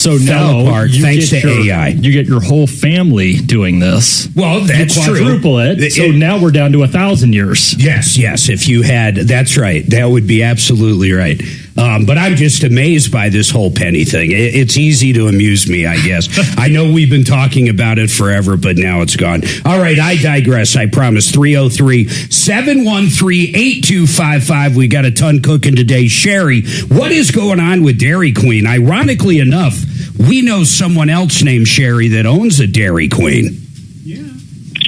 So now, apart thanks to AI. You get your whole family doing this. Well, that's you true. Quadruple it. So now we're down to 1,000 years. Yes. If you had, that's right. That would be absolutely right. But I'm just amazed by this whole penny thing. It's easy to amuse me, I guess. I know we've been talking about it forever, but now it's gone. All right, I digress. I promise. 303-713-8255. We got a ton cooking today. Sherry, what is going on with Dairy Queen? Ironically enough, we know someone else named Sherry that owns a Dairy Queen.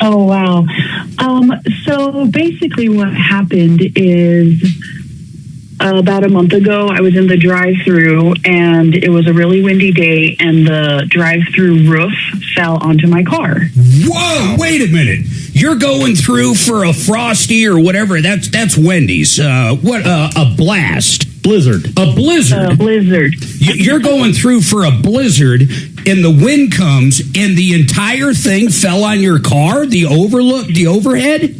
Oh, wow. So basically what happened is about a month ago, I was in the drive-thru, and it was a really windy day, and the drive-thru roof fell onto my car. Whoa, wait a minute. You're going through for a Frosty or whatever. That's Wendy's. A blast. Blizzard. A blizzard. Blizzard. You're going through for a blizzard, and the wind comes, and the entire thing fell on your car? The overhead?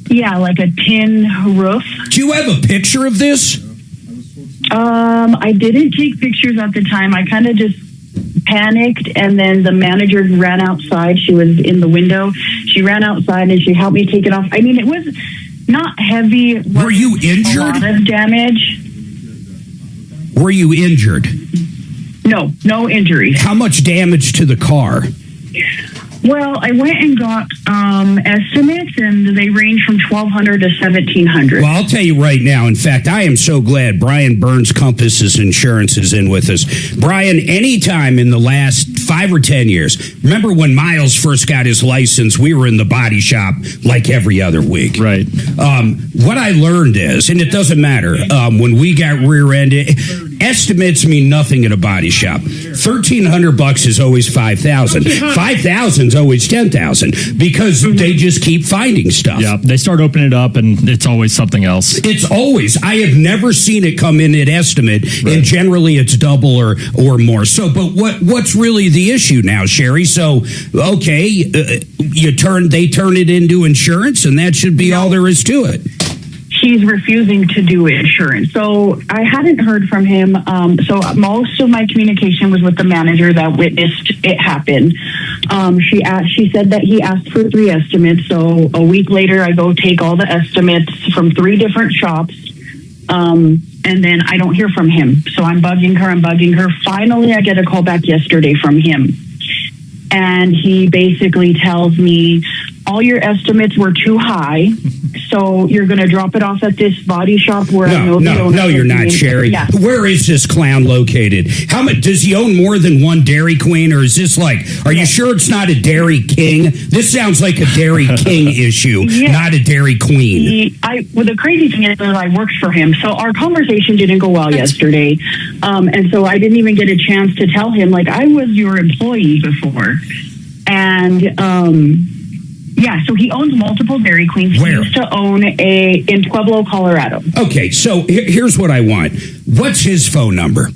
Yeah, like a tin roof. Do you have a picture of this? I didn't take pictures at the time. I kind of just panicked, and then the manager ran outside. She was in the window. She ran outside, and she helped me take it off. I mean, it was not heavy. Were you injured? A lot of damage. Were you injured? No injuries. How much damage to the car? Well, I went and got estimates, and they range from $1,200 to $1,700. Well, I'll tell you right now. In fact, I am so glad Brian Burns Compass's Insurance is in with us. Brian, anytime in the last 5 or 10 years, remember when Miles first got his license, we were in the body shop like every other week. Right. What I learned is, and it doesn't matter, when we got rear-ended, estimates mean nothing at a body shop. $1,300 is always $5,000. $5,000 is always $10,000 because they just keep finding stuff. Yeah, they start opening it up, and it's always something else. It's always. I have never seen it come in at estimate, right. And generally it's double or more. So, but what's really the issue now, Sherry? So, okay, they turn it into insurance, and that should be all there is to it. He's refusing to do insurance. So I hadn't heard from him. So most of my communication was with the manager that witnessed it happen. She said that he asked for 3 estimates. So a week later, I go take all the estimates from 3 different shops. And then I don't hear from him. So I'm bugging her. Finally, I get a call back yesterday from him. And he basically tells me, all your estimates were too high, so you're going to drop it off at this body shop where I know No, you're not, Sherry. Yeah. Where is this clown located? How much does he own? More than one Dairy Queen, or is this like? Are you sure it's not a Dairy King? This sounds like a Dairy King issue, not a Dairy Queen. Well, the crazy thing is that I worked for him, so our conversation didn't go well yesterday, and so I didn't even get a chance to tell him like I was your employee before, and. Yeah, so he owns multiple Dairy Queens. Where? He used to own in Pueblo, Colorado. Okay, so here's what I want. What's his phone number?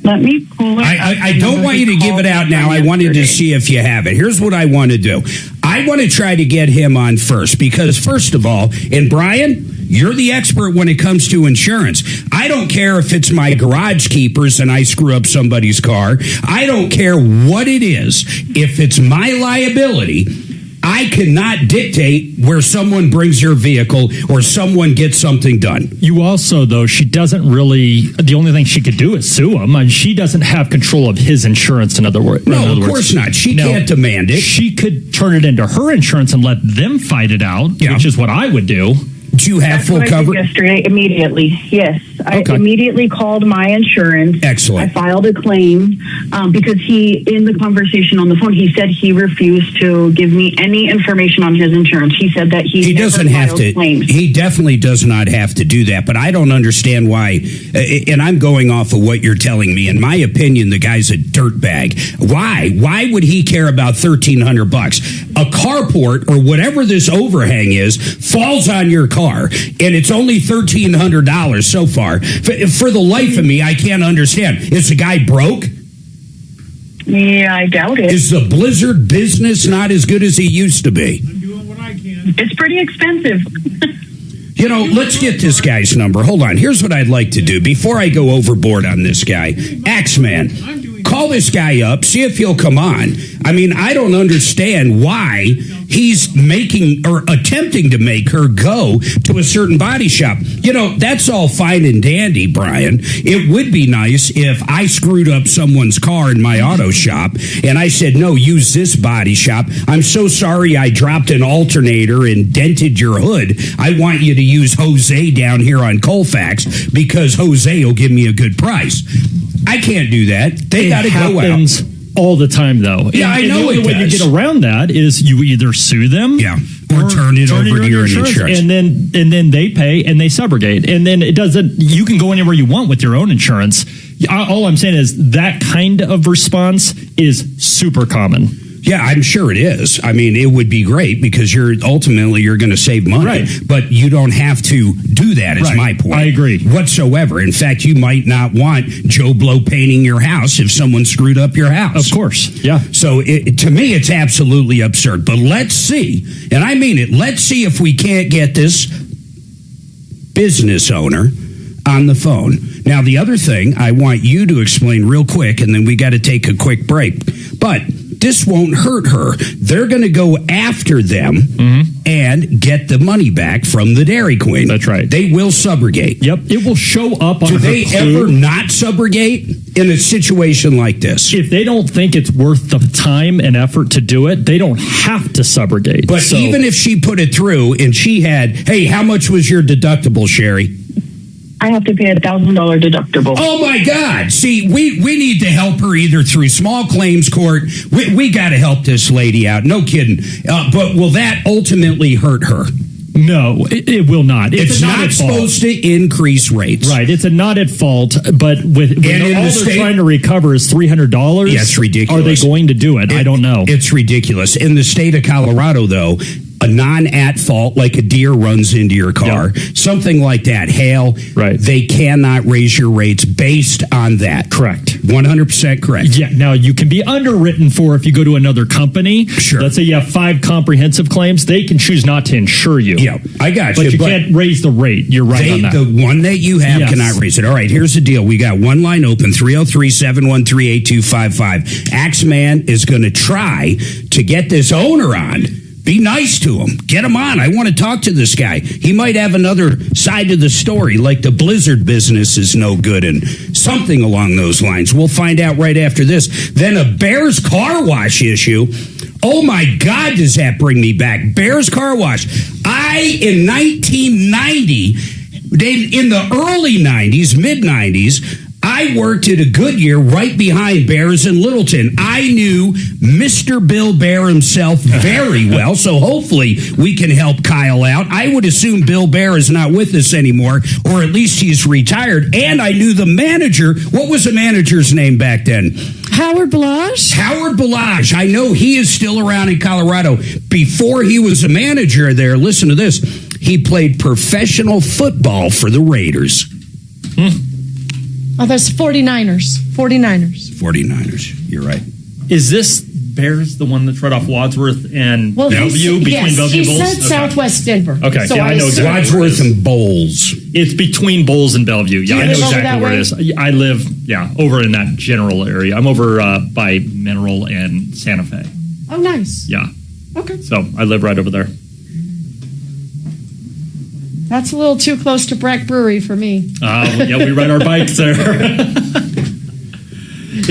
Let me pull it. I don't want you to give it out now. I wanted to see if you have it. Here's what I want to do. I want to try to get him on first because, first of all, and Brian, you're the expert when it comes to insurance. I don't care if it's my garage keepers and I screw up somebody's car. I don't care what it is. If it's my liability, I cannot dictate where someone brings your vehicle or someone gets something done. You also, though, she doesn't really, the only thing she could do is sue him. And she doesn't have control of his insurance, in other words. No, of course not. She can't demand it. She could turn it into her insurance and let them fight it out, which is what I would do. Do you have full coverage? Yesterday, immediately, yes. I immediately called my insurance. Excellent. I filed a claim because in the conversation on the phone, he said he refused to give me any information on his insurance. He said that he doesn't have to. Claims. He definitely does not have to do that. But I don't understand why. And I'm going off of what you're telling me. In my opinion, the guy's a dirtbag. Why? Why would he care about $1,300? A carport or whatever this overhang is falls on your car. And it's only $1,300 so far. For the life of me, I can't understand. Is the guy broke? Yeah, I doubt it. Is the Blizzard business not as good as he used to be? I'm doing what I can. It's pretty expensive. You know, let's get this guy's number. Hold on. Here's what I'd like to do before I go overboard on this guy. Axeman. call this guy up, see if he'll come on. I mean, I don't understand why he's making or attempting to make her go to a certain body shop. You know, that's all fine and dandy, Brian. It would be nice if I screwed up someone's car in my auto shop and I said, no, use this body shop. I'm so sorry I dropped an alternator and dented your hood. I want you to use Jose down here on Colfax because Jose will give me a good price. I can't do that. They got to go out. All the time, though. Yeah, I know the only way you get around that is you either sue them, or turn it over to your insurance, and then they pay and they subrogate, and then it doesn't. You can go anywhere you want with your own insurance. All I'm saying is that kind of response is super common. Yeah, I'm sure it is. I mean, it would be great because you're going to save money, right. But you don't have to do that. Is my point. I agree whatsoever. In fact, you might not want Joe Blow painting your house if someone screwed up your house. Of course, yeah. So to me, it's absolutely absurd. But let's see, and I mean it. Let's see if we can't get this business owner on the phone. Now, the other thing I want you to explain real quick, and then we got to take a quick break. But this won't hurt her. They're going to go after them and get the money back from the Dairy Queen. That's right. They will subrogate. Yep. It will show up on Do her they clue. ever not subrogate in a situation like this? If they don't think it's worth the time and effort to do it, they don't have to subrogate. But even if she put it through and she had, hey, how much was your deductible, Sherry? I have to pay $1,000 deductible. Oh my God! See, we need to help her either through small claims court. We got to help this lady out. No kidding. But will that ultimately hurt her? No, it will not. It's not supposed to increase rates. Right. It's not at fault, but when all they're trying to recover is $300. Yeah, it's ridiculous. Are they going to do it? I don't know. It's ridiculous. In the state of Colorado, though, a non-at fault, like a deer runs into your car, something like that, hail, right. They cannot raise your rates based on that. Correct. 100% correct. Yeah. Now, you can be underwritten for if you go to another company. Sure. Let's say you have 5 comprehensive claims. They can choose not to insure you. Yeah, I got you. But you can't raise the rate. You're right on that. The one that you have cannot raise it. All right, here's the deal. We got one line open, 303-713-8255. Axeman is going to try to get this owner on. Be nice to him. Get him on. I want to talk to this guy. He might have another side to the story, like the Blizzard business is no good and something along those lines. We'll find out right after this. Then a Bears car wash issue. Oh, my God, does that bring me back? Bears car wash. In 1990, in the early 90s, mid-90s, I worked at a Goodyear right behind Bears in Littleton. I knew Mr. Bill Bear himself very well, so hopefully we can help Kyle out. I would assume Bill Bear is not with us anymore, or at least he's retired. And I knew the manager. What was the manager's name back then? Howard Balazs. Howard Balazs. I know he is still around in Colorado. Before he was a manager there, listen to this, he played professional football for the Raiders. Oh, that's 49ers. 49ers. You're right. Is this Bears the one that's right off Wadsworth and Bellevue? Yes, Bellevue he Bowls? said Southwest Denver. Okay, so I know exactly Wadsworth and Bowls. It's between Bowls and Bellevue. Yeah, I know exactly where it is. I live, over in that general area. I'm over by Mineral and Santa Fe. Oh, nice. Yeah. Okay. So I live right over there. That's a little too close to Breck Brewery for me. We ride our bikes there.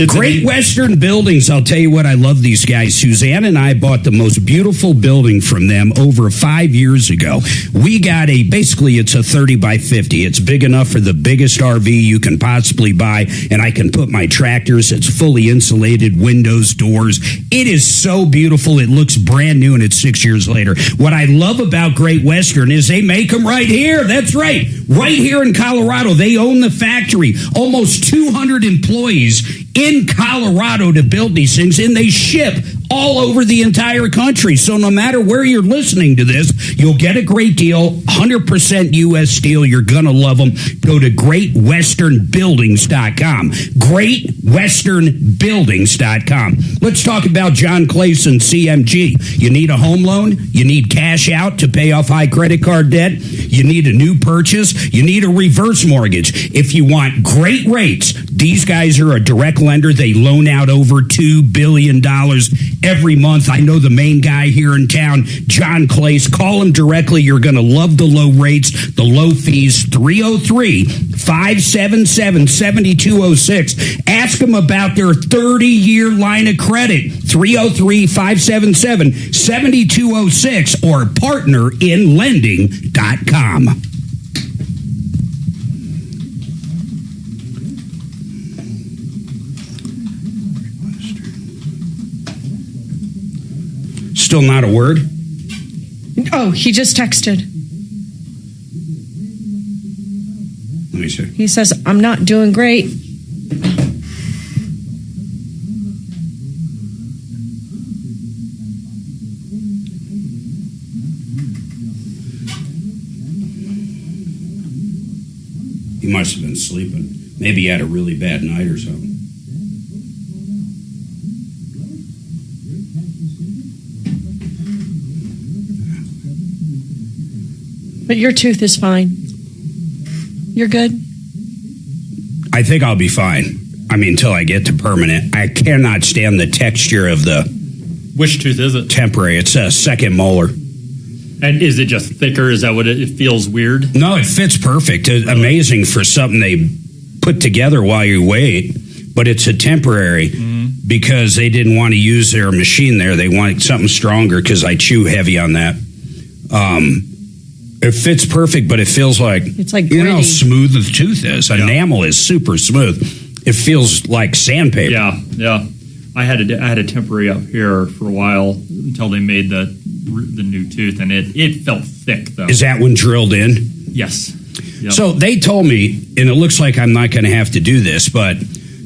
Great Western Buildings. I'll tell you what, I love these guys. Suzanne and I bought the most beautiful building from them over 5 years ago. We got it's a 30 by 50. It's big enough for the biggest RV you can possibly buy, and I can put my tractors. It's fully insulated, windows, doors. It is so beautiful. It looks brand new, and it's 6 years later. What I love about Great Western is they make them right here. That's right. Right here in Colorado. They own the factory. Almost 200 employees in Colorado to build these things, and they ship all over the entire country. So no matter where you're listening to this, you'll get a great deal, 100% U.S. steel. You're going to love them. Go to GreatWesternBuildings.com. GreatWesternBuildings.com. Let's talk about John Clayson, CMG. You need a home loan? You need cash out to pay off high credit card debt? You need a new purchase? You need a reverse mortgage? If you want great rates, These guys are a direct lender. They loan out over $2 billion every month. I know the main guy here in town, John Clace. Call him directly. You're going to love the low rates, the low fees. 303-577-7206. Ask them about their 30-year line of credit. 303-577-7206 or partnerinlending.com. Still not a word? Oh, he just texted. Let me see. He says, I'm not doing great. He must have been sleeping. Maybe he had a really bad night or something. But your tooth is fine. You're good? I think I'll be fine. I mean, until I get to permanent. I cannot stand the texture of the Which tooth is it? temporary. It's a second molar. And is it just thicker? Is that what it feels weird? No, it fits perfect. Amazing for something they put together while you wait. But it's a temporary because they didn't want to use their machine there. They wanted something stronger because I chew heavy on that. It fits perfect, but it feels like, It's like you know how gritty. smooth the tooth is. Enamel is super smooth. It feels like sandpaper. Yeah. I had a temporary up here for a while until they made the new tooth, and it felt thick though. Is that one drilled in? Yes. Yep. So they told me, and it looks like I'm not going to have to do this, but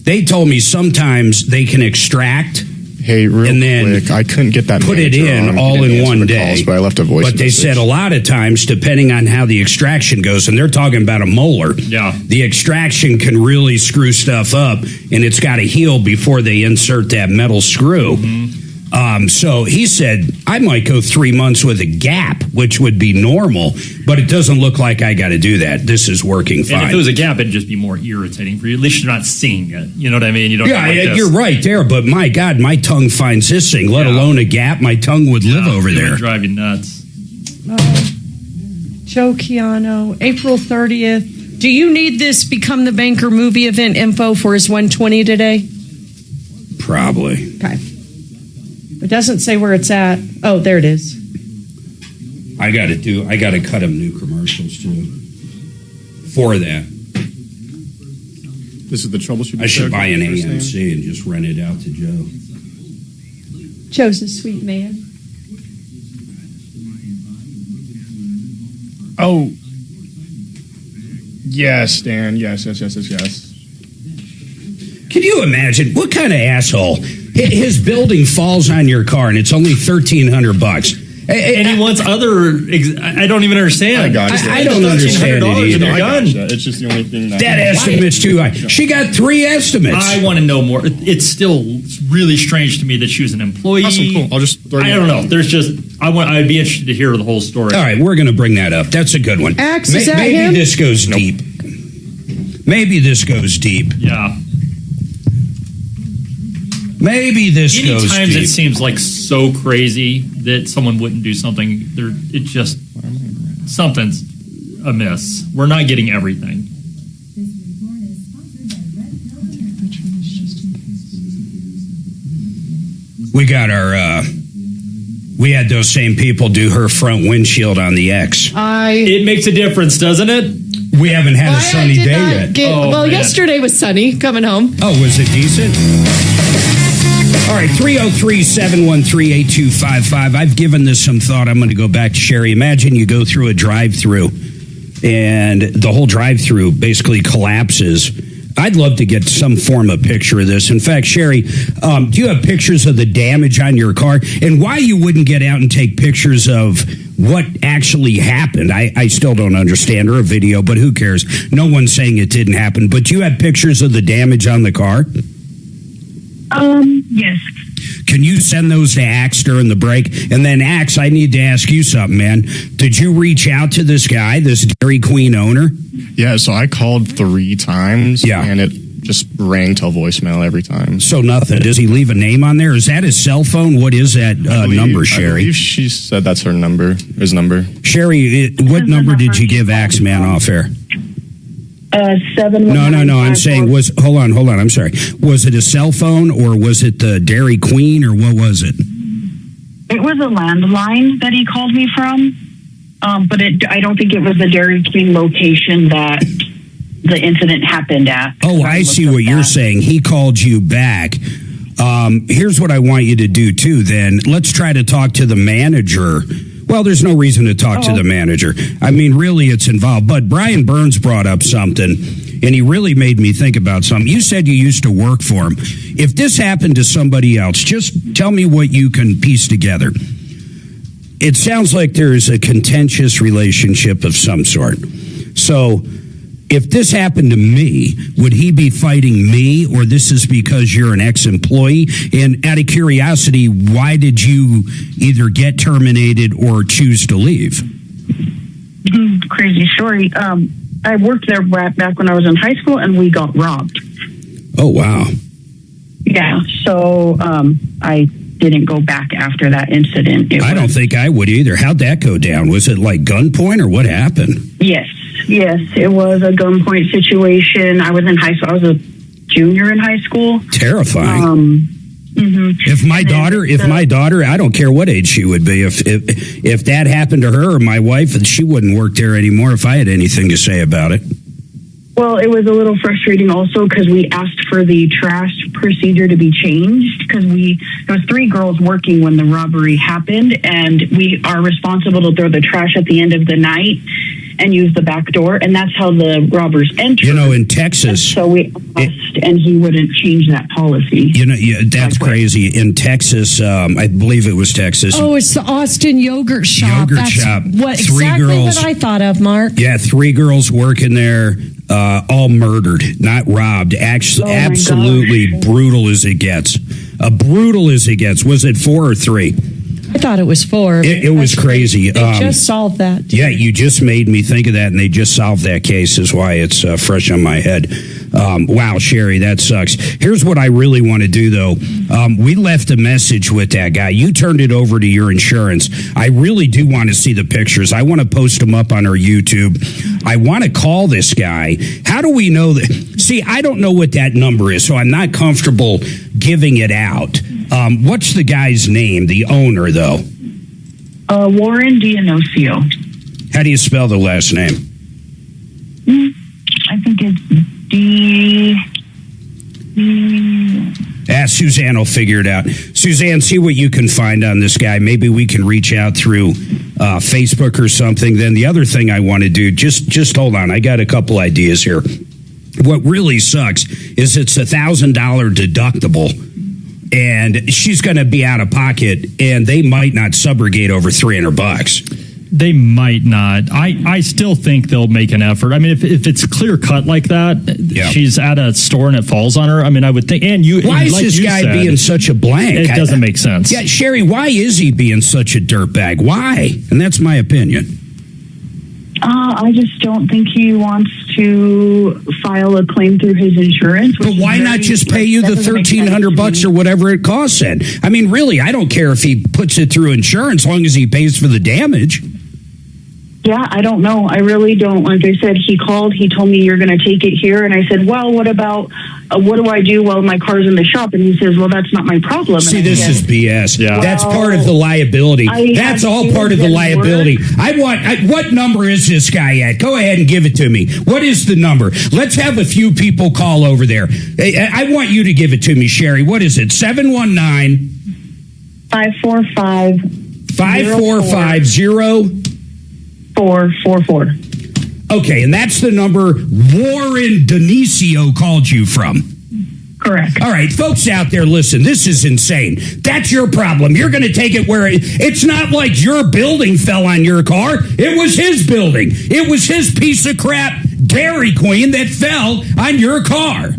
they told me sometimes they can extract. Hey, real And then quick, I couldn't get that put it manager in on. He all didn't in answer one the day. calls, but I left a voice But they message. said a lot of times, depending on how the extraction goes, and they're talking about a molar, Yeah. the extraction can really screw stuff up, and it's got to heal before they insert that metal screw. So he said, I might go 3 months with a gap, which would be normal, but it doesn't look like I got to do that. This is working fine. And if it was a gap, it'd just be more irritating for you. At least you're not seeing it. You know what I mean? You don't. Yeah, like this. you're right there, but my God, my tongue finds this thing, let alone a gap. My tongue would live over It would there. drive you nuts. Joe Chiano, April 30th. Do you need this Become the Banker movie event info for his 120 today? Probably. Okay. It doesn't say where it's at. Oh, there it is. I got to cut him new commercials too. For that. This is the Troubleshooter I should Show. buy an First name. AMC and just rent it out to Joe. Joe's a sweet man. Oh. Yes, Dan. Yes. Can you imagine what kind of asshole? His building falls on your car and it's only $1,300. And he wants other. I don't even understand. I got you. I don't understand it $1,300 either. and I you're done. gotcha. It's just the only thing that Estimate's too high. She got 3 estimates. I want to know more. It's still really strange to me that she was an employee. Awesome, cool. I'll just throw I you don't out. know. There's just. I'd be interested to hear the whole story. All right, we're going to bring that up. That's a good one. Axe, is that maybe him? this goes deep. Maybe this goes deep. Yeah. Maybe this Any goes times deep. it seems like so crazy that someone wouldn't do something. It just something's amiss. We're not getting everything. We got our. We had those same people do her front windshield on the X. It makes a difference, doesn't it? We haven't had a sunny day yet. Oh, man. Yesterday was sunny coming home. Oh, was it decent? All right, 303-713-8255. I've given this some thought. I'm going to go back to Sherry. Imagine you go through a drive-through and the whole drive-through basically collapses. I'd love to get some form of picture of this. In fact, Sherry, do you have pictures of the damage on your car? And why you wouldn't get out and take pictures of what actually happened? I still don't understand, or a video, but who cares? No one's saying it didn't happen. But you have pictures of the damage on the car? Yes. Can you send those to Axe during the break? And then, Axe, I need to ask you something, man. Did you reach out to this guy, this Dairy Queen owner? Yeah, so I called 3 times. Yeah. And it just rang till voicemail every time. So nothing. Does he leave a name on there? Is that his cell phone? What is that number, Sherry? I believe she said that's her number. His number. Sherry, what number did you give Axeman off air? 719. No. I'm saying hold on. I'm sorry. Was it a cell phone or was it the Dairy Queen or what was it? It was a landline that he called me from, but I don't think it was the Dairy Queen location that the incident happened at. Oh, I see what you're saying. He called you back. Here's what I want you to do too. Then let's try to talk to the manager. Well, there's no reason to talk to the manager. I mean, really, it's involved. But Brian Burns brought up something, and he really made me think about something. You said you used to work for him. If this happened to somebody else, just tell me what you can piece together. It sounds like there's a contentious relationship of some sort. So if this happened to me, would he be fighting me, or this is because you're an ex-employee? And out of curiosity, why did you either get terminated or choose to leave? Crazy story. I worked there back when I was in high school, and we got robbed. Oh, wow. Yeah, so I didn't go back after that incident. I don't think I would either. How'd that go down? Was it like gunpoint, or what happened? Yes, it was a gunpoint situation. I was in high school. I was a junior in high school. Terrifying. If my daughter, I don't care what age she would be, if that happened to her or my wife, she wouldn't work there anymore if I had anything to say about it. Well, it was a little frustrating also because we asked for the trash procedure to be changed because there was 3 girls working when the robbery happened, and we are responsible to throw the trash at the end of the night and use the back door, and that's how the robbers entered. You know, in Texas, so we asked, and he wouldn't change that policy. You know, that's crazy. In Texas, I believe it was Texas. Oh, it's the Austin Yogurt Shop. Yogurt Shop. What 3 exactly girls. what I thought of, Mark. Yeah, 3 girls working there, all murdered, not robbed. Actually, absolutely brutal as it gets. Brutal as it gets. Was it 4 or 3? I thought it was 4. It was crazy. They just solved that. Yeah, you just made me think of that, and they just solved that case, is why it's fresh on my head. Wow, Sherry, that sucks. Here's what I really want to do, though. We left a message with that guy. You turned it over to your insurance. I really do want to see the pictures. I want to post them up on our YouTube. I want to call this guy. How do we know that? See, I don't know what that number is, so I'm not comfortable giving it out. What's the guy's name, the owner, though? Warren Dionisio. How do you spell the last name? I think it's D. Suzanne will figure it out. Suzanne, see what you can find on this guy. Maybe we can reach out through Facebook or something. Then the other thing I want to do, just hold on. I got a couple ideas here. What really sucks is it's $1,000 deductible. And she's going to be out of pocket, and they might not subrogate over $300. They might not. I still think they'll make an effort. I mean, if it's clear cut like that, she's at a store and it falls on her. I mean, I would think. And you, why is like this guy being such a blank? It doesn't make sense. Yeah, Sherry, why is he being such a dirtbag? Why? And that's my opinion. I just don't think he wants to file a claim through his insurance. But why not just pay you the $1,300 or whatever it costs then? I mean, really, I don't care if he puts it through insurance as long as he pays for the damage. Yeah, I don't know. I really don't. Like I said, he called. He told me you're going to take it here. And I said, well, what about, what do I do while my car's in the shop? And he says, well, that's not my problem. See, this is BS. Yeah. That's part of the liability. That's all part of the liability. What number is this guy at? Go ahead and give it to me. What is the number? Let's have a few people call over there. I want you to give it to me, Sherry. What is it? 719 545 5450 444. Okay, and that's the number Warren Dionisio called you from. Correct. All right, folks out there, listen, this is insane. That's your problem. You're going to take it where it's not like your building fell on your car. It was his building. It was his piece of crap Dairy Queen that fell on your car.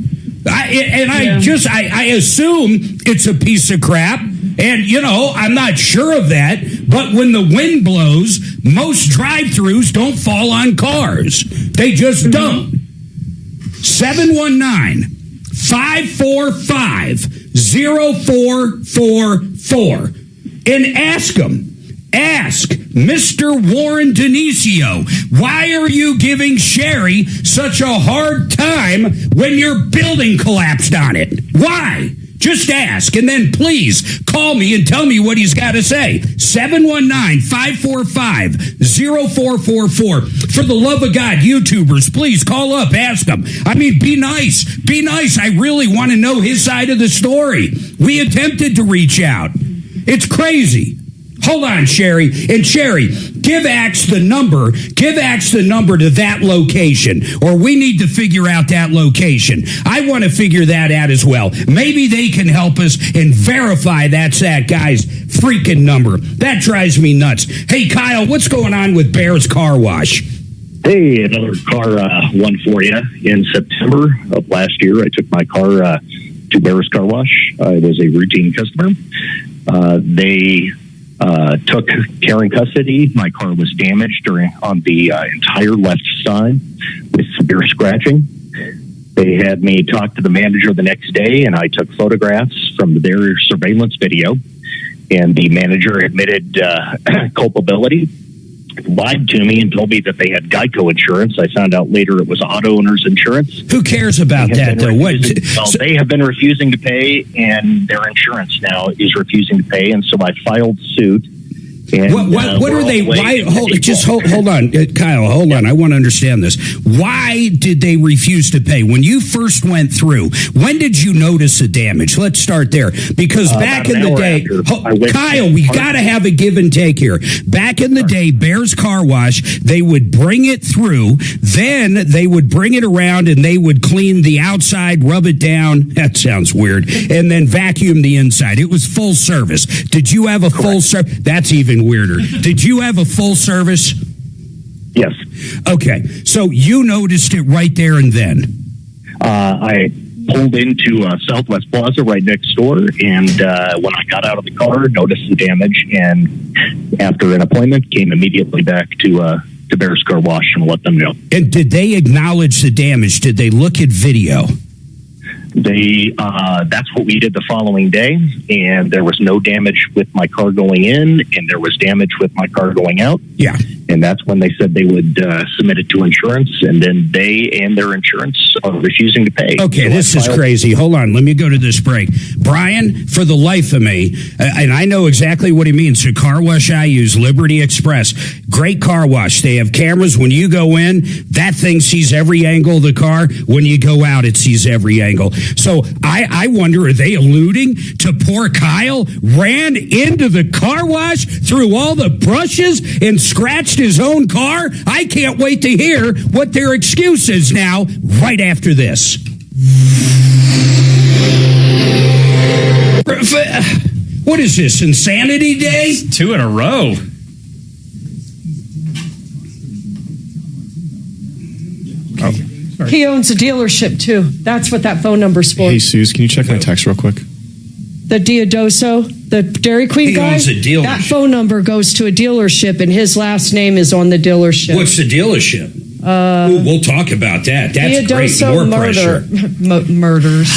I assume it's a piece of crap. And, you know, I'm not sure of that, but when the wind blows, most drive-thrus don't fall on cars. They just don't. 719 545-0444 and ask him. Ask Mr. Warren Denisio, why are you giving Sherry such a hard time when your building collapsed on it? Why? Just ask, and then please call me and tell me what he's got to say. 719-545-0444. For the love of God, YouTubers, please call up, ask him. I mean, be nice. Be nice. I really want to know his side of the story. We attempted to reach out. It's crazy. Hold on, Sherry. And Sherry, give Axe the number. Give Axe the number to that location, or we need to figure out that location. I want to figure that out as well. Maybe they can help us and verify that's that guy's freaking number. That drives me nuts. Hey, Kyle, what's going on with Bear's Car Wash? Hey, another car one for you. In September of last year, I took my car to Bear's Car Wash. I was a routine customer. They took care and custody. My car was damaged on the entire left side with severe scratching. They had me talk to the manager the next day, and I took photographs from their surveillance video, and the manager admitted culpability, lied to me and told me that they had Geico insurance. I found out later it was auto owner's insurance. Who cares about that, though? They have been refusing to pay, and their insurance now is refusing to pay, and so I filed suit. And, what are they? Why? Hold on, Kyle. Hold on. I want to understand this. Why did they refuse to pay? When you first went through, when did you notice the damage? Let's start there. Because back in the day, Kyle, we got to have a give and take here. Back in the day, Bear's Car Wash, they would bring it through, then they would bring it around, and they would clean the outside, rub it down. That sounds weird. And then vacuum the inside. It was full service. Did you have a full service? That's even weirder. Did you have a full service? Yes. Okay. So you noticed it right there and then. I pulled into Southwest Plaza right next door, and when I got out of the car, noticed the damage, and after an appointment, came immediately back to Bear's Car Wash and let them know. And did they acknowledge the damage? Did they look at video? That's what we did the following day, and there was no damage with my car going in, and there was damage with my car going out. Yeah. And that's when they said they would submit it to insurance, and then they and their insurance are refusing to pay. Okay, so this is crazy. Hold on. Let me go to this break. Brian, for the life of me, and I know exactly what he means. The car wash I use, Liberty Express, great car wash. They have cameras. When you go in, that thing sees every angle of the car. When you go out, it sees every angle. So I wonder, are they alluding to poor Kyle ran into the car wash, through all the brushes, and scratched his own car? I can't wait to hear what their excuse is now, right after this. What is this, Insanity Day? 2 in a row. Oh. He owns a dealership, too. That's what that phone number's for. Hey, Suze, can you check my text real quick? The Diodoso, the Dairy Queen guy? He owns a dealership. That phone number goes to a dealership, and his last name is on the dealership. What's the dealership? We'll talk about that. That's Diodoso great. More pressure. Murders.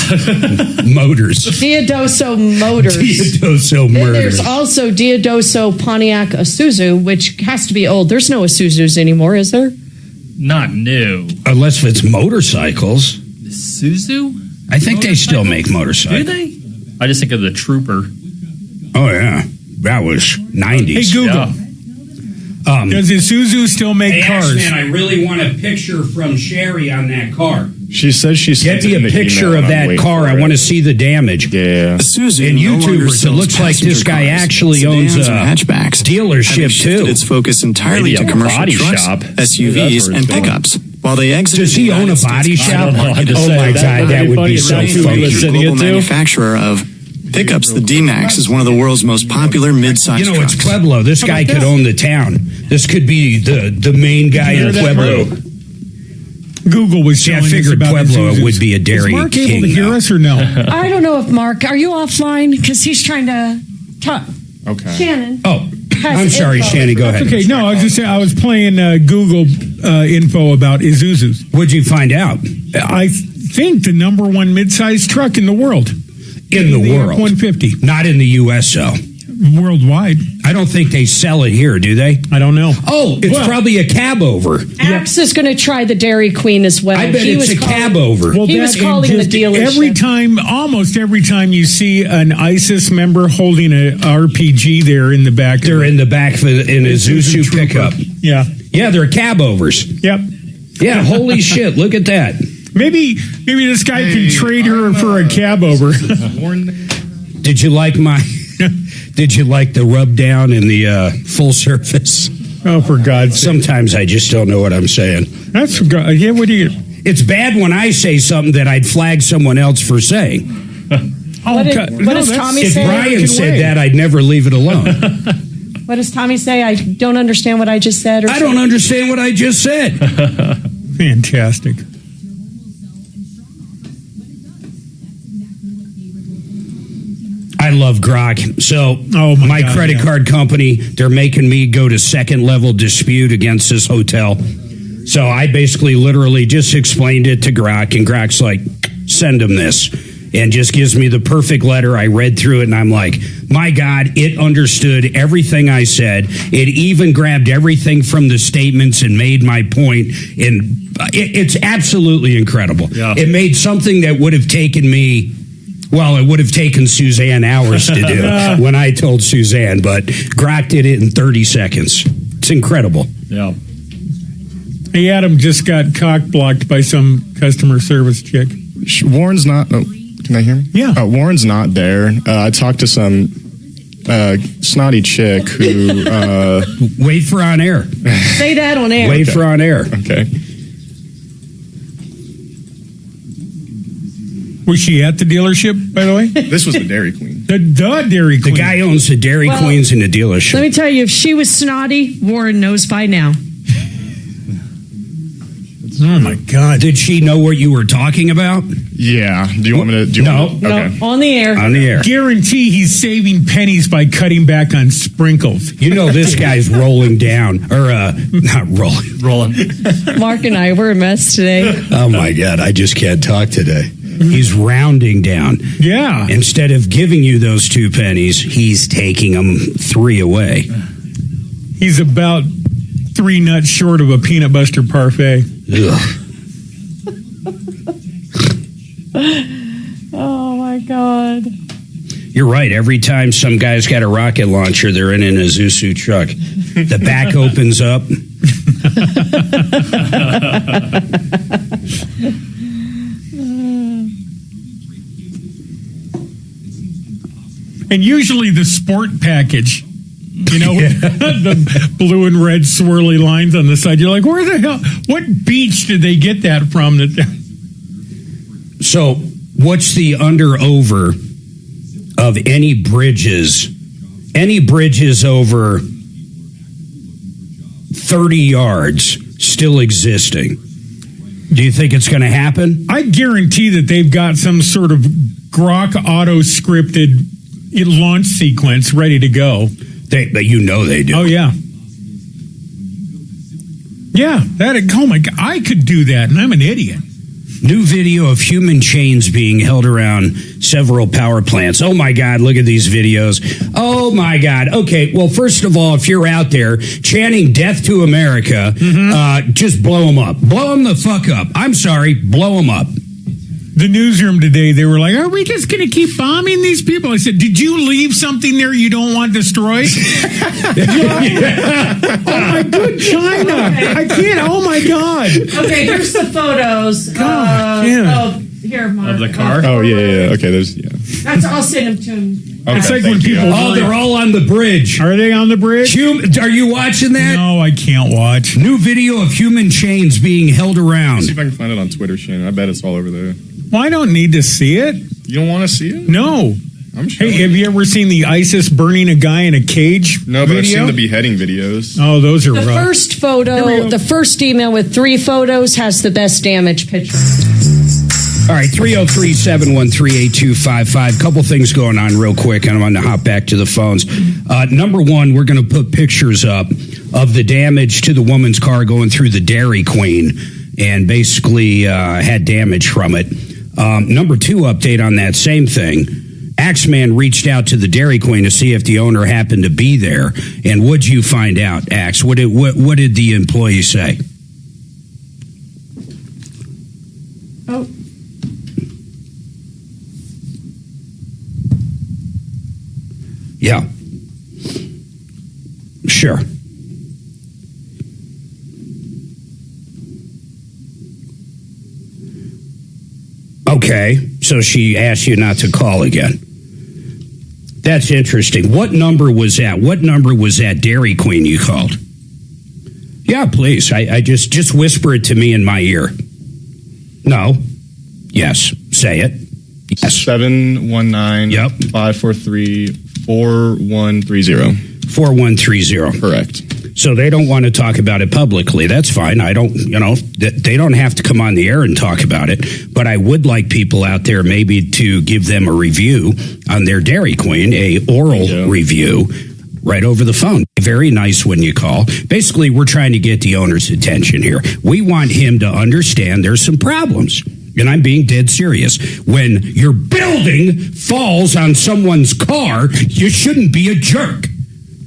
Motors. Diodoso Motors. Diodoso Then Murders. there's also Diodoso Pontiac Isuzu, which has to be old. There's no Isuzus anymore, is there? Not new. Unless it's motorcycles. Isuzu? I think they still make motorcycles. Do they? I just think of the Trooper. Oh, yeah. That was 90s. Hey, Google. Yeah. Does Isuzu still make cars? Man, I really want a picture from Sherry on that car. She says she sent Get me it in a the picture email, of and I'm that waiting car. for I it. want to see the damage. Yeah. Isuzu And no longer YouTubers, it sells looks like this passenger guy cars, actually owns sedans, a and hatchbacks, dealership, having shifted too. its focus entirely Maybe to a commercial body trucks, shop. SUVs, and pickups. While they exited Does he the own a United body States shop? I don't know. I'm just Oh, saying, my that God, would that be would funny be if so that's who he funky. was major sending it global to. manufacturer of pickups, the D-Max is one of the world's most popular mid-size You know, trucks. it's Pueblo. This guy could own the town. This could be the main guy in Pueblo. Google was See, I showing us figured about Pueblo Isuzus. would be a dairy Is Mark king. able to hear now. us or no? I don't know if Mark, are you offline? Because he's trying to talk. Okay. Shannon. Oh, I'm sorry, info. Shannon. Go ahead. Okay, no, I was just saying, I was playing Google info about Isuzus. What'd you find out? I think, the number one mid-sized truck in the world. In the world. F-150. Not in the U.S., though. Worldwide. I don't think they sell it here, do they? I don't know. Oh, it's probably a cab over. Axe is going to try the Dairy Queen as well. I bet it's a cab over. Well, He was that and calling the just dealership. almost every time you see an ISIS member holding a RPG there in the back. They're in the back of in a Isuzu pickup. Yeah. Yeah, they're cab overs. Yep. Yeah, holy shit, look at that. Maybe this guy can trade her for a cab over. Did you like the rub down in the full surface? Oh, for God's sake. Sometimes I just don't know what I'm saying. That's yeah, what do you... It's bad when I say something that I'd flag someone else for saying. What does Tommy If say? Brian said that, I'd never leave it alone. What does Tommy say? I don't understand what I just said. Or I don't understand what I just said. Fantastic. I love Grok. So my God, credit card company, they're making me go to second level dispute against this hotel. So I basically literally just explained it to Grok, and Grok's like, send him this. And just gives me the perfect letter. I read through it and I'm like, my God, it understood everything I said. It even grabbed everything from the statements and made my point. And it's absolutely incredible. Yeah. It made something that would have taken me, well, it would have taken Suzanne hours to do when I told Suzanne, but Grok did it in 30 seconds. It's incredible. Yeah. Hey, Adam just got cock-blocked by some customer service chick. Warren's not... Oh, can I hear him? Yeah. Warren's not there. I talked to some snotty chick who... Wait for on air. Say that on air. Wait for on air. Okay. Was she at the dealership, by the way? This was the Dairy Queen. The Dairy Queen. The guy owns the Dairy Queens in the dealership. Let me tell you, if she was snotty, Warren knows by now. Oh, my God. Did she know what you were talking about? Yeah. Do you want me to... No. Okay. No, on the air. On the air. Guarantee he's saving pennies by cutting back on sprinkles. You know this guy's rolling down. Or, not rolling. Rolling. Mark and I, we're a mess today. Oh, my God. I just can't talk today. He's rounding down. Yeah. Instead of giving you those 2 pennies, he's taking them 3 away. He's about 3 nuts short of a peanut butter parfait. Ugh. Oh, my God. You're right. Every time some guy's got a rocket launcher, they're in an Isuzu truck. The back opens up. And usually the sport package, you know, the blue and red swirly lines on the side. You're like, where the hell? What beach did they get that from? So, what's the under-over of any bridges? Any bridges over 30 yards still existing? Do you think it's going to happen? I guarantee that they've got some sort of Grok auto-scripted launch sequence ready to go. But you know they do. Oh, yeah. Yeah, oh my God, I could do that, and I'm an idiot. New video of human chains being held around several power plants. Oh my God, look at these videos. Oh my God. Okay, well, first of all, if you're out there chanting death to America, just blow them up. Blow them the fuck up. I'm sorry, blow them up. The newsroom today, they were like, are we just going to keep bombing these people? I said, did you leave something there you don't want destroyed? Oh, my good China. I can't. Oh, my God. Okay, here's the photos. Here, Mark. Of the car? Oh, yeah. Okay, there's... Yeah. I'll send them to him. Okay, It's like when thank you. people... Oh, they're all on the bridge. Are they on the bridge? Are you watching that? No, I can't watch. New video of human chains being held around. See if I can find it on Twitter, Shannon. I bet it's all over there. Well, I don't need to see it. You don't want to see it? No. I'm sure. Hey, have you ever seen the ISIS burning a guy in a cage No, but video? I've seen the beheading videos. Oh, those are The rough. first photo, the first email with 3 photos has the best damage picture. All right, 303-713-8255. Couple things going on real quick, and I'm going to hop back to the phones. Number one, we're going to put pictures up of the damage to the woman's car going through the Dairy Queen and basically had damage from it. Number 2 update on that same thing. Axeman reached out to the Dairy Queen to see if the owner happened to be there. And what'd you find out, Axe? What did the employee say? Oh. Yeah. Sure. Okay, so she asked you not to call again. That's interesting. What number was that? What number was that Dairy Queen you called? Yeah, please. I just whisper it to me in my ear. No. Yes. Say it. Yes. 719 Yep. 543 4130. 4130. Correct. So they don't want to talk about it publicly. That's fine. I don't, they don't have to come on the air and talk about it. But I would like people out there maybe to give them a review on their Dairy Queen, a oral review right over the phone. Very nice when you call. Basically, we're trying to get the owner's attention here. We want him to understand there's some problems. And I'm being dead serious. When your building falls on someone's car, you shouldn't be a jerk.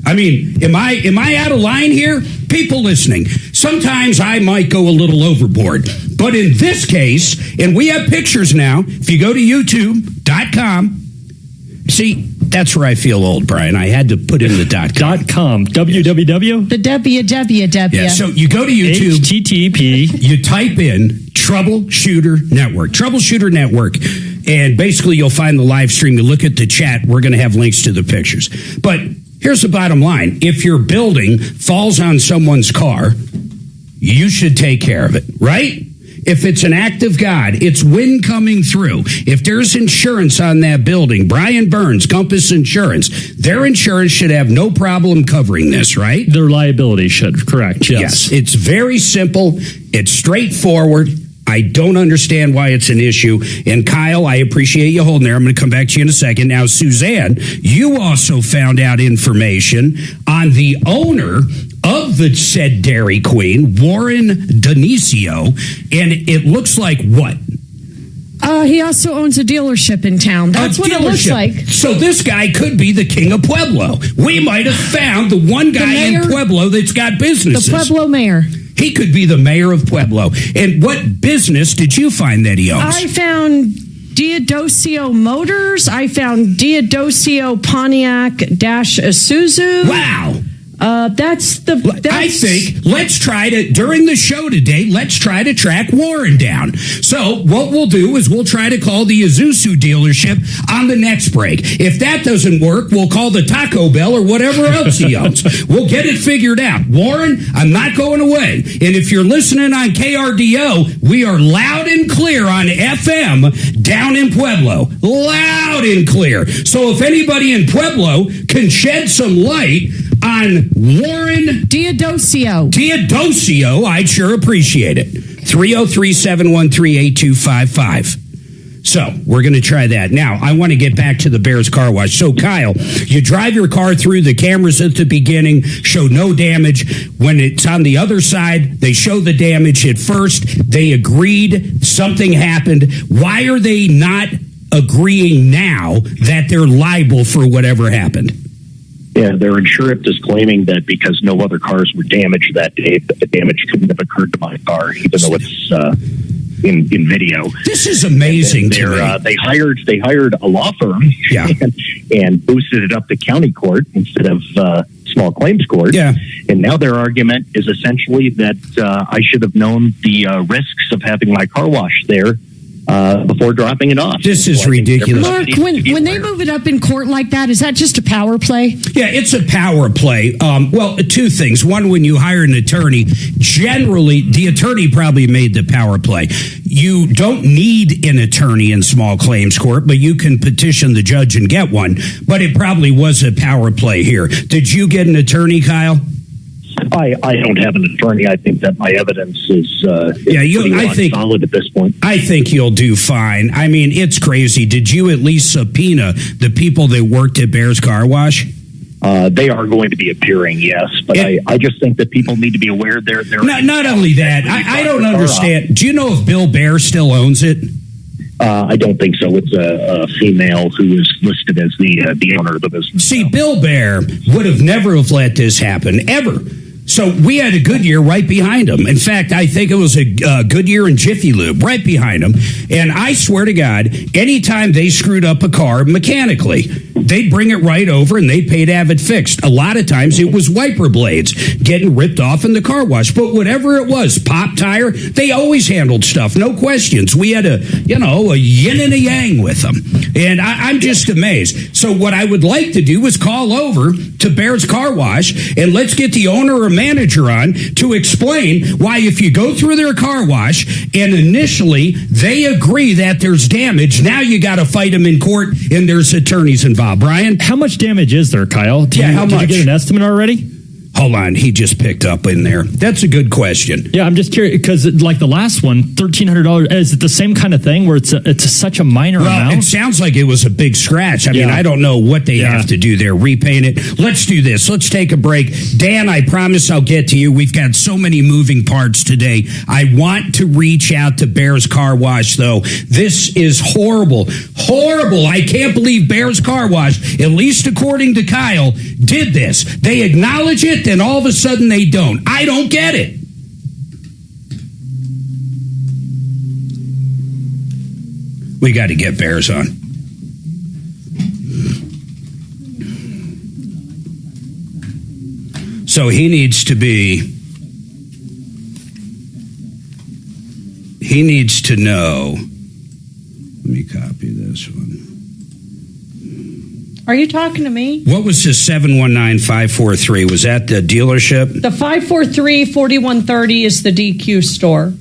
I mean, am I out of line here? People listening, sometimes I might go a little overboard. But in this case, and we have pictures now, if you go to youtube.com, see, that's where I feel old, Brian. I had to put in the .com. www. The www. Yeah, so you go to YouTube. HTTP. You type in Troubleshooter Network. Troubleshooter Network. And basically you'll find the live stream. You look at the chat. We're going to have links to the pictures. But here's the bottom line. If your building falls on someone's car, you should take care of it, right? If it's an act of God, it's wind coming through. If there's insurance on that building, Brian Burns, Compass Insurance, their insurance should have no problem covering this, right? Their liability should, correct, yes. It's very simple. It's straightforward. I don't understand why it's an issue. And Kyle, I appreciate you holding there. I'm going to come back to you in a second. Now, Suzanne, you also found out information on the owner of the said Dairy Queen, Warren Donicio, and it looks like what? He also owns a dealership in town. That's what it looks like. So this guy could be the king of Pueblo. We might have found the one guy in Pueblo that's got businesses. The Pueblo mayor. He could be the mayor of Pueblo. And what business did you find that he owns? I found Diodosio Motors. I found Diodosio Pontiac Isuzu. Wow. That's I think let's try to, during the show today, let's try to track Warren down. So what we'll do is we'll try to call the Isuzu dealership on the next break. If that doesn't work, we'll call the Taco Bell or whatever else he owns. We'll get it figured out. Warren, I'm not going away. And if you're listening on KRDO, we are loud and clear on FM down in Pueblo. Loud and clear. So if anybody in Pueblo can shed some light on Warren Diodosio, I'd sure appreciate it. 303-713-8255. So we're going to try that. Now, I want to get back to the Bears car wash. So, Kyle, you drive your car through, the cameras at the beginning show no damage. When it's on the other side, they show the damage. At first, they agreed something happened. Why are they not agreeing now that they're liable for whatever happened? Yeah, their insurance is claiming that because no other cars were damaged that day, that the damage couldn't have occurred to my car, even though it's in video. This is amazing to me. They hired a law firm, and boosted it up to county court instead of small claims court. Yeah. And now their argument is essentially that I should have known the risks of having my car washed there before dropping it off. This is ridiculous. Mark, when they move it up in court like that, is that just a power play? Yeah, it's a power play. Well, two things. One, when you hire an attorney, generally, the attorney probably made the power play. You don't need an attorney in small claims court, but you can petition the judge and get one. But it probably was a power play here. Did you get an attorney, Kyle? I don't have an attorney. I think that my evidence is solid at this point. I think you'll do fine. I mean, it's crazy. Did you at least subpoena the people that worked at Bears Car Wash? They are going to be appearing, yes, but I just think that people need to be aware they're not only that. I don't understand. Do you know if Bill Bear still owns it? I don't think so. It's a female who is listed as the owner of the business. See, Bill Bear would have never have let this happen, ever. So we had a Goodyear right behind him. In fact, I think it was a Goodyear and Jiffy Lube right behind him. And I swear to God, anytime they screwed up a car mechanically, they'd bring it right over and they'd pay to have it fixed. A lot of times it was wiper blades getting ripped off in the car wash. But whatever it was, pop tire, they always handled stuff, no questions. We had a yin and a yang with them. And I'm just amazed. So what I would like to do is call over to Bear's Car Wash and let's get the owner or manager on to explain why if you go through their car wash and initially they agree that there's damage, now you got to fight them in court and there's attorneys involved. Brian? How much damage is there, Kyle? How much? Did you get an estimate already? Hold on, he just picked up in there. That's a good question. Yeah, I'm just curious because, like the last one, $1,300. Is it the same kind of thing where it's such a minor amount? It sounds like it was a big scratch. I mean, I don't know what they have to do there. Repaint it. Let's do this. Let's take a break. Dan, I promise I'll get to you. We've got so many moving parts today. I want to reach out to Bear's Car Wash, though. This is horrible. Horrible. I can't believe Bear's Car Wash, at least according to Kyle, did this. They acknowledge it, then all of a sudden they don't. I don't get it. We got to get Bears on. So he needs to know. Let me copy this one. Are you talking to me? What was the 719-543? Was that the dealership? The 543-4130 is the DQ store.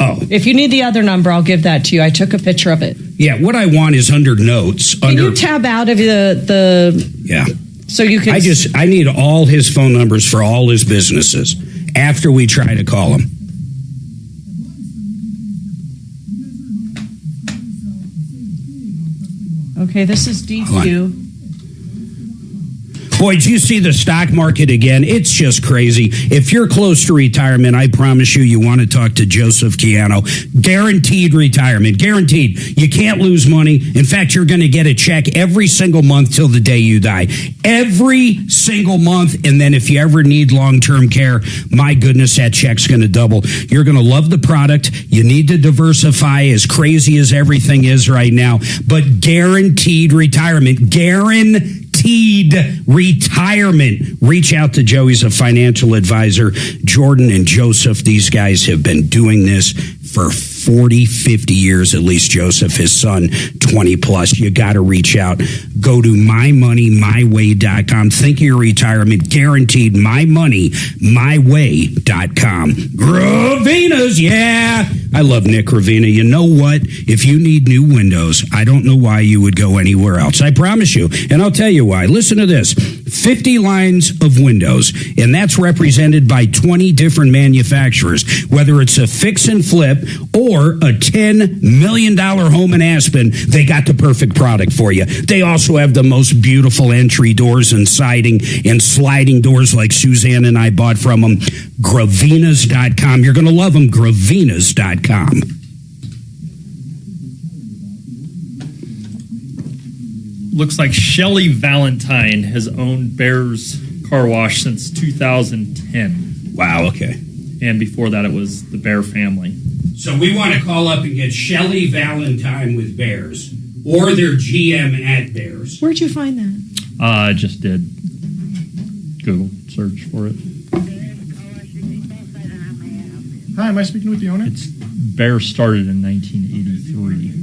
Oh. If you need the other number, I'll give that to you. I took a picture of it. Yeah, what I want is under notes. Can you tab out of the Yeah. So you can... I need all his phone numbers for all his businesses after we try to call him. Okay, this is DQ. Boy, did you see the stock market again? It's just crazy. If you're close to retirement, I promise you want to talk to Joseph Chiano. Guaranteed retirement. Guaranteed. You can't lose money. In fact, you're going to get a check every single month till the day you die. Every single month. And then if you ever need long-term care, my goodness, that check's going to double. You're going to love the product. You need to diversify, as crazy as everything is right now. But guaranteed retirement. Guaranteed retirement. Reach out to Joe. He's a financial advisor. Jordan and Joseph, these guys have been doing this for 40, 50 years, at least Joseph, his son, 20 plus. You got to reach out. Go to mymoneymyway.com. Think of your retirement. Guaranteed. mymoneymyway.com. Gravina's, yeah. I love Nick Gravina. You know what? If you need new windows, I don't know why you would go anywhere else. I promise you. And I'll tell you why. Listen to this. 50 lines of windows, and that's represented by 20 different manufacturers. Whether it's a fix and flip or a $10 million home in Aspen, they got the perfect product for you. They also have the most beautiful entry doors and siding and sliding doors like Suzanne and I bought from them. Gravinas.com. You're going to love them. Gravinas.com. Looks like Shelley Valentine has owned Bear's Car Wash since 2010. Wow, okay. And before that, it was the Bear family. So we want to call up and get Shelley Valentine with Bears or their GM at Bears. Where'd you find that? I just did Google search for it. Hi, am I speaking with the owner? It's Bear started in 1983.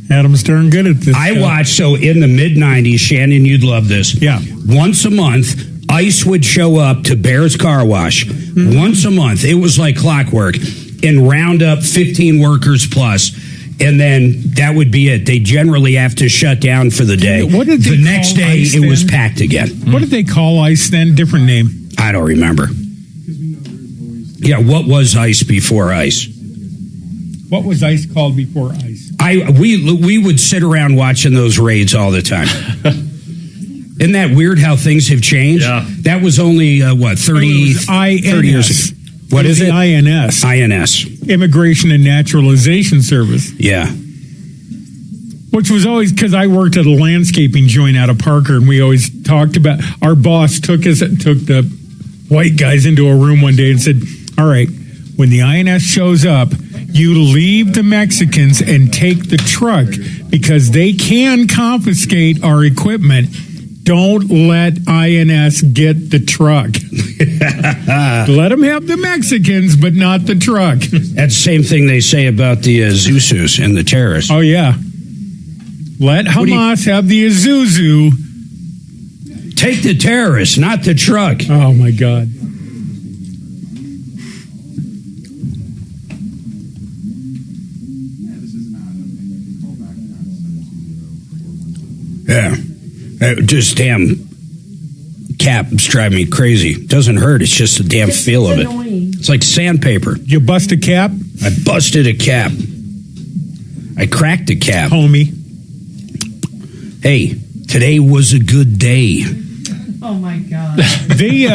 Adam's darn good at this. I watched, so in the mid-90s, Shannon, you'd love this. Yeah. Once a month, ICE would show up to Bear's Car Wash. Mm-hmm. Once a month. It was like clockwork. And round up 15 workers plus. And then that would be it. They generally have to shut down for the day. What did they the next call day, ICE it was then? packed again. What did they call ICE then? Different name. I don't remember. Yeah, what was ICE before ICE? What was ICE called before ICE? We would sit around watching those raids all the time. Isn't that weird how things have changed? Yeah. That was only, 30 years ago. What is it? INS. INS. Immigration and Naturalization Service. Yeah. Which was always because I worked at a landscaping joint out of Parker, and we always talked about, our boss took the white guys into a room one day and said, all right, when the INS shows up, you leave the Mexicans and take the truck because they can confiscate our equipment. Don't let INS get the truck. Let them have the Mexicans, but not the truck. That's the same thing they say about the Zuzus and the terrorists. Oh, yeah. Let Hamas have the Isuzu. Take the terrorists, not the truck. Oh, my God. Yeah. Just damn caps drive me crazy. Doesn't hurt. It's just the damn feel of it. Annoying. It's like sandpaper. You bust a cap? I busted a cap. I cracked a cap. Homie. Hey, today was a good day. Oh my God. They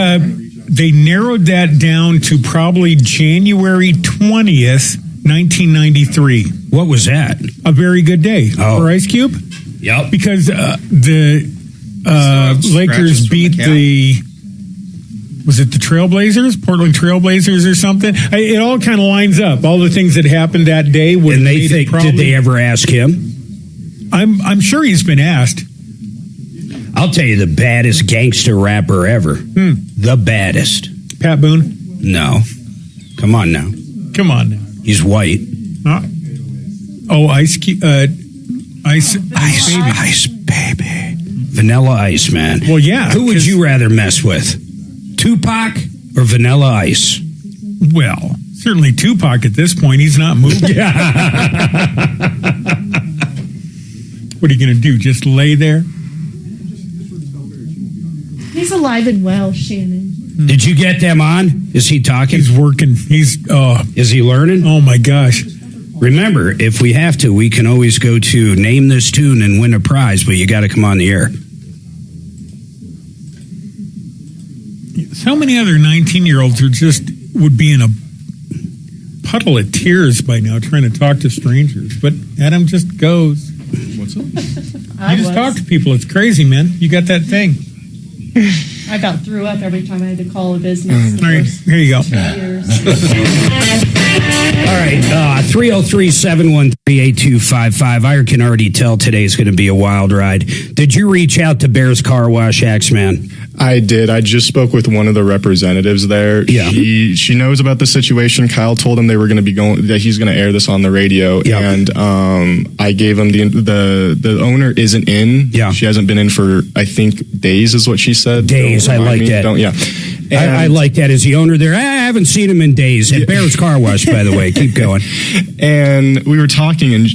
narrowed that down to probably January 20th, 1993. What was that? A very good day for Ice Cube. Yep. Because the Lakers beat was it the Trailblazers? Portland Trailblazers or something? It all kind of lines up. All the things that happened that day. And they think, did they ever ask him? I'm sure he's been asked. I'll tell you the baddest gangster rapper ever. The baddest. Pat Boone? No. Come on now. Come on now. He's white. Ice Cube. Ice baby. Vanilla Ice, man. Well, yeah. Who would you rather mess with? Tupac or Vanilla Ice? Well, certainly Tupac at this point. He's not moving. What are you going to do? Just lay there? He's alive and well, Shannon. Did you get them on? Is he talking? He's working. Is he learning? Oh, my gosh. Remember, if we have to, we can always go to name this tune and win a prize, but you got to come on the air. So many other 19-year-olds would be in a puddle of tears by now trying to talk to strangers, but Adam just goes. What's up? You just talk to people. It's crazy, man. You got that thing. I about threw up every time I had to call a business. All right, here you go. All right, 303-713-8255. I can already tell today's going to be a wild ride. Did you reach out to Bears Car Wash, Axeman? I did. I just spoke with one of the representatives there. Yeah. She knows about the situation. Kyle told him they were going to be that he's going to air this on the radio. Yep. And I gave him the owner isn't in. Yeah. She hasn't been in for, I think, days is what she said. Days. I like that. I like that. Is the owner there? I haven't seen him in days. At Bears Car Wash, by the way. Keep going. And we were talking, and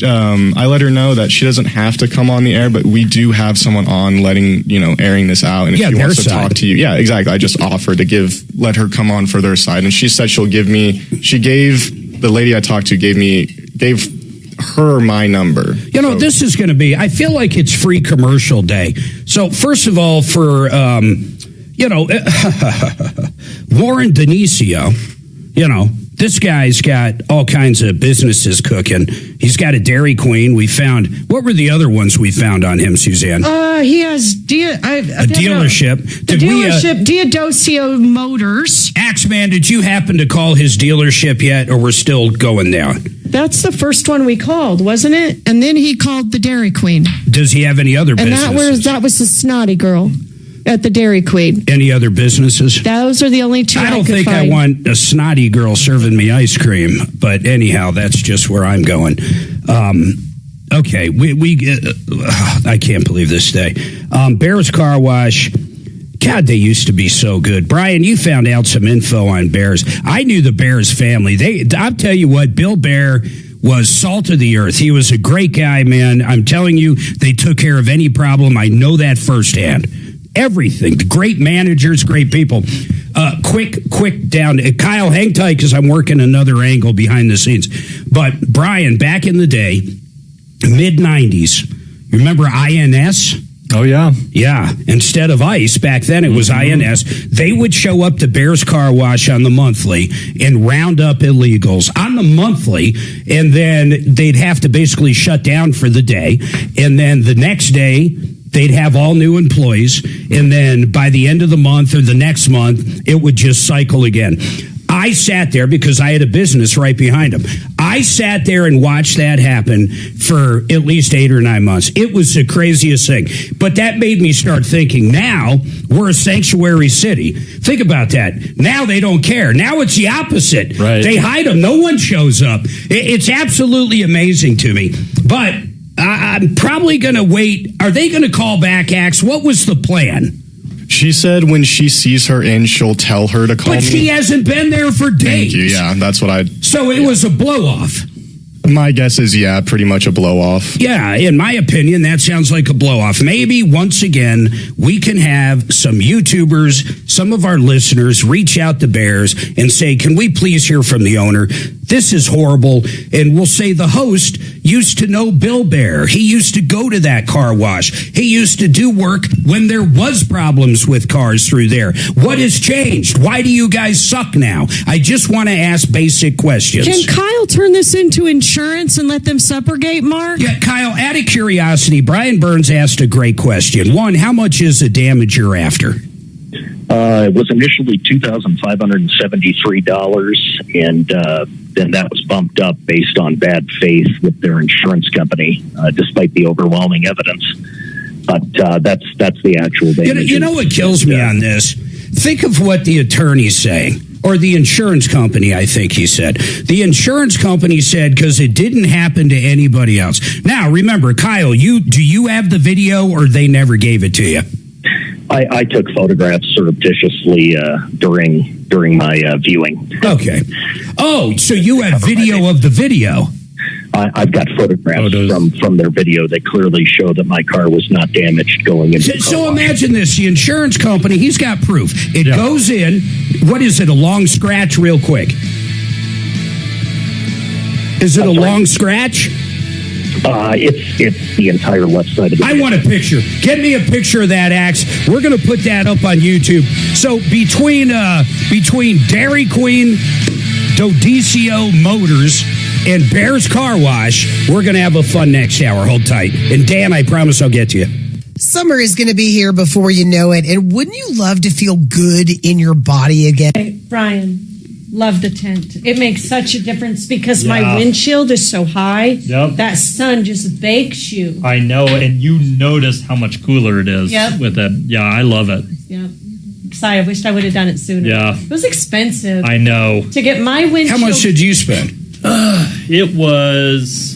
I let her know that she doesn't have to come on the air, but we do have someone on airing this out. And if she wants to talk to you, yeah, exactly. I just offered to let her come on for their side, and she said she gave the lady I talked to gave her my number. This is going to be. I feel like it's free commercial day. So first of all, for Warren Denisio, this guy's got all kinds of businesses cooking. He's got a Dairy Queen. What were the other ones we found on him, Suzanne? He has dealership. The dealership, Diodosio Motors. Axeman, did you happen to call his dealership yet, or we're still going down? That's the first one we called, wasn't it? And then he called the Dairy Queen. Does he have any other businesses? And that was the snotty girl at the Dairy Queen. Any other businesses? Those are the only two I don't think find. I want a snotty girl serving me ice cream, but anyhow, that's just where I'm going. Okay, I can't believe this day. Bears Car Wash. God, they used to be so good. Brian, you found out some info on Bears. I knew the Bears family. I'll tell you what, Bill Bear was salt of the earth. He was a great guy, man. I'm telling you, they took care of any problem. I know that firsthand. Everything. Great managers, great people. Quick down. Kyle, hang tight because I'm working another angle behind the scenes. But Brian, back in the day, mid-'90s, remember INS? Oh, yeah. Yeah. Instead of ICE, back then it was INS. They would show up to Bear's Car Wash on the monthly and round up illegals on the monthly, and then they'd have to basically shut down for the day. And then the next day, they'd have all new employees. And then by the end of the month or the next month, it would just cycle again. I sat there because I had a business right behind them. I sat there and watched that happen for at least 8 or 9 months. It was the craziest thing. But that made me start thinking, now we're a sanctuary city. Think about that. Now they don't care. Now it's the opposite. Right. They hide them. No one shows up. It's absolutely amazing to me. But I'm probably going to wait. Are they going to call back, Axe? What was the plan? She said when she sees her in, she'll tell her to call me. But she hasn't been there for days. Thank you. Yeah, that's what I... So it was a blow-off. My guess is, yeah, pretty much a blow-off. Yeah, in my opinion, that sounds like a blow-off. Maybe, once again, we can have some YouTubers, some of our listeners, reach out to Bears and say, can we please hear from the owner? This is horrible. And we'll say the host used to know Bill Bear. He used to go to that car wash. He used to do work when there was problems with cars through there. What has changed? Why do you guys suck now? I just want to ask basic questions. Can Kyle turn this into insurance and let them subrogate, Mark? Yeah, Kyle, out of curiosity, Brian Burns asked a great question. One, how much is the damage you're after? It was initially $2,573, and then that was bumped up based on bad faith with their insurance company, despite the overwhelming evidence. But that's the actual damage. You know what kills me on this? Think of what the attorney's saying. Or the insurance company, I think he said. The insurance company said because it didn't happen to anybody else. Now, remember, Kyle, do you have the video or they never gave it to you? I took photographs surreptitiously during my viewing. Okay. Oh, so you have video of the video? I've got photographs from their video that clearly show that my car was not damaged going into the car So wash. imagine this. The insurance company, he's got proof. It goes in. What is it, a long scratch real quick? Is it a long scratch? It's the entire left side of the I want a picture. Get me a picture of that, Axe. We're going to put that up on YouTube. So between Dairy Queen, Dodicio Motors, and Bear's Car Wash, we're going to have a fun next hour. Hold tight. And Dan, I promise I'll get to you. Summer is going to be here before you know it. And wouldn't you love to feel good in your body again? Hey, Brian, love the tent. It makes such a difference because my windshield is so high. Yep. That sun just bakes you. I know, and you notice how much cooler it is with it. Yeah, I love it. Yeah. Sorry, I wished I would have done it sooner. Yeah. It was expensive. I know. To get my windshield. How much did you spend? It was,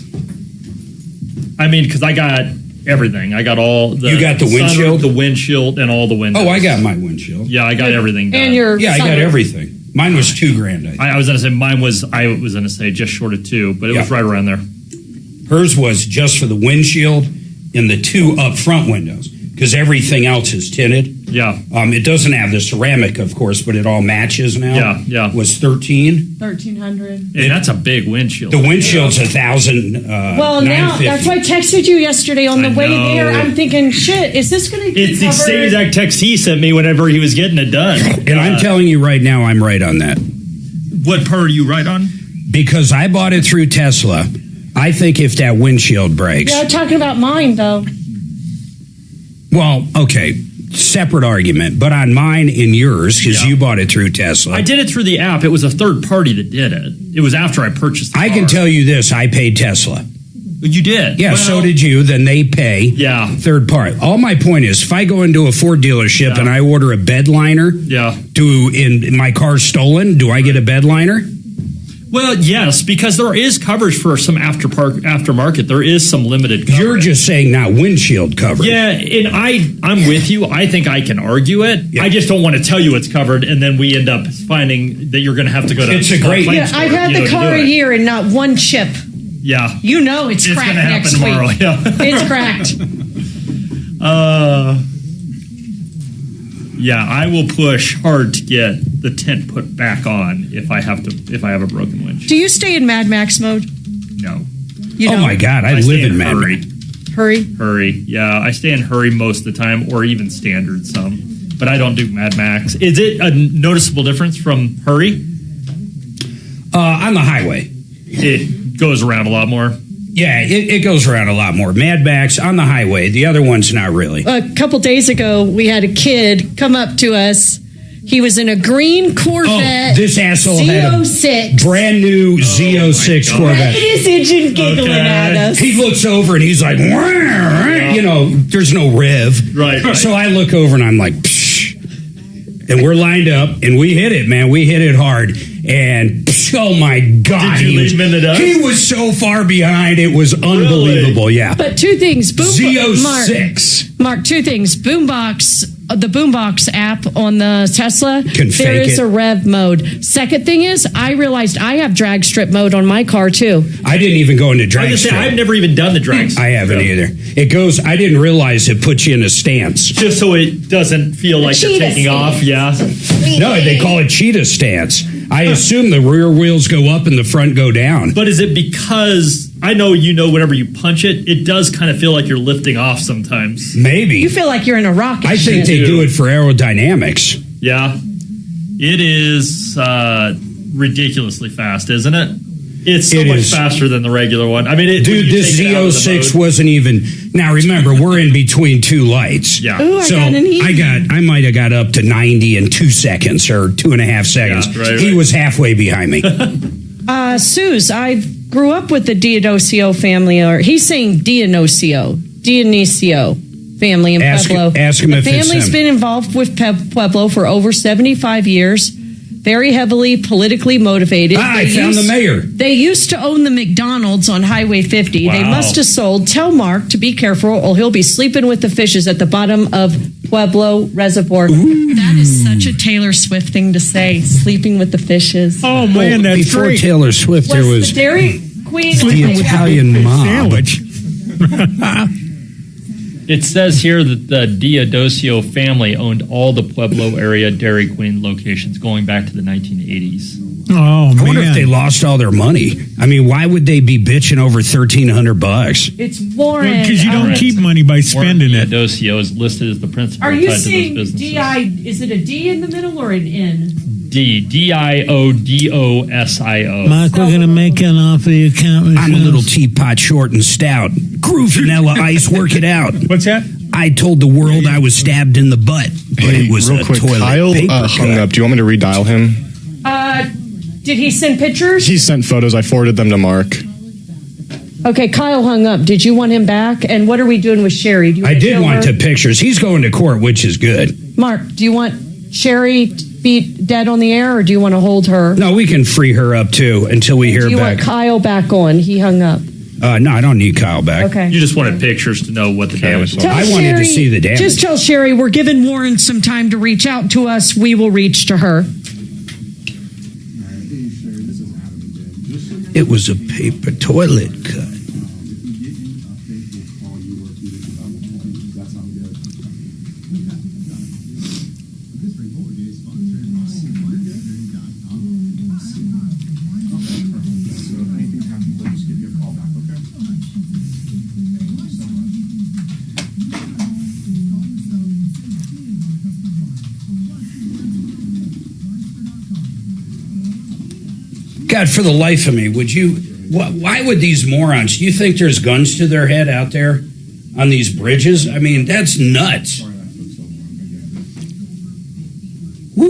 because I got everything. I got all the... You got the windshield? The windshield and all the windows. Oh, I got my windshield. Yeah, I got everything done. And your I got everything. Mine was $2,000. I was going to say mine was, I was going to say just short of 2, but it was right around there. Hers was just for the windshield and the 2 up front windows because everything else is tinted. Yeah. It doesn't have the ceramic, of course, but it all matches now. Yeah. Was $1,300. And that's a big windshield. The windshield's $1,000. Well, now that's why I texted you yesterday on the way there. I'm thinking, shit, is this going to be It's the same exact text he sent me whenever he was getting it done. And I'm telling you right now, I'm right on that. What part are you right on? Because I bought it through Tesla. I think if that windshield breaks. Yeah, talking about mine, though. Well, okay. Separate argument, but on mine and yours, because you bought it through Tesla. I did it through the app. It was a third party that did it. It was after I purchased the car. I can tell you this, I paid Tesla. You did? Yeah, so did you. Then they pay third party. All my point is, if I go into a Ford dealership and I order a bed liner, in my car stolen, do I get a bed liner? Well, yes, because there is coverage for some aftermarket. There is some limited coverage. You're just saying not windshield coverage. Yeah, and I'm with you. I think I can argue it. Yeah. I just don't want to tell you it's covered, and then we end up finding that you're going to have to go to It's a great... Yeah, I've had the car a year and not one chip. Yeah. You know it's cracked next tomorrow. week. Yeah. It's cracked. Yeah, I will push hard to get the tent put back on if I have a broken windshield. Do you stay in Mad Max mode? No. You don't? Oh my God, I live in Mad Max. Hurry? Hurry. Yeah, I stay in hurry most of the time, or even standard some. But I don't do Mad Max. Is it a noticeable difference from hurry? On the highway. It goes around a lot more. Yeah, it goes around a lot more. Mad Max on the highway. The other one's not really. A couple days ago, we had a kid come up to us. He was in a green Corvette. Oh, this asshole had a Z06. brand new Z06 Corvette. His engine giggling at us. He looks over and he's like, you know, there's no rev. Right. So I look over and I'm like, psh. And we're lined up and we hit it, man. We hit it hard. And oh my God. Did you leave him in the dust? He was so far behind. It was unbelievable. Really? Yeah. But two things. Z06. Mark, two things. The Boombox app on the Tesla, there is a rev mode. Second thing is, I realized I have drag strip mode on my car too. I didn't even go into drag strip. I've never even done the drag strip. I haven't either. It goes, I didn't realize it puts you in a stance. Just so it doesn't feel like you're taking off. Yeah. No, they call it cheetah stance. I assume the rear wheels go up and the front go down. But is it because, I know whenever you punch it, it does kind of feel like you're lifting off sometimes. Maybe. You feel like you're in a rocket I think they do it for aerodynamics. Yeah. It is ridiculously fast, isn't it? It's so much faster than the regular one. I mean, dude, this Z06 wasn't even. Now remember, we're in between two lights. Yeah. Ooh, so I might have got up to 90 in 2 seconds or 2.5 seconds. Yeah, right. He was halfway behind me. Suze, I grew up with the Dionisio family, or he's saying Dionisio family in Pueblo. Ask him if it's the family's been involved with Pueblo for over 75 years. Very heavily politically motivated. I found the mayor. They used to own the McDonald's on Highway 50. Wow. They must have sold. Tell Mark to be careful or he'll be sleeping with the fishes at the bottom of Pueblo Reservoir. Ooh. That is such a Taylor Swift thing to say, sleeping with the fishes. Oh, man, that's before great. Taylor Swift, there was the Dairy Queen. the Italian mob. Sandwich. It says here that the Dionisio family owned all the Pueblo area Dairy Queen locations going back to the 1980s. Oh, man. I wonder if they lost all their money. I mean, why would they be bitching over $1,300? It's Warren. Because you don't keep money by spending it. Dionisio is listed as the principal. Are you tied seeing to those businesses. D-I? Is it a D in the middle or an N? Diodosio. Mark, we're going to make an offer you can't refuse. I'm a little teapot, short and stout. Groove vanilla ice, work it out. What's that? I told the world I was stabbed in the butt, but it was real a quick, toilet Kyle paper hung cut. up. Do you want me to redial him? Did he send pictures? He sent photos. I forwarded them to Mark. Okay, Kyle hung up. Did you want him back? And what are we doing with Sherry? Do you I want to did show want her? the pictures. He's going to court, which is good. Mark, do you want Sherry to be dead on the air, or do you want to hold her? No, we can free her up too until we hear Do you back. want Kyle back on? He hung up. No, I don't need Kyle back. Okay. You just wanted pictures to know what the damage was. Tell I wanted to Sherry- see the damage. Just tell Sherry we're giving Warren some time to reach out to us. We will reach to her. It was a paper toilet cut. God, for the life of me, would you? Why would these morons? Do you think there's guns to their head out there on these bridges? I mean, that's nuts. Woo!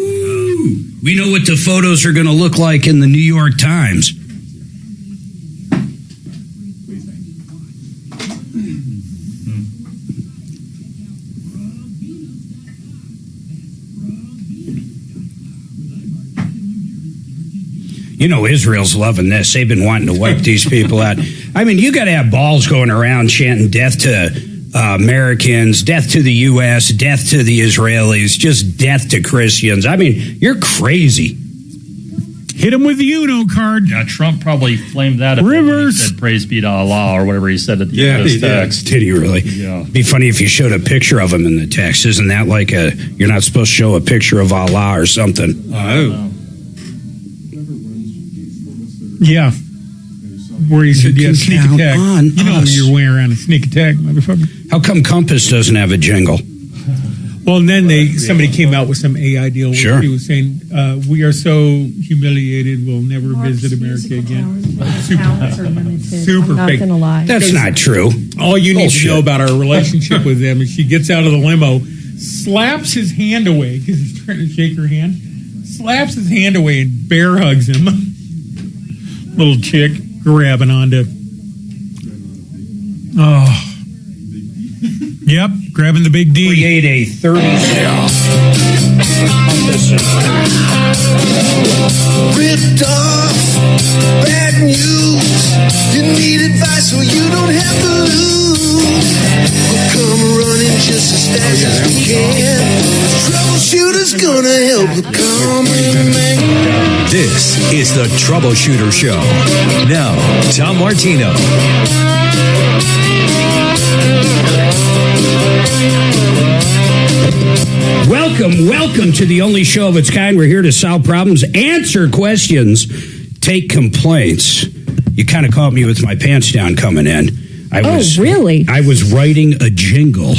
We know what the photos are going to look like in the New York Times. You know, Israel's loving this. They've been wanting to wipe these people out. I mean, you got to have balls going around chanting death to Americans, death to the U.S., death to the Israelis, just death to Christians. I mean, you're crazy. Hit him with the Uno card. Yeah, Trump probably flamed that up. Rivers. He said, praise be to Allah, or whatever he said at the end of his text. Did he really? Yeah. Be funny if you showed a picture of him in the text. Isn't that like you're not supposed to show a picture of Allah or something? Yeah. where he said, "Yeah, sneak attack." You know you're wearing around a sneak attack, motherfucker. How come Compass doesn't have a jingle? Well, and then somebody came out with some AI deal where he was saying, "We are so humiliated, we'll never visit America again." Super fake. Not gonna lie. That's not true. All you need to know about our relationship with them is she gets out of the limo, slaps his hand away because he's trying to shake her hand, slaps his hand away and bear hugs him. Little chick grabbing onto. Oh. Yep, grabbing the big D. Create a 30 Ripped off, bad news. You need advice so you don't have to lose. We'll come running just as fast as we can. Troubleshooter's gonna help the common man. This is the Troubleshooter Show. Now, Tom Martino. Welcome to the only show of its kind. We're here to solve problems, answer questions, take complaints. You kind of caught me with my pants down coming in. Really? I was writing a jingle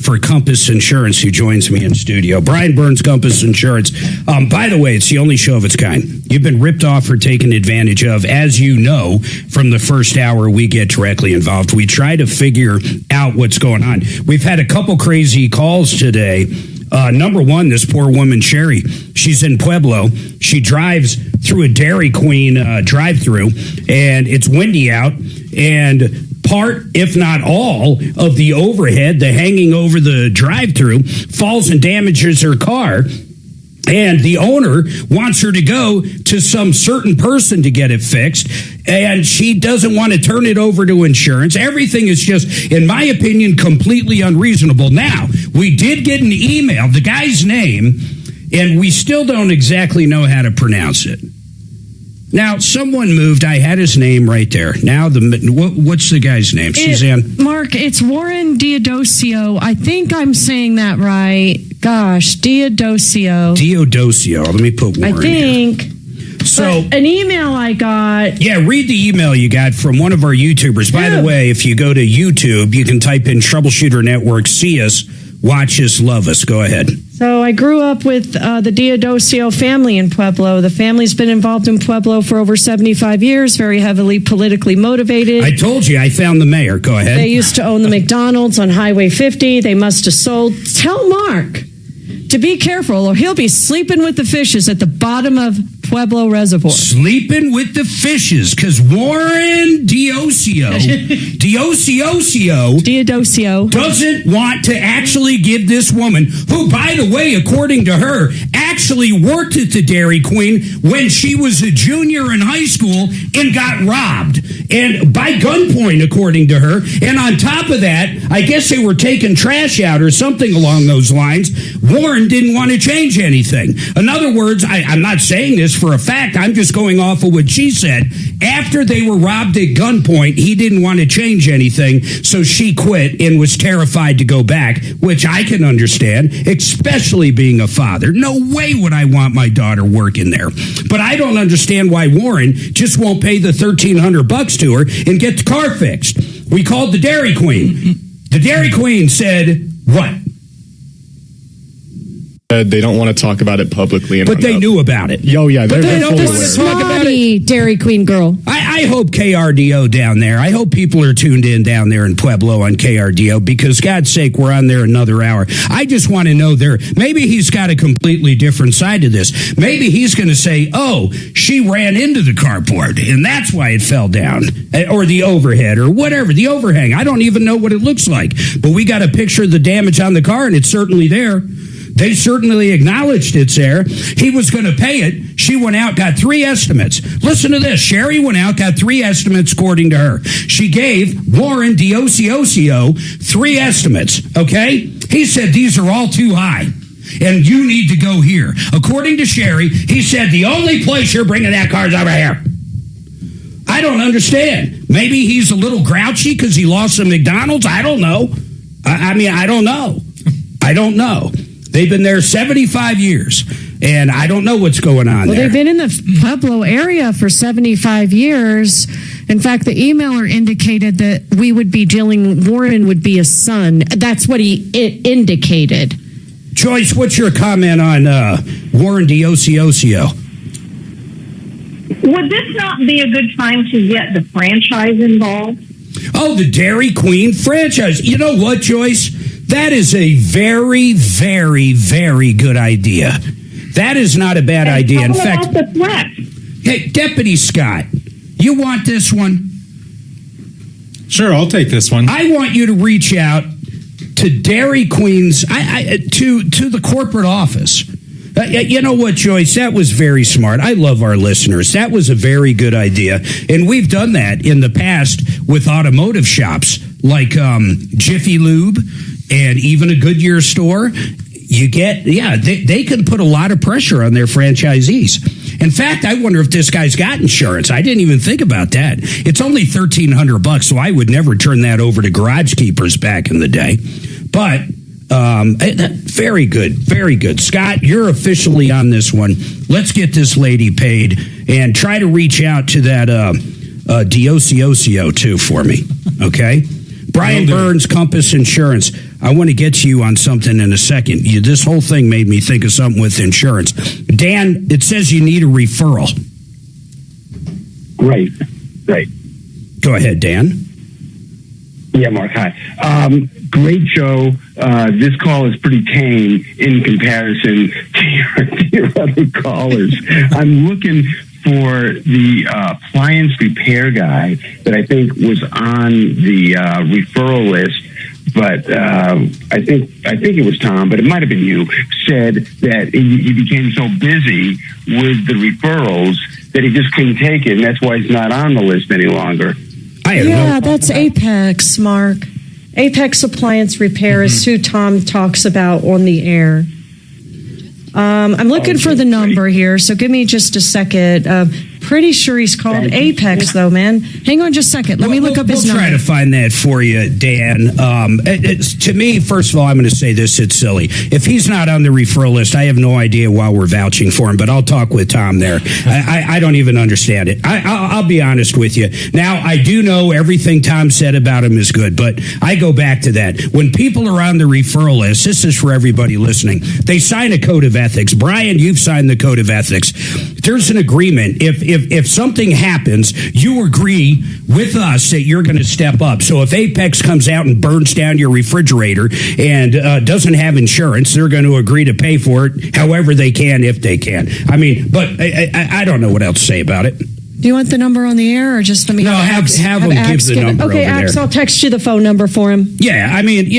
for Compass Insurance, who joins me in studio. Brian Burns, Compass Insurance. By the way, it's the only show of its kind. You've been ripped off or taken advantage of. As you know, from the first hour, we get directly involved. We try to figure out what's going on. We've had a couple crazy calls today. Number one, this poor woman, Sherry, she's in Pueblo. She drives through a Dairy Queen drive-through, and it's windy out, and part, if not all, of the overhead, the hanging over the drive-through, falls and damages her car. And the owner wants her to go to some certain person to get it fixed, and she doesn't want to turn it over to insurance. Everything is just, in my opinion, completely unreasonable. Now, we did get an email, the guy's name, and we still don't exactly know how to pronounce it. Now, someone moved. I had his name right there. Now, what's the guy's name? Suzanne? Mark, it's Warren Diodosio. I think I'm saying that right. Gosh, Diodosio. Let me put Warren I think. Here. So, an email I got. Yeah, read the email you got from one of our YouTubers. By the way, if you go to YouTube, you can type in Troubleshooter Network, see us, watch us, love us. Go ahead. So I grew up with the Diodosio family in Pueblo. The family's been involved in Pueblo for over 75 years, very heavily politically motivated. I told you, I found the mayor. Go ahead. They used to own the McDonald's on Highway 50. They must have sold. Tell Mark to be careful or he'll be sleeping with the fishes at the bottom of Pueblo Reservoir. Sleeping with the fishes, because Warren Diodosio doesn't want to actually give this woman, who, by the way, according to her, actually worked at the Dairy Queen when she was a junior in high school and got robbed, and by gunpoint, according to her. And on top of that, I guess they were taking trash out or something along those lines. Warren didn't want to change anything. In other words, I'm not saying this for a fact, I'm just going off of what she said. After they were robbed at gunpoint, he didn't want to change anything, so she quit and was terrified to go back, which I can understand, especially being a father. No way would I want my daughter working there. But I don't understand why Warren just won't pay the $1,300 to her and get the car fixed. We called the Dairy Queen. The Dairy Queen said, what? They don't want to talk about it publicly. But they knew about it. Oh, yeah. But they don't want to talk about it. Dairy Queen girl. I hope KRDO down there, I hope people are tuned in down there in Pueblo on KRDO, because God's sake, we're on there another hour. I just want to know maybe he's got a completely different side to this. Maybe he's going to say, oh, she ran into the carport and that's why it fell down, or the overhead, or whatever, the overhang. I don't even know what it looks like, but we got a picture of the damage on the car and it's certainly there. They certainly acknowledged it's there. He was going to pay it. She went out, got 3 estimates. Listen to this. Sherry went out, got 3 estimates according to her. She gave Warren Diodosio 3 estimates, okay? He said these are all too high, and you need to go here. According to Sherry, he said the only place you're bringing that car is over here. I don't understand. Maybe he's a little grouchy because he lost some McDonald's. I don't know. I don't know. They've been there 75 years. And I don't know what's going on there. They've been in the Pueblo area for 75 years. In fact, the emailer indicated that Warren would be a son. That's what it indicated. Joyce, what's your comment on Warren D'Ocio? Would this not be a good time to get the franchise involved? Oh, the Dairy Queen franchise. You know what, Joyce? That is a very, very, very good idea. That is not a bad idea. In fact, the threat. Hey, Deputy Scott, you want this one? Sure, I'll take this one. I want you to reach out to Dairy Queen's, to the corporate office. You know what, Joyce? That was very smart. I love our listeners. That was a very good idea. And we've done that in the past with automotive shops like Jiffy Lube and even a Goodyear store. They can put a lot of pressure on their franchisees. In fact, I wonder if this guy's got insurance. I didn't even think about that. It's only $1,300, so I would never turn that over to Garage Keepers back in the day. But very good, very good. Scott, you're officially on this one. Let's get this lady paid and try to reach out to that D'Ocio too for me, okay? Brian Burns, Compass Insurance. I want to get to you on something in a second. This whole thing made me think of something with insurance. Dan, it says you need a referral. Right. Go ahead, Dan. Yeah, Mark, hi. Great show. This call is pretty tame in comparison to your other callers. I'm looking for the appliance repair guy that I think was on the referral list, but I think it was Tom, but it might have been you, said that you became so busy with the referrals that he just couldn't take it, and that's why he's not on the list any longer. That's Apex, Mark. Apex Appliance Repair is who Tom talks about on the air. I'm looking for the number here, so give me just a second. Pretty sure he's called Apex, though, man. Hang on just a second. Let me look up his number. We'll try to find that for you, Dan. To me, first of all, I'm going to say this. It's silly. If he's not on the referral list, I have no idea why we're vouching for him, but I'll talk with Tom there. I don't even understand it. I'll be honest with you. Now, I do know everything Tom said about him is good, but I go back to that. When people are on the referral list, this is for everybody listening, they sign a code of ethics. Brian, you've signed the code of ethics. There's an agreement. If something happens, you agree with us that you're going to step up. So if Apex comes out and burns down your refrigerator and doesn't have insurance, they're going to agree to pay for it however they can, if they can. I mean, but I don't know what else to say about it. Do you want the number on the air, or just let me have them give the number? Okay, over Axe, there. I'll text you the phone number for him. Yeah, I mean,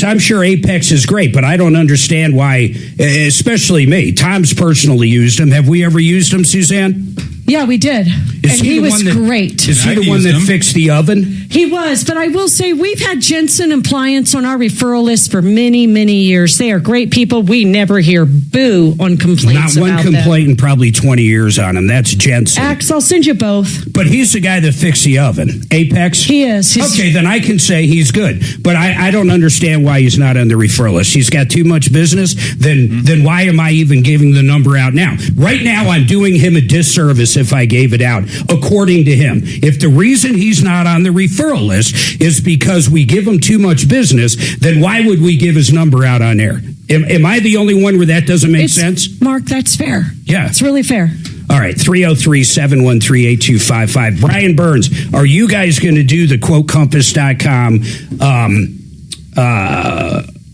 I'm sure Apex is great, but I don't understand why, especially me. Tom's personally used him. Have we ever used him, Suzanne? Yeah, we did. And he was great. Is he the one that fixed the oven? He was, but I will say we've had Jensen Appliance on our referral list for many, many years. They are great people. We never hear boo on complaints Not one about complaint them. in probably 20 years on him. That's Jensen. Axe, I'll send you both. But he's the guy that fixed the oven. Apex? He is. Okay, then I can say he's good. But I don't understand why he's not on the referral list. He's got too much business. Then why am I even giving the number out now? Right now, I'm doing him a disservice if I gave it out, according to him. If the reason he's not on the referral list is because we give him too much business, then why would we give his number out on air? Am I the only one where that doesn't make sense? Mark, that's fair. Yeah. It's really fair. All right, 303-713-8255. Brian Burns, are you guys going to do the quotecompass.com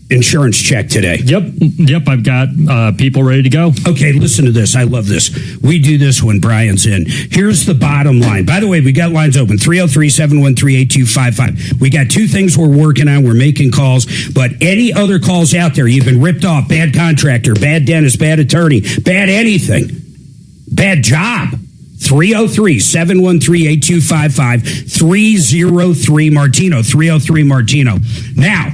insurance check today? Yep. I've got people ready to go. Okay, listen to this. I love this. We do this when Brian's in. Here's the bottom line. By the way, we got lines open, 303-713-8255. We got two things we're working on. We're making calls, but any other calls out there, you've been ripped off, bad contractor, bad dentist, bad attorney, bad anything, bad job. 303-713-8255, 303-Martino, 303-Martino. Now,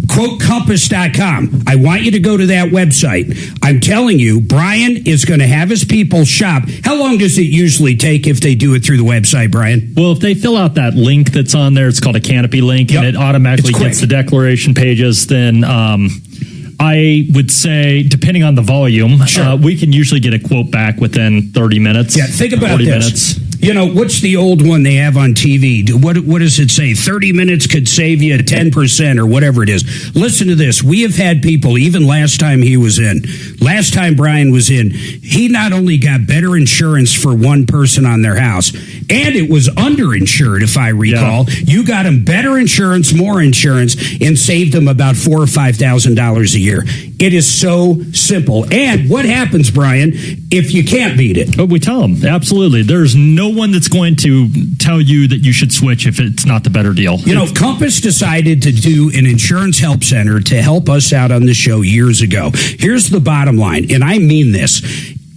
quotecompass.com. I want you to go to that website. I'm telling you, Brian is going to have his people shop. How long does it usually take if they do it through the website, Brian? Well, if they fill out that link that's on there, it's called a canopy link, and it automatically gets the declaration pages, then I would say, depending on the volume, we can usually get a quote back within 30 minutes. Yeah, think about 40 this. minutes. You know, what's the old one they have on TV? What does it say? 30 minutes could save you 10% or whatever it is. Listen to this. We have had people, even last time Brian was in, he not only got better insurance for one person on their house, and it was underinsured, if I recall. Yeah. You got him better insurance, more insurance, and saved him about $4,000 or $5,000 a year. It is so simple. And what happens, Brian, if you can't beat it? Oh, we tell them. Absolutely. There's no one that's going to tell you that you should switch if it's not the better deal. You know, Compass decided to do an insurance help center to help us out on the show years ago. Here's the bottom line, and I mean this.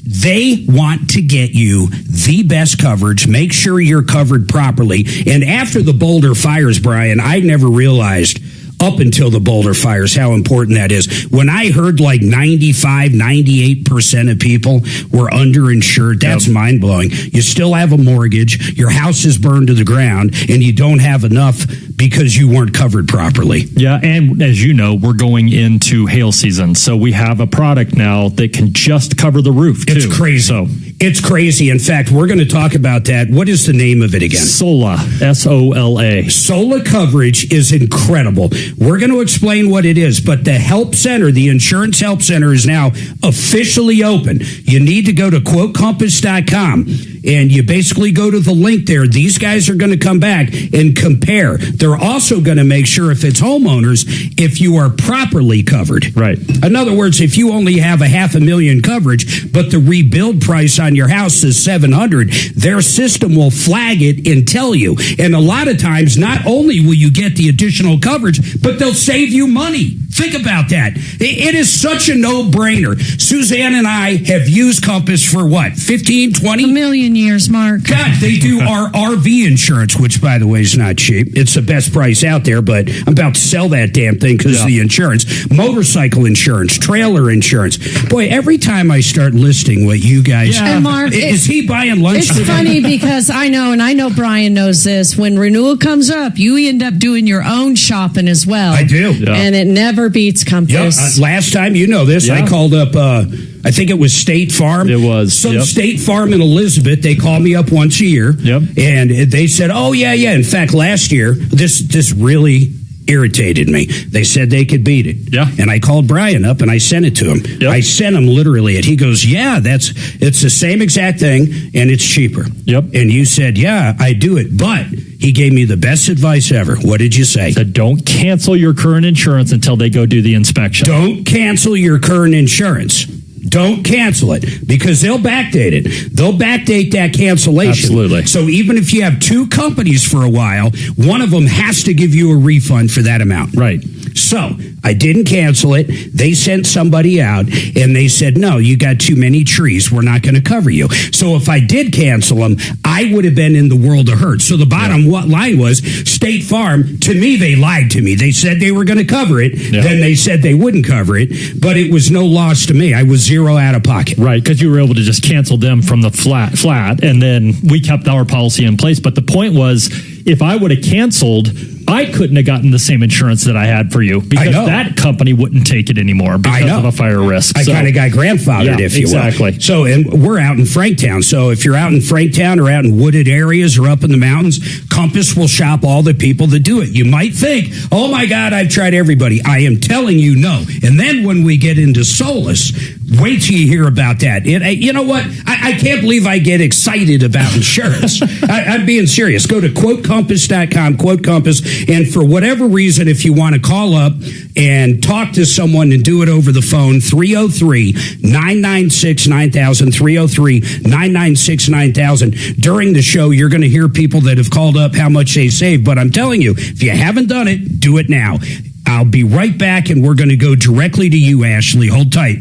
They want to get you the best coverage, make sure you're covered properly. And after the Boulder fires, Brian, I never realized up until the Boulder fires how important that is. When I heard like 95, 98% of people were underinsured, that's mind-blowing. You still have a mortgage, your house is burned to the ground, and you don't have enough because you weren't covered properly. Yeah, and as you know, we're going into hail season, so we have a product now that can just cover the roof, too. It's crazy. It's crazy. In fact, we're going to talk about that. What is the name of it again? SOLA, SOLA. SOLA coverage is incredible. We're going to explain what it is, but the help center, the insurance help center, is now officially open. You need to go to quotecompass.com, and you basically go to the link there. These guys are going to come back and compare. They're also going to make sure if it's homeowners, if you are properly covered. Right. In other words, if you only have $500,000 coverage, but the rebuild price on your house is $700,000, their system will flag it and tell you. And a lot of times, not only will you get the additional coverage, but they'll save you money. Think about that. It is such a no-brainer. Suzanne and I have used Compass for what, 15, 20? A million years, Mark. God, they do our RV insurance, which, by the way, is not cheap. It's the best price out there, but I'm about to sell that damn thing because of the insurance. Motorcycle insurance, trailer insurance. Boy, every time I start listing what you guys... Yeah. And Mark, is he buying lunch? It's funny because I know Brian knows this. When renewal comes up, you end up doing your own shopping as well. I do. Yeah. And it never beats Compass. Last time, you know this, I called up, I think it was State Farm. It was. State Farm in Elizabeth. They call me up once a year. Yep. And they said, oh, yeah. In fact, last year, this really irritated me. They said they could beat it. Yeah. And I called Brian up and I sent it to him. Yep. I sent him literally it. He goes, yeah, it's the same exact thing and it's cheaper. Yep. And you said, yeah, I do it. But he gave me the best advice ever. What did you say? So don't cancel your current insurance until they go do the inspection. Don't cancel your current insurance. Don't cancel it because they'll backdate it. They'll backdate that cancellation. Absolutely. So even if you have two companies for a while, one of them has to give you a refund for that amount. Right. So I didn't cancel it. They sent somebody out and they said, no, you got too many trees. We're not going to cover you. So if I did cancel them, I would have been in the world of hurt. So the bottom line was State Farm, to me, they lied to me. They said they were going to cover it. Yeah. Then they said they wouldn't cover it, but it was no loss to me. I was zero out of pocket. Right, because you were able to just cancel them from the flat, and then we kept our policy in place. But the point was, if I would have canceled, I couldn't have gotten the same insurance that I had for you because that company wouldn't take it anymore because of a fire risk. I kind of got grandfathered, if you will. Exactly. So, and we're out in Franktown. So if you're out in Franktown or out in wooded areas or up in the mountains, Compass will shop all the people that do it. You might think, oh my God, I've tried everybody. I am telling you no. And then when we get into Solus, wait till you hear about that. You know what? I can't believe I get excited about insurance. I'm being serious. Go to quotecompass.com, quote Compass. And for whatever reason, if you want to call up and talk to someone and do it over the phone, 303-996-9000, 303-996-9000. During the show, you're going to hear people that have called up how much they saved. But I'm telling you, if you haven't done it, do it now. I'll be right back, and we're going to go directly to you, Ashley. Hold tight.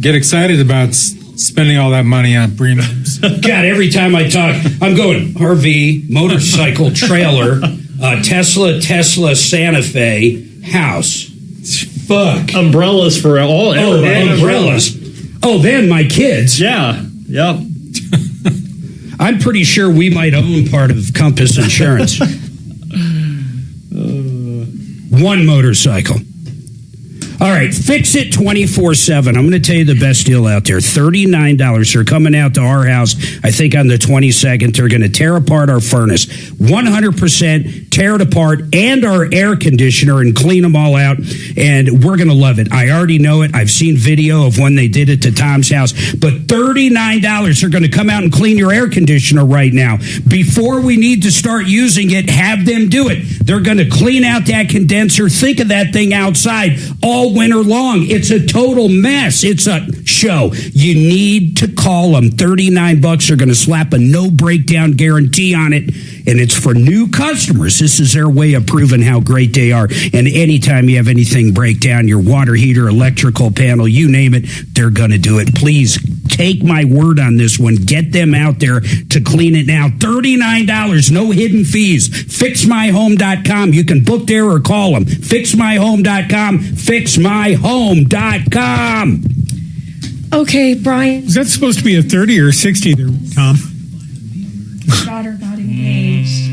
Get excited about spending all that money on premiums. God, every time I talk, I'm going RV, motorcycle, trailer, Tesla, Santa Fe, house. Fuck. Umbrellas for all. Umbrellas. Oh, then my kids. Yeah. Yep. I'm pretty sure we might own part of Compass Insurance. One motorcycle. All right, fix it 24/7. I'm going to tell you the best deal out there. $39. They're coming out to our house, I think on the 22nd. They're going to tear apart our furnace. 100% tear it apart and our air conditioner and clean them all out. And we're going to love it. I already know it. I've seen video of when they did it to Tom's house. But $39, they're going to come out and clean your air conditioner right now. Before we need to start using it, have them do it. They're going to clean out that condenser. Think of that thing outside all winter long. It's a total mess. It's a show. You need to call them. $39. They're going to slap a no breakdown guarantee on it, and it's for new customers. This is their way of proving how great they are. And anytime you have anything break down, your water heater, electrical panel, you name it, they're going to do it. Please take my word on this one. Get them out there to clean it now. $39, no hidden fees. FixMyHome.com. You can book there or call them. FixMyHome.com. FixMyHome.com. Okay, Brian. Is that supposed to be a 30 or 60 there, Tom? Your daughter got engaged.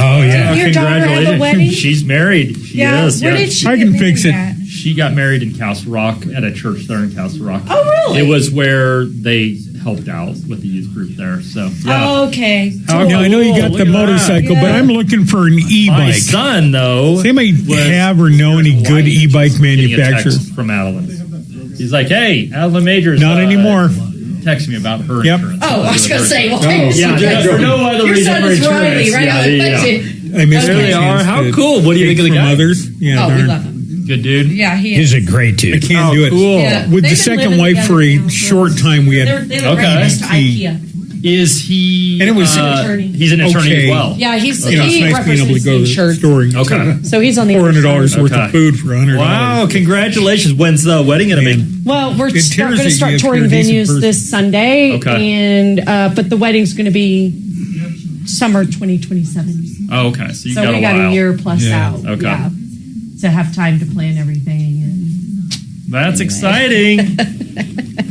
Oh, yeah. Your daughter have a wedding? She's married. She is. Where did she I get can fix it. at? She got married in Castle Rock at a church there in Castle Rock. Oh, really? It was where they helped out with the youth group there. So, yeah. Oh, okay. Oh, now I know you got Look the at motorcycle, that. but I'm looking for an e-bike. My son, though, Does anybody have or know any good e-bike getting a manufacturers? text from Adeline. He's like, "Hey, Adeline Majors, Not anymore. Text me about her Yep. insurance." Oh, I was going to say, well, yeah, for no other your reason son for is insurance. Riley, right? I missed There my they are. chance How to cool. What do you think of the take from guy? others? Yeah, Oh, we darn. love him. Good dude. Yeah, he He's is. a great I dude. can't do it. Cool. Yeah. With They've the been second living wife for together a now, short so- time, we had They live Okay. right next to He- IKEA. Is he? And it was- he's an attorney Okay. as well. Yeah, he's you know, it's he nice being able to represents go the to the insured. store and Okay. So he's on the $400 worth Okay. of food for $100. Wow! Congratulations. When's the wedding gonna be? Well, we're It going tears to you start if touring you're a decent venues person. this Sunday, Okay. and but the wedding's going to be summer 2027. Oh, okay. So you So got we a got while. a year plus Yeah. out. Okay. Yeah. To have time to plan everything. And That's exciting.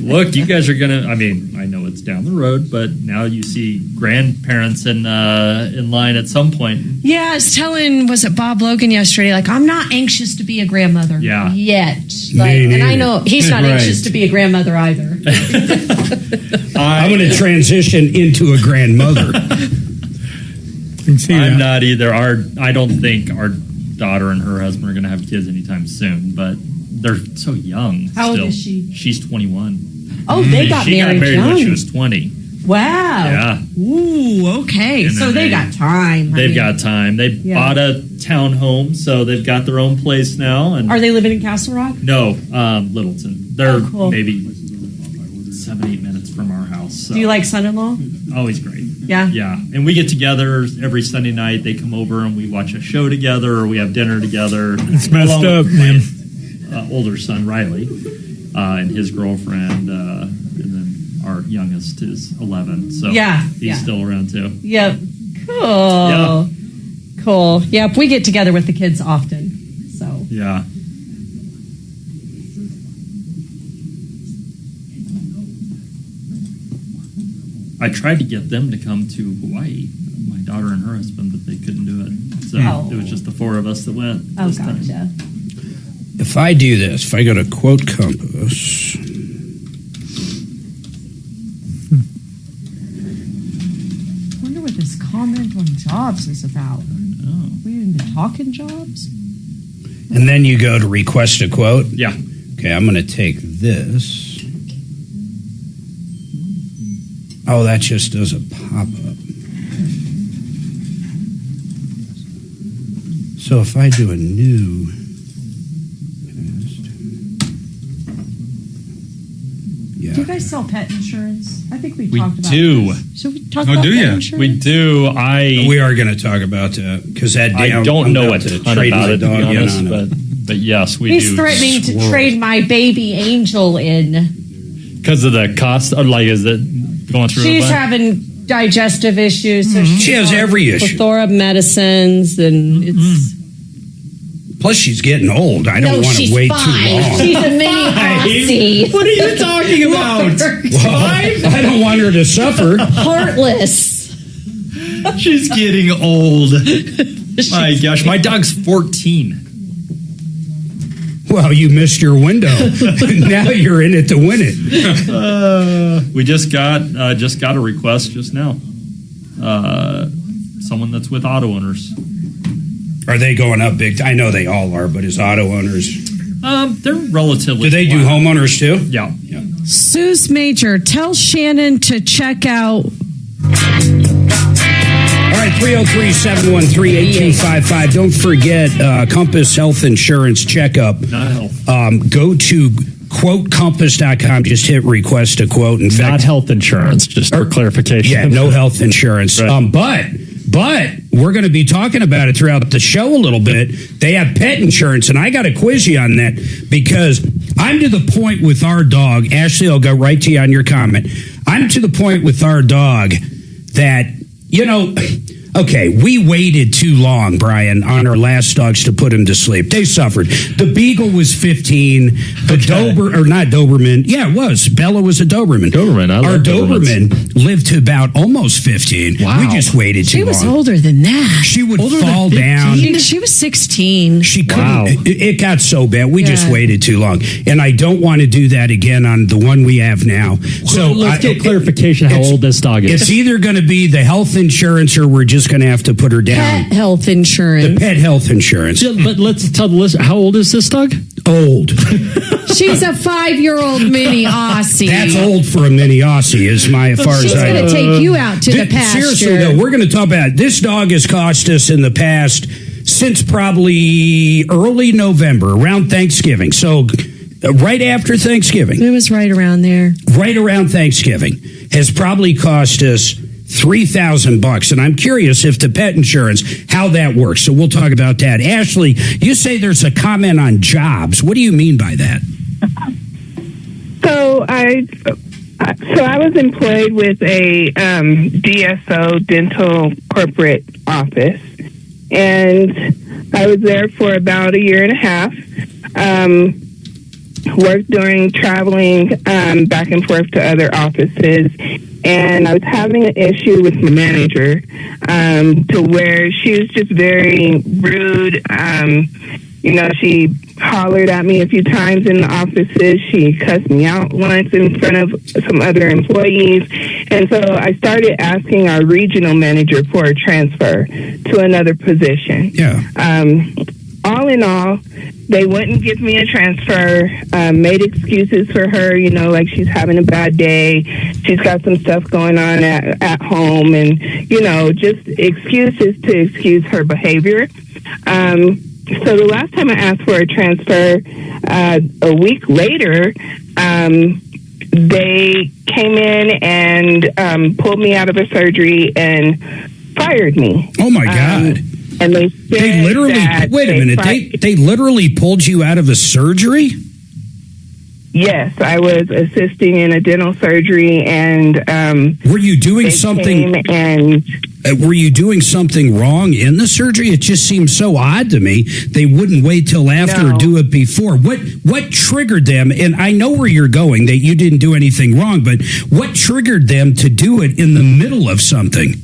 Look, you guys are gonna. I mean, I know it's down the road, but now you see grandparents in line at some point. yeah, I was telling, was it Bob Logan yesterday? Like, I'm not anxious to be a grandmother Yeah. yet. Like, and I know he's not Right. anxious to be a grandmother either. I'm going to transition into a grandmother. I'm not either. I don't think our daughter and her husband are going to have kids anytime soon, but they're so young. How old still. is she? She's 21. Oh, they got She married got married young. when she was 20. Wow. Yeah. Ooh, okay. And So then they got time. They've got time. They bought a townhome, so they've got their own place now. And Are they living in Castle Rock? no, Littleton. They're cool. maybe 7-8 minutes from our house. So. Do you like son-in-law? Oh, he's great. Yeah. Yeah. And we get together every Sunday night. They come over and we watch a show together or we have dinner together. It's messed Along up, with man. my older son, Riley, and his girlfriend. And then our youngest is 11. So Yeah, he's yeah. still around too. Yep. Cool. Yeah. Cool. Yep. We get together with the kids often. So Yeah. I tried to get them to come to Hawaii, my daughter and her husband, but they couldn't do it. So Oh. it was just the four of us that went. Oh, this time. gotcha. If I do this, if I go to Quote Compass, I wonder what this comment on jobs is about. Oh. We into talking jobs? and then you go to request a quote. Yeah. Okay, I'm going to take this. Oh, that just does a pop-up. So if I do a new... Yeah. Do you guys sell pet insurance? I think we We talked about do. this. Should we talk Oh, about do pet ya? insurance? We do. We are going to talk about that because that I down- don't I'm know a about to ton trade about my it, to be dog in honest, on it. but yes, we He's do. threatening to Swirl. trade my baby Angel in. Because of the cost, or like, is it going through? She's a bunch? having digestive issues. So She has every issue. Plethora of medicines, and it's. Plus, she's getting old. I don't want to wait too long. She's a mini Aussie. What are you talking about? Well, I don't want her to suffer. Heartless. She's getting old. My gosh, my dog's 14. Well, you missed your window. Now you're in it to win it. We just got a request just now. Someone that's with auto owners. Are they going up big? I know they all are, but is auto owners? They're relatively. Do they do homeowners too? Yeah. Suze Major, tell Shannon to check out. All right, 303-713-8255. Don't forget Compass Health Insurance Checkup. Not health. Go to quotecompass.com. Just hit request a quote. In fact, not health insurance, just for clarification. Yeah, no health insurance. Right. But we're going to be talking about it throughout the show a little bit. They have pet insurance, and I got to quiz you on that because I'm to the point with our dog. Ashley, I'll go right to you on your comment. I'm to the point with our dog that, okay, we waited too long, Brian, on our last dogs to put him to sleep. They suffered. The Beagle was 15. The Doberman. Yeah, it was. Bella was a Doberman. Our Doberman lived to about almost 15. Wow. We just waited too long. She was older than that. She would fall down. She was 16. She couldn't. Wow. It got so bad. We just waited too long. And I don't want to do that again on the one we have now. So let's get clarification how old this dog is. It's either going to be the health insurance or we're just going to have to put her down. Pet health insurance. The pet health insurance. Yeah, but let's tell the listener, how old is this dog? Old. She's a 5-year-old mini Aussie. That's old for a mini Aussie, as far as I know. She's going to take you out to the pasture. Seriously, though, we're going to talk about it. This dog has cost us in the past, since probably early November, around Thanksgiving. So right after Thanksgiving. It was right around there. Right around Thanksgiving has probably cost us $3,000, and I'm curious if the pet insurance, how that works. So we'll talk about that. Ashley, you say there's a comment on jobs. What do you mean by that? So I was employed with a DSO dental corporate office, and I was there for about a year and a half. Worked during traveling back and forth to other offices, and I was having an issue with my manager to where she was just very rude. She hollered at me a few times in the offices. She cussed me out once in front of some other employees. And so I started asking our regional manager for a transfer to another position. Yeah. All in all, they wouldn't give me a transfer, made excuses for her, like she's having a bad day. She's got some stuff going on at home and, just excuses to excuse her behavior. So the last time I asked for a transfer, a week later, they came in and pulled me out of a surgery and fired me. Oh, my God. And they literally, wait a minute, they literally pulled you out of a surgery? Yes, I was assisting in a dental surgery, and were you doing something? Were you doing something wrong in the surgery? It just seems so odd to me. They wouldn't wait till after or do it before. What triggered them? And I know where you're going, that you didn't do anything wrong, but what triggered them to do it in the middle of something?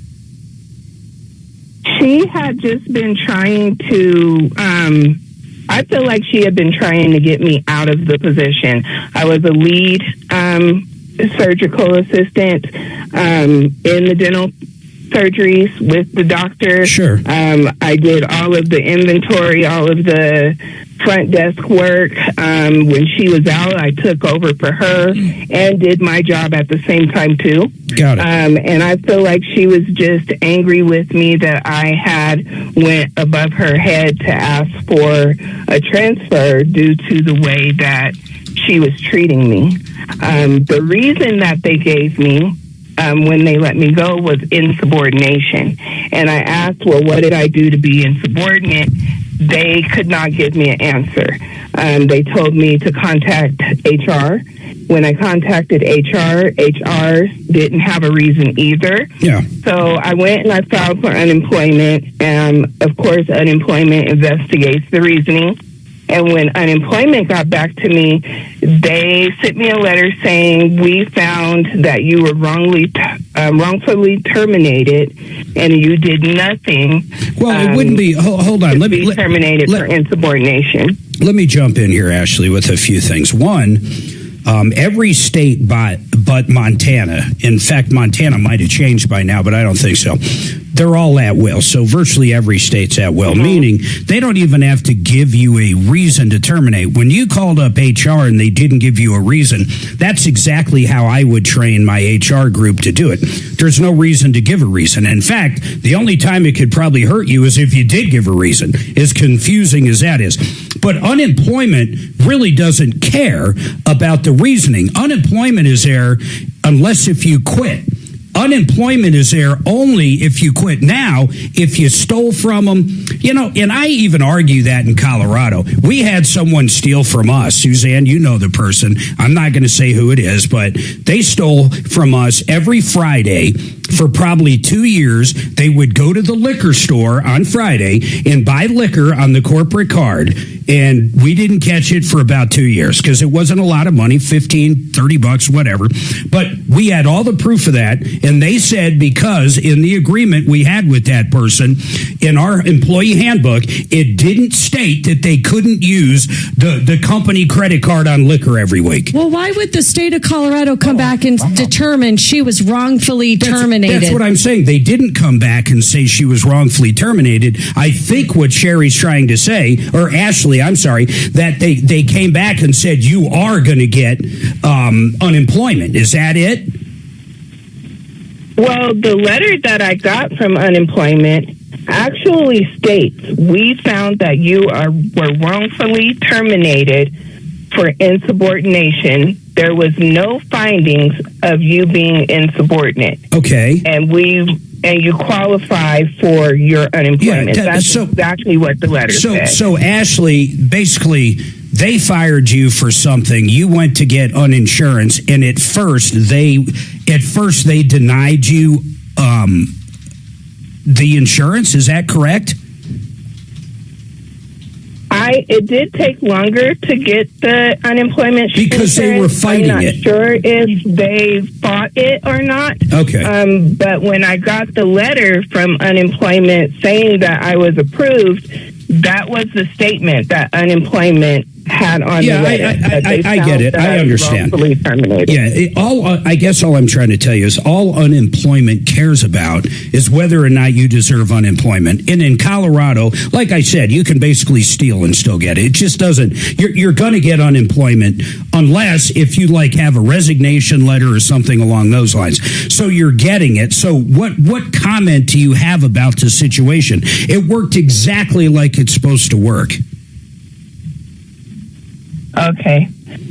She had just been trying to, I feel like she had been trying to get me out of the position. I was a lead surgical assistant in the dental surgeries with the doctor. Sure. I did all of the inventory, all of the front desk work. When she was out, I took over for her and did my job at the same time too. Got it. And I feel like she was just angry with me that I had went above her head to ask for a transfer due to the way that she was treating me. The reason that they gave me when they let me go was insubordination. And I asked, well, what did I do to be insubordinate? They could not give me an answer. They told me to contact HR. When I contacted HR didn't have a reason either. Yeah. So I went and I filed for unemployment. Of course, unemployment investigates the reasoning. And when unemployment got back to me, they sent me a letter saying, we found that you were wrongfully terminated and you did nothing. Well, it wouldn't be. Hold on. Let me terminated for insubordination. Let me jump in here, Ashley, with a few things. One, every state but Montana, in fact, Montana might have changed by now, but I don't think so. They're all at will. So virtually every state's at will, meaning they don't even have to give you a reason to terminate. When you called up HR and they didn't give you a reason, that's exactly how I would train my HR group to do it. There's no reason to give a reason. In fact, the only time it could probably hurt you is if you did give a reason, as confusing as that is. But unemployment really doesn't care about the reasoning. Unemployment is there unless if you quit. Unemployment is there only if you quit. Now, if you stole from them, and I even argue that in Colorado. We had someone steal from us. Suzanne, you know the person. I'm not going to say who it is, but they stole from us every Friday for probably 2 years. They would go to the liquor store on Friday and buy liquor on the corporate card. And we didn't catch it for about 2 years because it wasn't a lot of money, $15, $30, whatever. But we had all the proof of that. And they said because in the agreement we had with that person in our employee handbook, it didn't state that they couldn't use the company credit card on liquor every week. Well, why would the state of Colorado come back and determine she was wrongfully terminated? That's what I'm saying. They didn't come back and say she was wrongfully terminated. I think what Sherry's trying to say, or Ashley, I'm sorry, that they came back and said you are going to get unemployment. Is that it? Well, the letter that I got from unemployment actually states we found that you were wrongfully terminated for insubordination. There was no findings of you being insubordinate. Okay. And you qualify for your unemployment. That's exactly what the letter said. So Ashley, basically, they fired you for something. You went to get uninsurance, and at first they denied you the insurance. Is that correct? It did take longer to get the unemployment because they were fighting it. I'm not sure if they fought it or not. Okay. But when I got the letter from unemployment saying that I was approved, that was the statement that unemployment had on the letter. I get it. I understand. Yeah. I guess all I'm trying to tell you is all unemployment cares about is whether or not you deserve unemployment. And in Colorado, like I said, you can basically steal and still get it. It just doesn't. You're going to get unemployment unless if you have a resignation letter or something along those lines. So you're getting it. So what comment do you have about the situation? It worked exactly like it's supposed to work. Okay.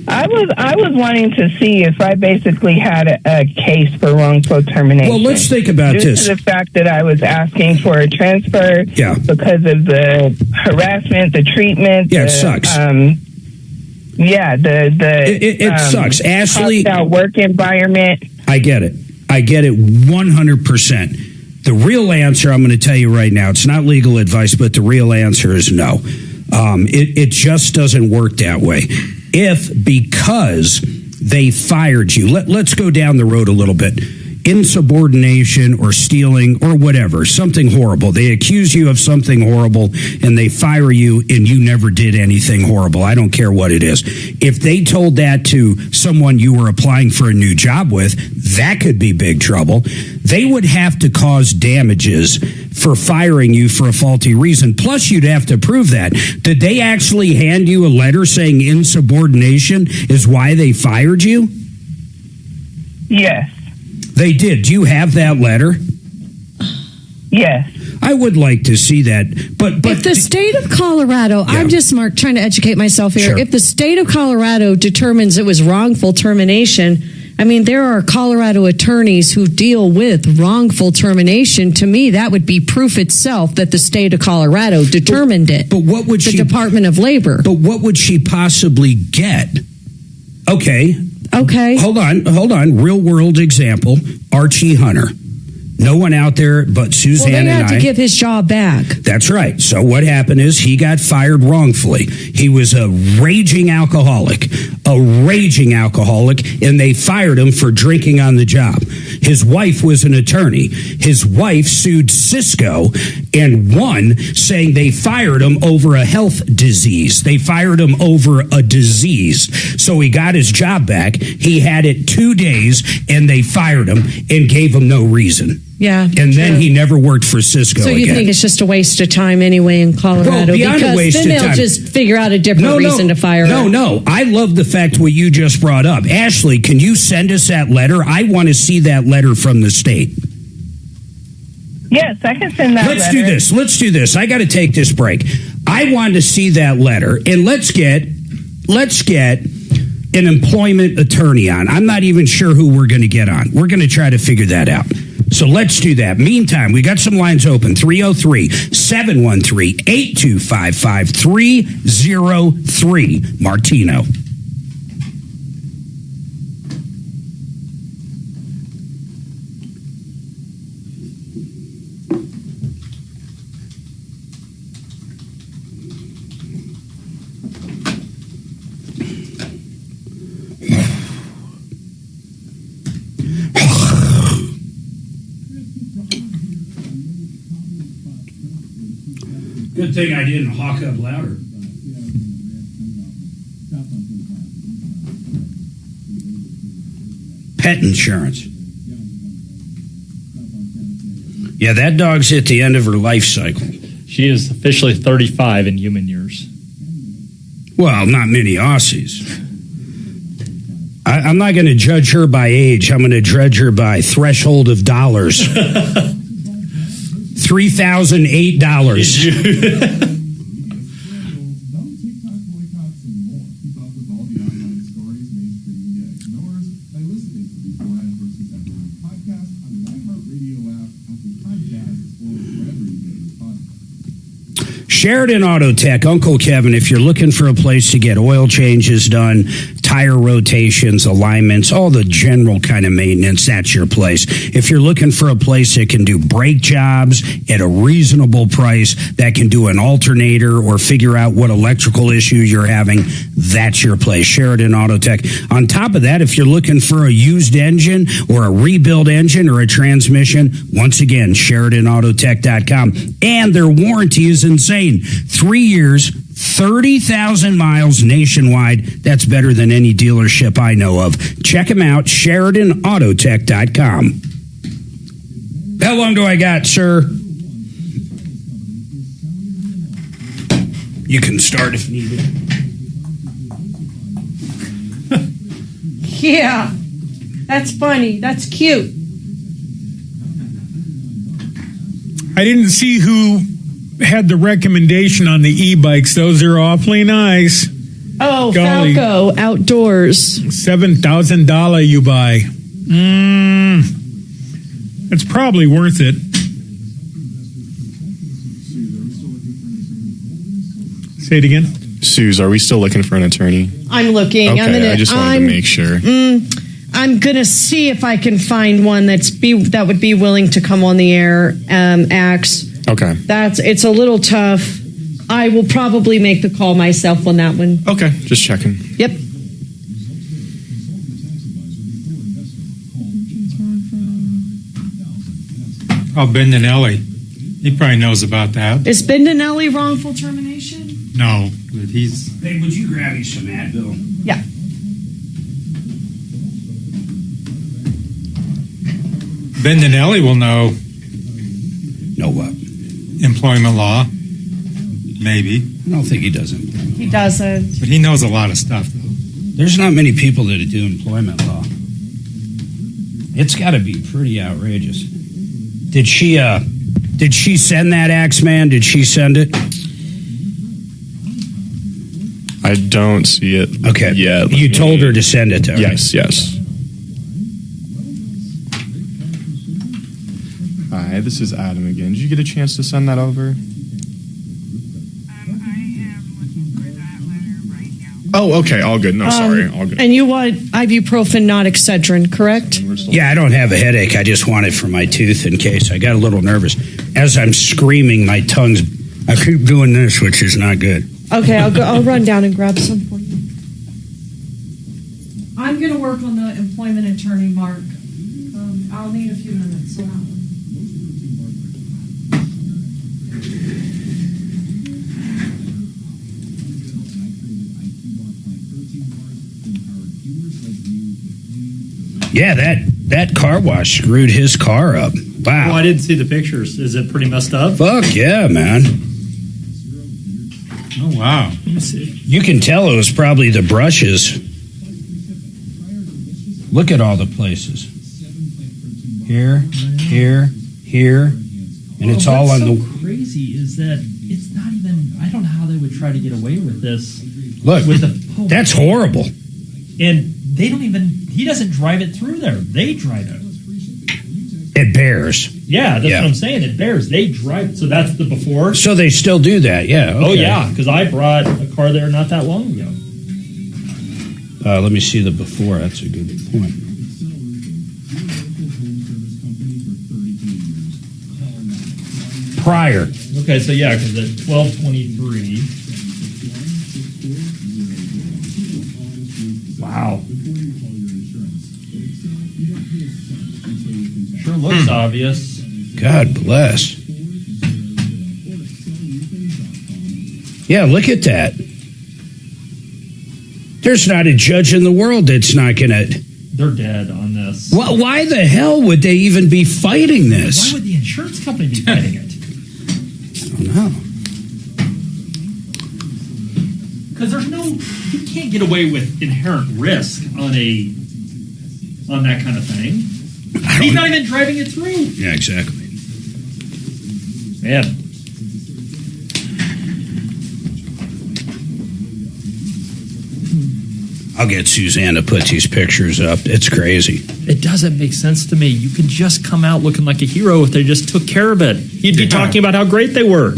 I was wanting to see if I basically had a case for wrongful termination. Well, let's think about this. Due to the fact that I was asking for a transfer because of the harassment, the treatment. Yeah, it sucks. It sucks. Ashley, hostile work environment. I get it 100%. The real answer, I'm going to tell you right now, it's not legal advice, but the real answer is no. It just doesn't work that way. Because they fired you, let's go down the road a little bit. Insubordination or stealing or whatever, something horrible. They accuse you of something horrible and they fire you and you never did anything horrible. I don't care what it is. If they told that to someone you were applying for a new job with, that could be big trouble. They would have to cause damages for firing you for a faulty reason. Plus, you'd have to prove that. Did they actually hand you a letter saying insubordination is why they fired you? Yes. They did. Do you have that letter? Yes. I would like to see that. But if the state of Colorado, I'm just, Mark, trying to educate myself here. Sure. If the state of Colorado determines it was wrongful termination, I mean, there are Colorado attorneys who deal with wrongful termination. To me, that would be proof itself that the state of Colorado determined it. But what would the Department of Labor? But what would she possibly get? Okay. Hold on. Real world example. Archie Hunter. No one out there but Suzanne Well, they and had I. to give his job back. That's right. So what happened is he got fired wrongfully. He was a raging alcoholic, and they fired him for drinking on the job. His wife was an attorney. His wife sued Cisco and won, saying they fired him over a health disease. They fired him over a disease. So he got his job back. He had it 2 days, and they fired him and gave him no reason. Yeah. And then he never worked for Cisco So you again. think it's just a waste of time anyway in Colorado? Well, beyond because a waste then of they'll time. just figure out a different reason to fire her. No. I love the fact what you just brought up. Ashley, can you send us that letter? I want to see that letter from the state. Yes, I can send that Let's do this. I got to take this break. I want to see that letter, and let's get an employment attorney on. I'm not even sure who we're going to get on. We're going to try to figure that out. So let's do that. Meantime, we got some lines open. 303-713-8255. 303 Martino. Good thing I didn't hawk up louder. Pet insurance. Yeah, that dog's at the end of her life cycle. She is officially 35 in human years. Well, not many Aussies. I'm not going to judge her by age. I'm going to judge her by threshold of dollars. $3,008. Sheridan Auto Tech, Uncle Kevin, if you're looking for a place to get oil changes done, tire rotations, alignments, all the general kind of maintenance, that's your place. If you're looking for a place that can do brake jobs at a reasonable price, that can do an alternator or figure out what electrical issue you're having, that's your place. Sheridan Auto Tech. On top of that, if you're looking for a used engine or a rebuild engine or a transmission, once again, SheridanAutoTech.com. And their warranty is insane. 3 years, 30,000 miles nationwide. That's better than any dealership I know of. Check them out, SheridanAutoTech.com. How long do I got, sir? You can start if needed. Yeah, that's funny. That's cute. I didn't see who had the recommendation on the e-bikes. Those are awfully nice. Oh, Golly. Falco Outdoors. $7,000 you buy. It's probably worth it. Say it again. Suze, are we still looking for an attorney? I'm looking. Okay, I just wanted to make sure. I'm gonna see if I can find one that would be willing to come on the air. Axe. Okay. It's a little tough. I will probably make the call myself on that one. Okay, just checking. Yep. Oh, Bendinelli. He probably knows about that. Is Bendinelli wrongful termination? No, but he's... Hey, would you grab me some Advil? Yeah. Bendinelli will know. Know what? Employment law. Maybe. I don't think he doesn't. He doesn't. But he knows a lot of stuff, though. There's not many people that do employment law. It's got to be pretty outrageous. Did she send that, Axeman? Did she send it? I don't see it. Okay. yet. You told her to send it to her. Yes. Hi, this is Adam again. Did you get a chance to send that over? Oh, okay. All good. No, sorry. All good. And you want ibuprofen, not Excedrin, correct? Yeah, I don't have a headache. I just want it for my tooth in case. I got a little nervous. As I'm screaming, my tongue's... I keep doing this, which is not good. Okay, I'll run down and grab some for you. I'm going to work on the employment attorney, Mark. I'll need a few minutes. So Yeah, that car wash screwed his car up. Wow. Oh, I didn't see the pictures. Is it pretty messed up? Fuck yeah, man. Oh, wow. Let me see. You can tell it was probably the brushes. Look at all the places. Here, and it's all on the... What's so crazy is that it's not even... I don't know how they would try to get away with this. Look, with the that's horrible. And they don't even... He doesn't drive it through there. They drive it. It bears. Yeah, that's what I'm saying. It bears. They drive. So that's the before. So they still do that, yeah. Okay. Oh, yeah, because I brought a car there not that long ago. Let me see the before. That's a good point. Prior. Okay, so yeah, because at 12:23. Wow. Sure looks obvious. God bless. Yeah, look at that. There's not a judge in the world that's not going to... They're dead on this. Well, why the hell would they even be fighting this? Why would the insurance company be fighting it? I don't know. Because there's no... You can't get away with inherent risk on that kind of thing. He's not even driving it through. Yeah, exactly. Man. I'll get Suzanne to put these pictures up. It's crazy. It doesn't make sense to me. You can just come out looking like a hero if they just took care of it. You'd be talking about how great they were.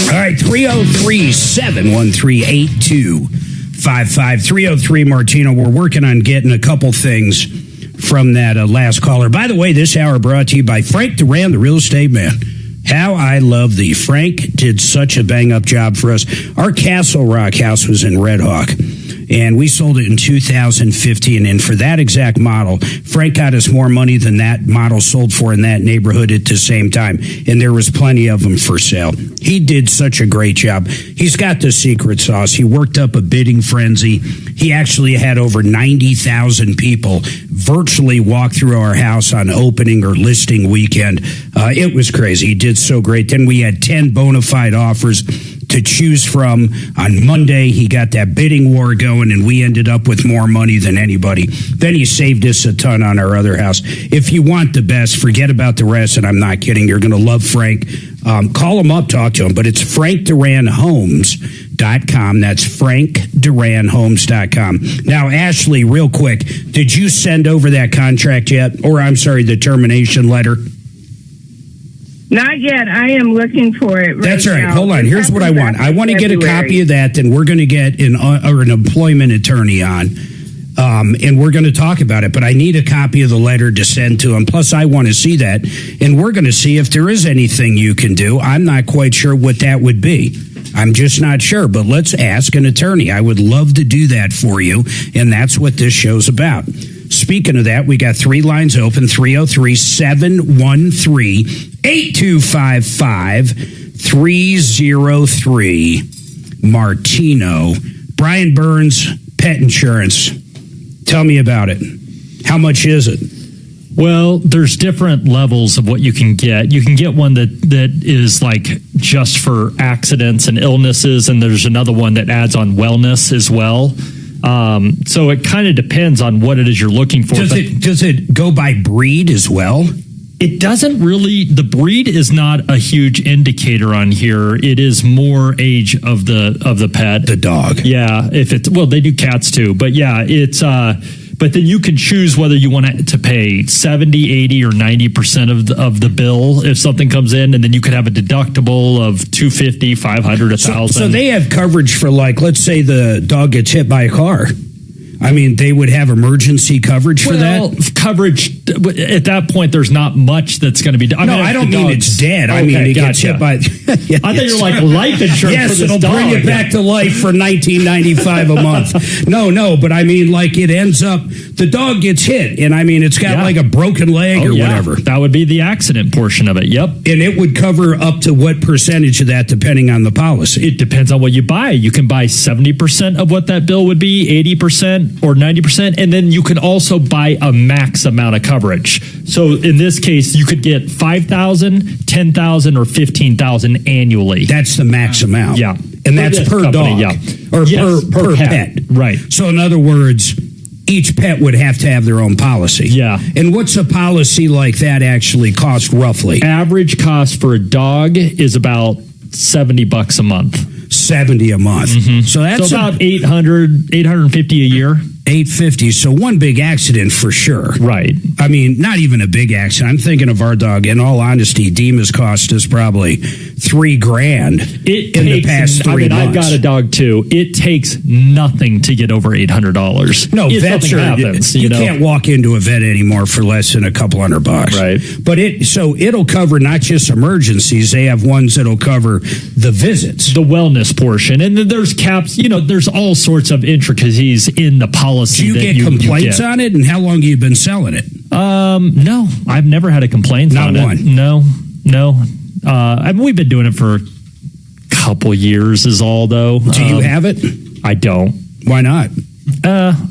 All right, 303-713-8255. 303 Martino. We're working on getting a couple things from that last caller. By the way, this hour brought to you by Frank Duran, the real estate man. How I love thee. Frank did such a bang-up job for us. Our Castle Rock house was in Red Hawk, and we sold it in 2015. And for that exact model, Frank got us more money than that model sold for in that neighborhood at the same time. And there was plenty of them for sale. He did such a great job. He's got the secret sauce. He worked up a bidding frenzy. He actually had over 90,000 people virtually walk through our house on opening or listing weekend. It was crazy. He did so great. Then we had 10 bona fide offers to choose from. On Monday, he got that bidding war going, and we ended up with more money than anybody. Then he saved us a ton on our other house. If you want the best, forget about the rest, and I'm not kidding. You're going to love Frank. Call him up, talk to him, but it's frankduranhomes.com. That's frankduranhomes.com. Now, Ashley, real quick, did you send over that contract yet? Or, I'm sorry, the termination letter? Not yet. I am looking for it right That's right. now. Hold on. Here's what I want. I want to get a copy of that, then we're going to get an employment attorney on, and we're going to talk about it. But I need a copy of the letter to send to him. Plus, I want to see that, and we're going to see if there is anything you can do. I'm not quite sure what that would be. I'm just not sure, but let's ask an attorney. I would love to do that for you, and that's what this show's about. Speaking of that, we got 3 lines open, 303-713-8255, 303 Martino. Brian Burns, pet insurance. Tell me about it. How much is it? Well, there's different levels of what you can get. You can get one that is like just for accidents and illnesses, and there's another one that adds on wellness as well. So it kind of depends on what it is you're looking for. Does it go by breed as well? It doesn't really. The breed is not a huge indicator on here. It is more age of the pet, the dog. Yeah, if it's they do cats too, but yeah, it's. But then you can choose whether you want to pay 70, 80, or 90% of the bill if something comes in, and then you could have a deductible of $250, $500, $1,000. So they have coverage for, like, let's say the dog gets hit by a car. I mean, they would have emergency coverage for that? Coverage, at that point, there's not much that's going to be done. I don't mean it's dead. I mean, it gets hit by... I thought you were like life insurance for this it'll dog. Bring it back to life for $19.95 a month. No, but I mean, like, it ends up... The dog gets hit, and I mean, it's got like a broken leg or whatever. That would be the accident portion of it, yep. And it would cover up to what percentage of that, depending on the policy? It depends on what you buy. You can buy 70% of what that bill would be, 80% or 90%, and then you can also buy a max amount of coverage. So in this case, you could get $5,000, $10,000, or $15,000 annually. That's the max amount. Yeah. And that's per dog. Yeah. Or per pet. Right. So in other words, each pet would have to have their own policy. Yeah. And what's a policy like that actually cost roughly? Average cost for a dog is about $70 a month. $70 a month. Mm-hmm. So that's about $850 a year. $850. So one big accident for sure. Right. I mean, not even a big accident. I'm thinking of our dog. In all honesty, Dima's cost us probably $3,000 in the past 3 months. I've got a dog too. It takes nothing to get over $800. No, vets happens. You can't walk into a vet anymore for less than a couple $100. Right. But it'll cover not just emergencies. They have ones that'll cover the visits, the wellness portion, and then there's caps. There's all sorts of intricacies in the policy. Do you get complaints on it, and how long have you been selling it? No, I've never had a complaint on one. it. No. I mean, we've been doing it for a couple years is all, though. Do you have it? I don't. Why not?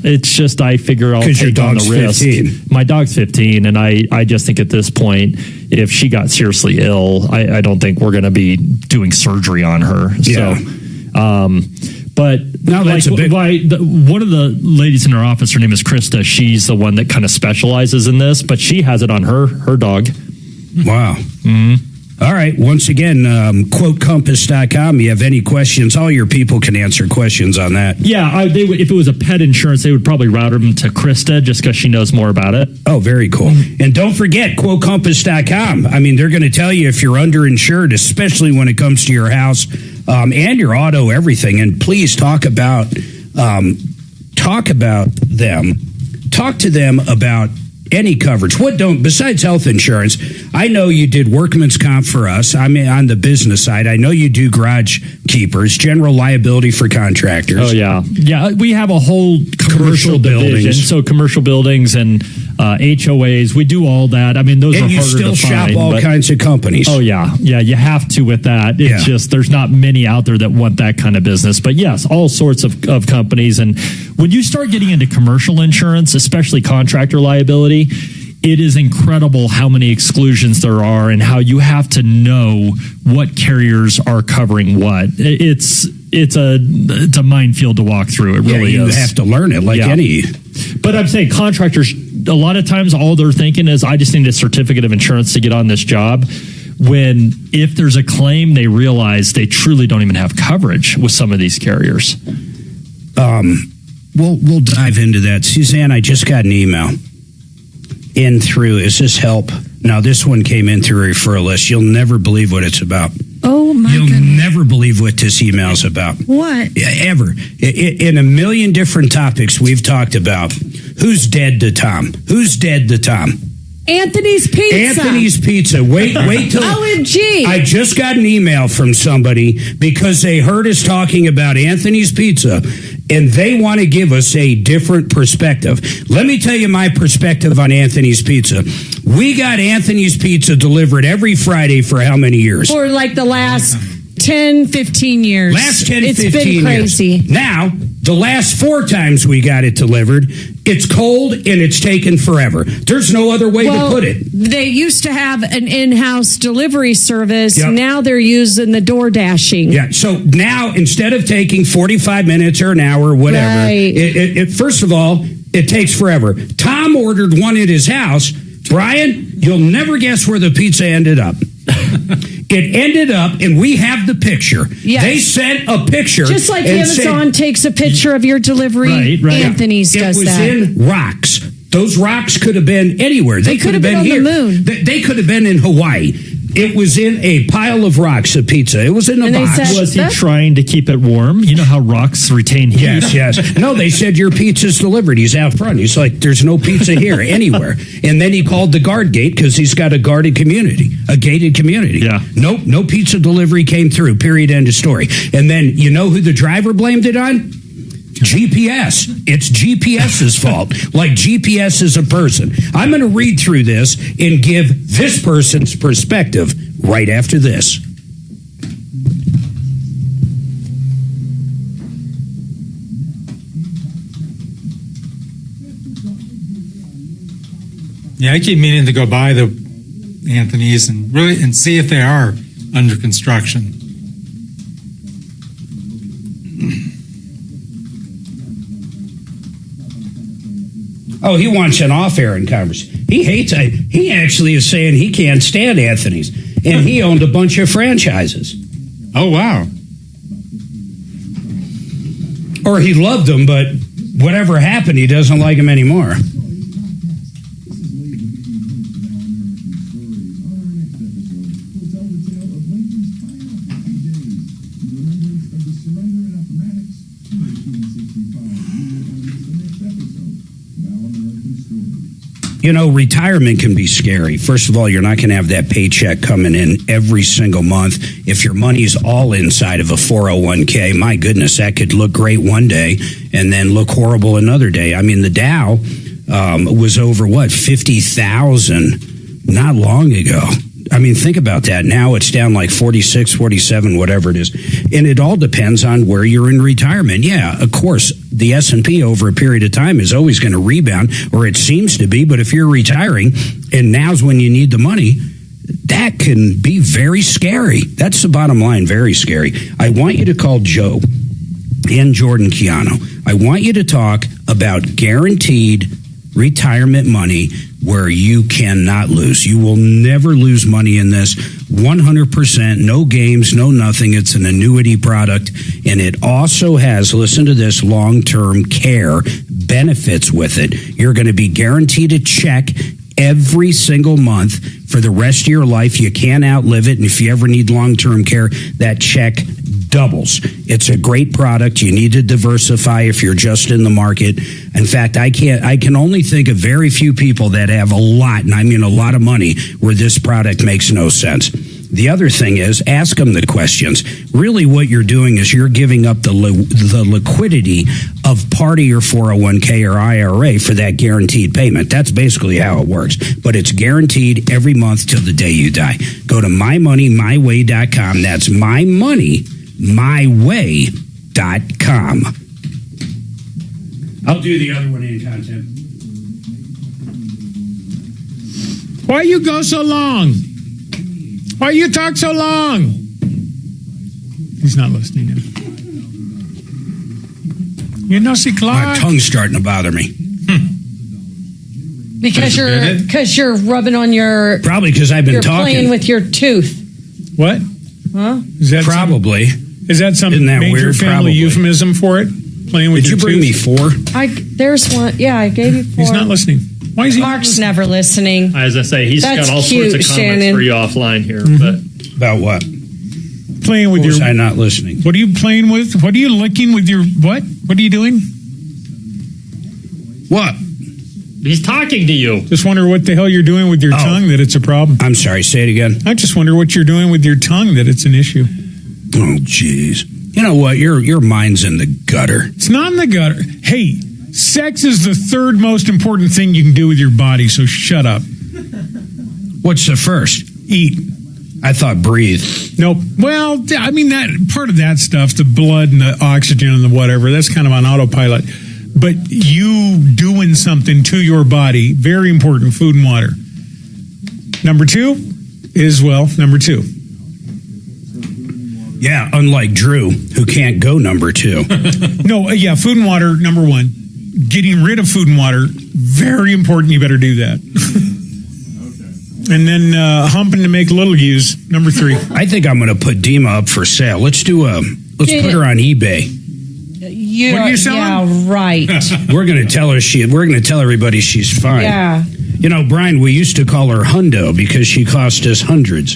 It's just I figure I'll take on the risk. 15. My dog's 15, and I just think at this point, if she got seriously ill, I don't think we're going to be doing surgery on her. Yeah. So, but now that's a big... one of the ladies in our office, her name is Krista. She's the one that kind of specializes in this, but she has it on her dog. Wow. Mm-hmm. All right. Once again, quotecompass.com. You have any questions? All your people can answer questions on that. Yeah, they would, if it was a pet insurance, they would probably route them to Krista just because she knows more about it. Oh, very cool. And don't forget, quotecompass.com. I mean, they're going to tell you if you're underinsured, especially when it comes to your house and your auto, everything. And please talk about them. Talk to them about any coverage. Besides health insurance, I know you did workman's comp for us. I mean, on the business side, I know you do garage keepers, general liability for contractors. Oh, yeah. Yeah, we have a whole commercial division. Buildings. So commercial buildings and HOAs, we do all that. I mean, those are harder to find. And you still shop all kinds of companies. Oh, yeah. Yeah, you have to with that. It's just, there's not many out there that want that kind of business. But yes, all sorts of companies. And when you start getting into commercial insurance, especially contractor liability, it is incredible how many exclusions there are and how you have to know what carriers are covering what. It's a minefield to walk through. It really is. You have to learn it like any. But I'm saying contractors, a lot of times all they're thinking is, I just need a certificate of insurance to get on this job. When if there's a claim, they realize they truly don't even have coverage with some of these carriers. We'll dive into that. Suzanne, I just got an email in through, is this help? Now, this one came in through a referral list. You'll never believe what it's about. Oh, my You'll goodness. never believe what this email is about. What? Ever. In a million different topics we've talked about. Who's dead to Tom? Who's dead to Tom? Anthony's Pizza. Anthony's Pizza. Wait till... OMG. I just got an email from somebody because they heard us talking about Anthony's Pizza, and they want to give us a different perspective. Let me tell you my perspective on Anthony's Pizza. We got Anthony's Pizza delivered every Friday for how many years? For like the last 10, 15 years. Last 10, it's 15 been crazy. years. Now, the last 4 times we got it delivered, it's cold and it's taken forever. There's no other way to put it. They used to have an in-house delivery service. Yep. Now they're using the door dashing. Yeah, so now instead of taking 45 minutes or an hour, whatever, Right. first of all, it takes forever. Tom ordered one at his house. Brian, you'll never guess where the pizza ended up. It ended up, and we have the picture. Yes. They sent a picture. Just like and Amazon takes a picture of your delivery, Right. Anthony's does it was that. in rocks. Those rocks could have been anywhere. They could have been on here. the moon. They could have been in Hawaii. It was in a pile of rocks of pizza. It was in a And they box. said- Was he trying to keep it warm? You know how rocks retain heat? Yes. No, they said your pizza's delivered. He's out front. He's like, there's no pizza here anywhere. And then he called the guard gate because he's got a gated community. Yeah. Nope, no pizza delivery came through. Period. End of story. And then you know who the driver blamed it on? GPS. It's GPS's fault. Like GPS is a person. I'm going to read through this and give this person's perspective right after this. Yeah, I keep meaning to go by the Anthony's and see if they are under construction. Oh, he wants an off-air conversation. He hates it. He actually is saying he can't stand Anthony's, and he owned a bunch of franchises. Oh, wow. Or he loved them, but whatever happened, he doesn't like them anymore. You know, retirement can be scary. First of all, you're not going to have that paycheck coming in every single month. If your money's all inside of a 401k, my goodness, that could look great one day and then look horrible another day. I mean, the Dow was over, 50,000 not long ago. I mean, think about that. Now it's down like 46, 47, whatever it is. And it all depends on where you're in retirement. Yeah, of course, the S&P over a period of time is always going to rebound, or it seems to be. But if you're retiring and now's when you need the money, that can be very scary. That's the bottom line, very scary. I want you to call Joe and Jordan Chiano. I want you to talk about guaranteed retirement money where you cannot lose. You will never lose money in this. 100%, no games, no nothing. It's an annuity product, and it also has, listen to this, long-term care benefits with it. You're going to be guaranteed a check every single month for the rest of your life. You can't outlive it, and if you ever need long-term care, that check doubles. It's a great product. You need to diversify if you're just in the market. In fact, I can only think of very few people that have a lot, and I mean a lot of money, where this product makes no sense. The other thing is, ask them the questions. Really what you're doing is you're giving up the liquidity of part of your 401k or IRA for that guaranteed payment. That's basically how it works. But it's guaranteed every month till the day you die. Go to mymoneymyway.com. That's mymoneymyway.com. I'll do the other one in content. Why you go so long? Why you talk so long? He's not listening now. You know, see, Claude. My tongue's starting to bother me. Because you're rubbing on your. Probably because I've been you're talking. Playing with your tooth. What? Huh? Is that probably? Is that some Isn't that major weird? family Probably. euphemism for it? Playing with Did your you bring tooth? me 4? There's one. Yeah, I gave you 4. He's not listening. Why is he? Mark's never listening. As I say, he's That's got all cute, sorts of comments Shannon. for you offline here. Mm-hmm. But About what? Playing with Was your. I not listening? What are you playing with? What are you licking with your what? What are you doing? What? he's talking to you. Just wonder what the hell you're doing with your tongue that it's a problem. I'm sorry. Say it again. I just wonder what you're doing with your tongue that it's an issue. Oh, jeez. You know what? Your mind's in the gutter. It's not in the gutter. Hey, sex is the third most important thing you can do with your body, so shut up. What's the first? Eat. I thought breathe. Nope. Well, I mean, that part of that stuff, the blood and the oxygen and the whatever, that's kind of on autopilot. But you doing something to your body, very important, food and water. Number two. Yeah, unlike Drew, who can't go number two. No, yeah, food and water, number one. Getting rid of food and water, very important. You better do that. And then humping to make little U's, number three. I think I'm going to put Dima up for sale. Let's put her on eBay. What are you selling? Yeah, right. We're going to tell everybody she's fine. Yeah. You know, Brian, we used to call her Hundo because she cost us hundreds.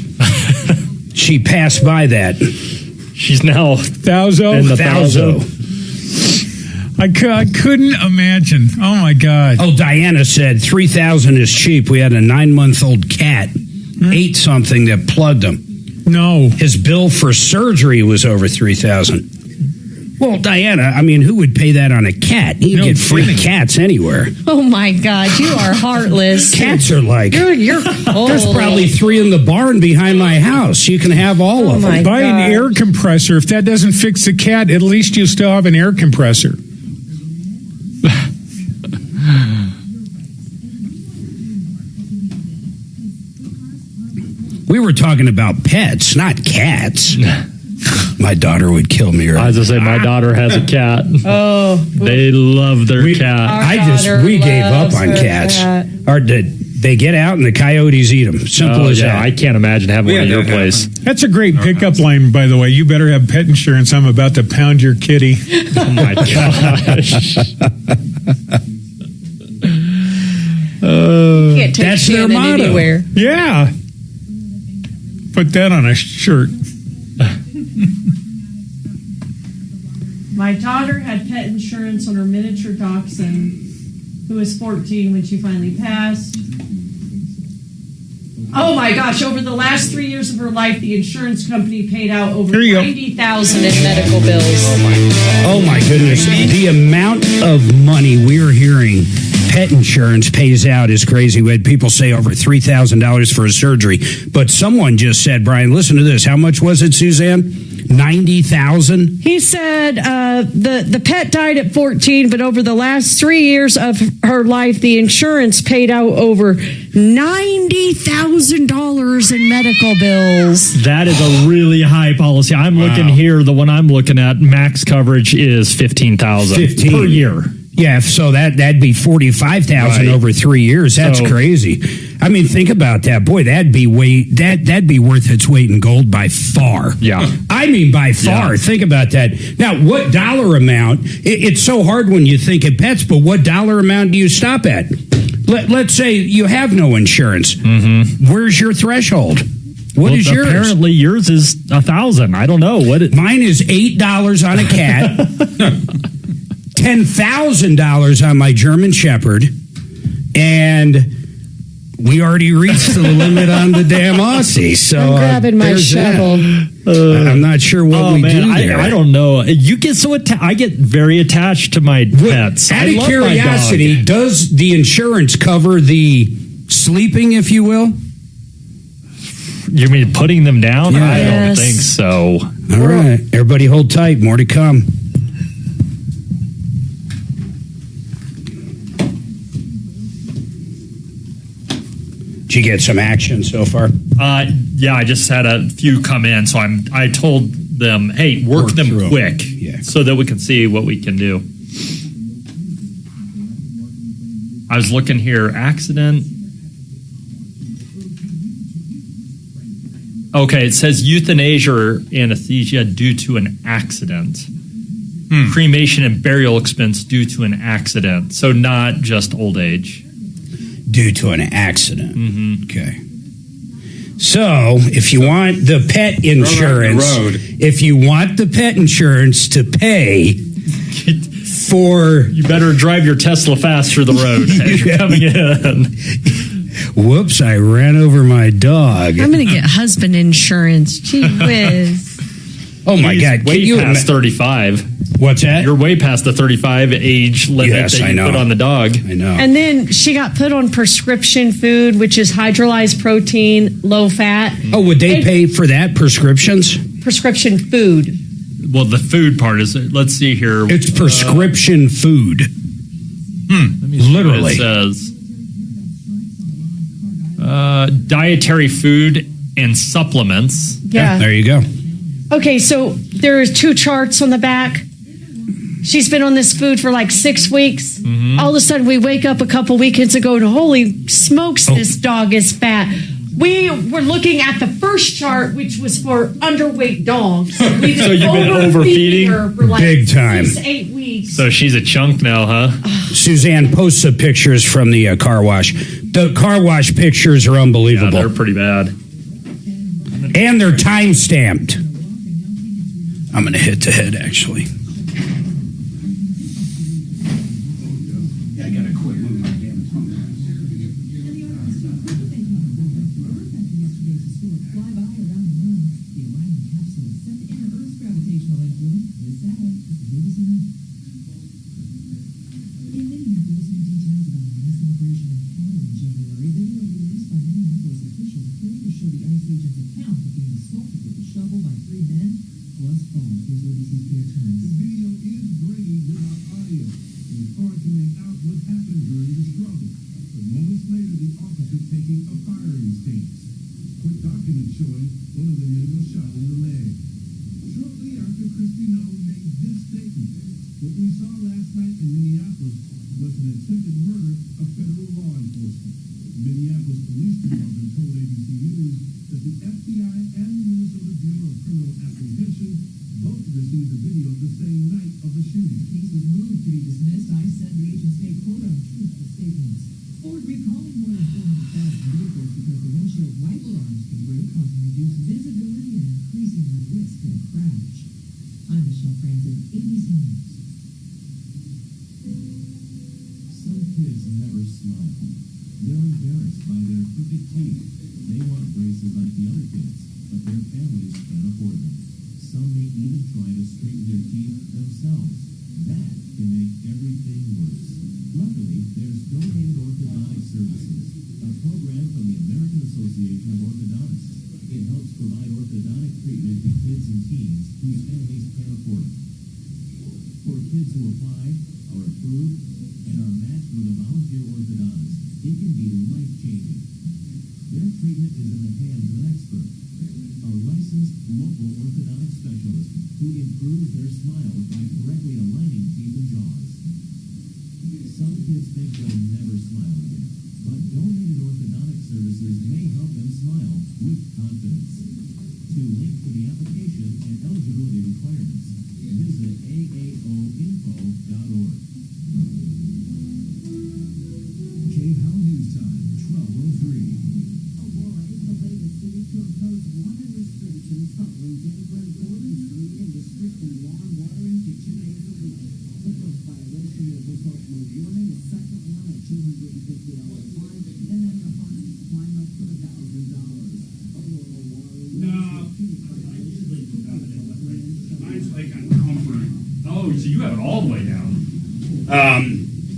She passed by that. She's now Thouso. I couldn't imagine. Oh, my God. Oh, Diana said $3,000 is cheap. We had a 9-month-old cat, ate something that plugged him. No. His bill for surgery was over $3,000. Well, Diana, I mean, who would pay that on a cat? You can get free cats anywhere. Oh, my God. You are heartless. Cats are like... You're cold. There's probably 3 in the barn behind my house. You can have all of them. Buy an air compressor. If that doesn't fix the cat, at least you still have an air compressor. We were talking about pets, not cats. My daughter would kill me. I was going to say, my daughter has a cat. Oh. They love their cat. We gave up on cats. Or did they get out and the coyotes eat them? Simple as that. I can't imagine having one at your place. That's a great pickup line, by the way. You better have pet insurance. I'm about to pound your kitty. Oh, my gosh. Can't take That's their motto. Anywhere. Yeah. Put that on a shirt. My daughter had pet insurance on her miniature dachshund, who was 14 when she finally passed. Oh my gosh, over the last 3 years of her life, the insurance company paid out over $90,000 in medical bills. Oh my goodness. The amount of money we're hearing pet insurance pays out is crazy. We had people say over $3,000 for a surgery. But someone just said, Brian, listen to this. How much was it, Suzanne? 90,000. He said the pet died at 14, but over the last 3 years of her life, the insurance paid out over $90,000 in medical bills. That is a really high policy. I'm looking here. The one I'm looking at, max coverage is $15,000 per year. Yeah, so that'd be $45,000 over 3 years. That's crazy. I mean, think about that. Boy, that'd be worth its weight in gold by far. Yeah. I mean, by far. Yeah. Think about that. Now, what dollar amount? It's so hard when you think of pets, but what dollar amount do you stop at? Let's say you have no insurance. Mm-hmm. Where's your threshold? What is yours? Apparently, yours is $1,000. I don't know mine is $8 on a cat. $10,000 on my German Shepherd, and we already reached the limit on the damn Aussie. So I'm grabbing my shovel. I'm not sure what we do there. I don't know. You get so I get very attached to my pets. Out of curiosity, does the insurance cover the sleeping, if you will? You mean putting them down? Yes. I don't think so. All right, everybody, hold tight. More to come. Did you get some action so far? Yeah, I just had a few come in, so I told them, hey, work them quick, so that we can see what we can do. I was looking here, accident. Okay, it says euthanasia or anesthesia due to an accident. Cremation and burial expense due to an accident, so not just old age. Due to an accident. Mm-hmm. Okay. So, if you want the pet insurance, to pay for... You better drive your Tesla faster the road as you're coming in. Whoops, I ran over my dog. I'm going to get husband insurance. Gee whiz. Oh, my He's God. Way past 35. What's that? You're way past the 35 age limit that you put on the dog. I know. And then she got put on prescription food, which is hydrolyzed protein, low fat. Oh, would they pay for that? Prescriptions? Prescription food. Well, the food part is, let's see here. It's prescription food. Literally. It says dietary food and supplements. Yeah. There you go. Okay, so there's 2 charts on the back. She's been on this food for like 6 weeks. Mm-hmm. All of a sudden, we wake up a couple weekends ago and holy smokes, this dog is fat. We were looking at the first chart, which was for underweight dogs. So you've been overfeeding her for like big time. 6 to 8 weeks. So she's a chunk now, huh? Suzanne posts some pictures from the car wash. The car wash pictures are unbelievable. Yeah, they're pretty bad. And they're time stamped. I'm going to hit the head, actually.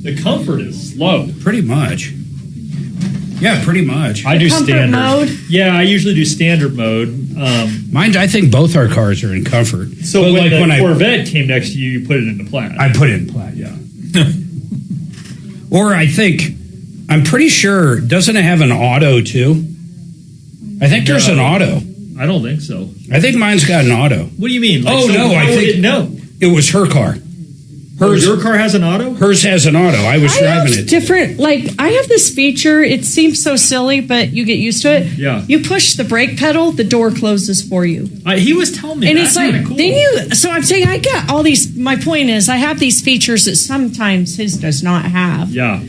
The comfort is slow. Pretty much. Yeah, pretty much. I do comfort standard mode? Yeah, I usually do standard mode. Mine, I think both our cars are in comfort. So But when the Corvette came next to you, you put it into plaid. I put it in plaid, yeah. Or I think, I'm pretty sure, doesn't it have an auto too? I think there's an auto. I don't think so. I think mine's got an auto. What do you mean? I think no. It was her car. Your car has an auto? Hers has an auto. I was driving it. Different, like I have this feature. It seems so silly, but you get used to it. Yeah. You push the brake pedal, the door closes for you. He was telling me, and that's it's like cool. then you. So I'm saying I got all these. My point is, I have these features that sometimes his does not have. Yeah.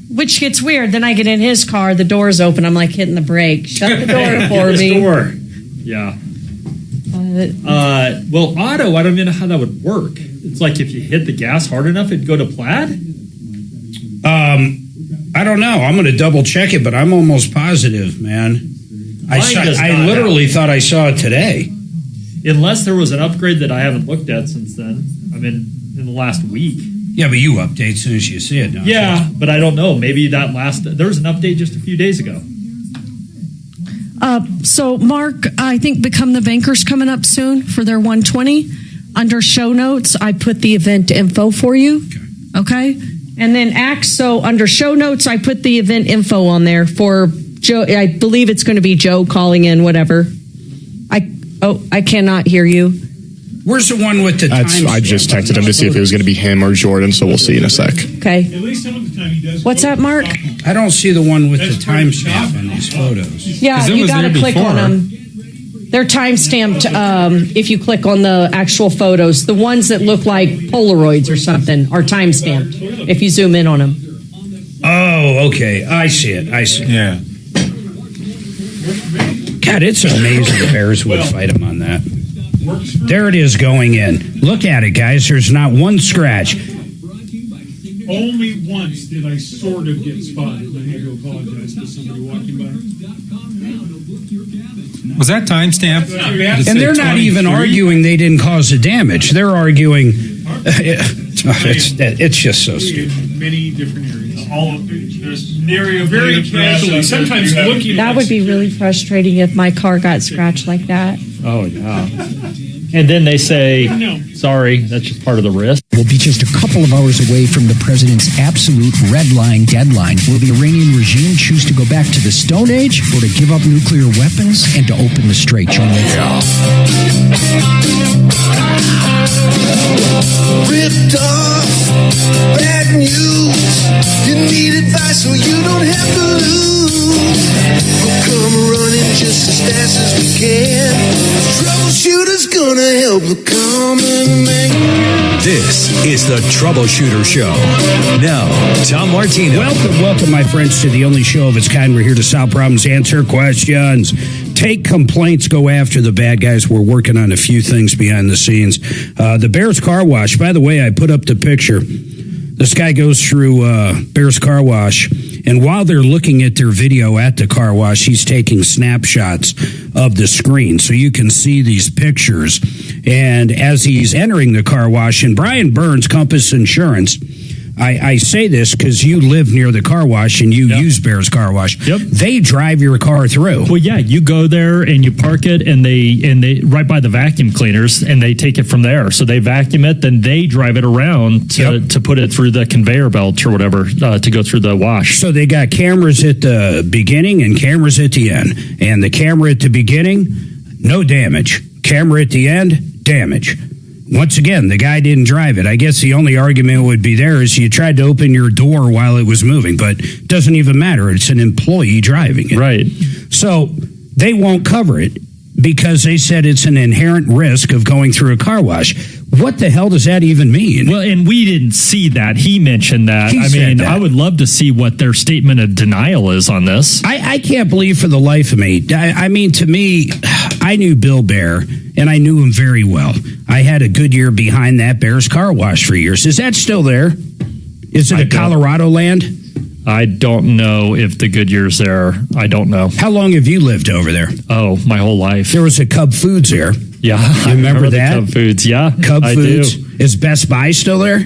Which gets weird. Then I get in his car, the door's open. I'm like hitting the brake. Shut the door for me. Door. Yeah. Well, auto, I don't even know how that would work. It's like if you hit the gas hard enough, it'd go to plaid? I don't know. I'm going to double check it, but I'm almost positive, man. I literally thought I saw it today. Unless there was an upgrade that I haven't looked at since then. I mean, in the last week. Yeah, but you update as soon as you see it, don't Yeah, but I don't know. Maybe there was an update just a few days ago. So, Mark, I think Become the Banker's coming up soon for their 120. Under show notes, I put the event info for you. Okay? And then under show notes, I put the event info on there for Joe. I believe it's going to be Joe calling in, whatever. I cannot hear you. Where's the one with the time? I just texted him to see if it was going to be him or Jordan, so we'll see in a sec. Okay. At least some of the time he does. What's that, Mark? I don't see the one with the timestamp on these photos. Yeah, you got to click on them. They're time-stamped if you click on the actual photos. The ones that look like Polaroids or something are time-stamped if you zoom in on them. Oh, okay. I see it. Yeah. God, it's amazing the Bears would fight them on that. There it is going in. Look at it, guys. There's not one scratch. Only once did I sort of get spotted. I had to apologize to somebody walking by. Was that timestamped? And they're not even arguing they didn't cause the damage. They're arguing. It's just so stupid. Many different areas. All of there's an area very casually. Sometimes looking. That would be really frustrating if my car got scratched like that. Oh, yeah. And then they say, sorry, that's just part of the risk. We'll be just a couple of hours away from the president's absolute red line deadline. Will the Iranian regime choose to go back to the Stone Age or to give up nuclear weapons and to open the Strait? John Ripped off, bad news. You need advice so you don't have to lose. We'll come running just as fast as we can. Troubleshooter's gonna help the common man. This is the Troubleshooter Show. Now, Tom Martino. Welcome, my friends, to the only show of its kind. We're here to solve problems, answer questions, take complaints, go after the bad guys. We're working on a few things behind the scenes. The Bears Car Wash, by the way, I put up the picture. This guy goes through Bears Car Wash, and while they're looking at their video at the car wash, he's taking snapshots of the screen so you can see these pictures. And as he's entering the car wash, and Brian Burns, Compass Insurance, I say this because you live near the car wash and you use Bears Car Wash. Yep. They drive your car through. Well, yeah, you go there and you park it, and they right by the vacuum cleaners, and they take it from there. So they vacuum it, then they drive it around to put it through the conveyor belt or whatever to go through the wash. So they got cameras at the beginning and cameras at the end. And the camera at the beginning, no damage. Camera at the end, damage. Once again, the guy didn't drive it. I guess the only argument would be there is you tried to open your door while it was moving, but it doesn't even matter. It's an employee driving it. Right. So they won't cover it because they said it's an inherent risk of going through a car wash. What the hell does that even mean? Well, and we didn't see that. He mentioned that. I would love to see what their statement of denial is on this. I can't believe for the life of me. I mean, to me, I knew Bill Bear, and I knew him very well. I had a good year behind that Bears Car Wash for years. Is that still there? Is it a Colorado land? I don't know if the Goodyear's there. I don't know. How long have you lived over there? Oh, my whole life. There was a Cub Foods there. Yeah. You remember that? Cub Foods, yeah. Cub Foods. Do. Is Best Buy still there?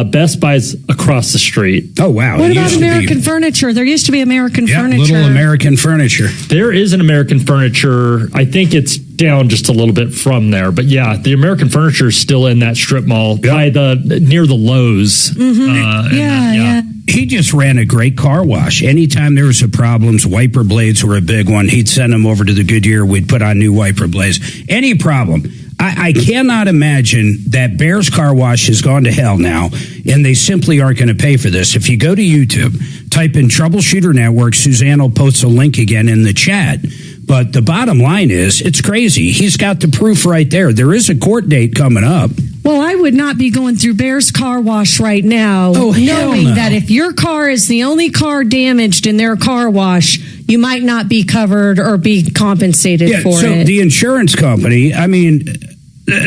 Best Buy's across the street. Oh, wow. What about American Furniture? There used to be American Furniture. Little American Furniture. There is an American Furniture. I think it's down just a little bit from there. But yeah, the American Furniture is still in that strip mall by near the Lowe's. Mm-hmm. Yeah. He just ran a great car wash. Anytime there was a problems, wiper blades were a big one. He'd send them over to the Goodyear. We'd put on new wiper blades. Any problem. I cannot imagine that Bears Car Wash has gone to hell now, and they simply aren't going to pay for this. If you go to YouTube, type in Troubleshooter Network, Suzanne will post a link again in the chat. But the bottom line is, it's crazy. He's got the proof right there. There is a court date coming up. Well, I would not be going through Bears Car Wash right now, knowing that if your car is the only car damaged in their car wash, you might not be covered or be compensated for it. So the insurance company, I mean,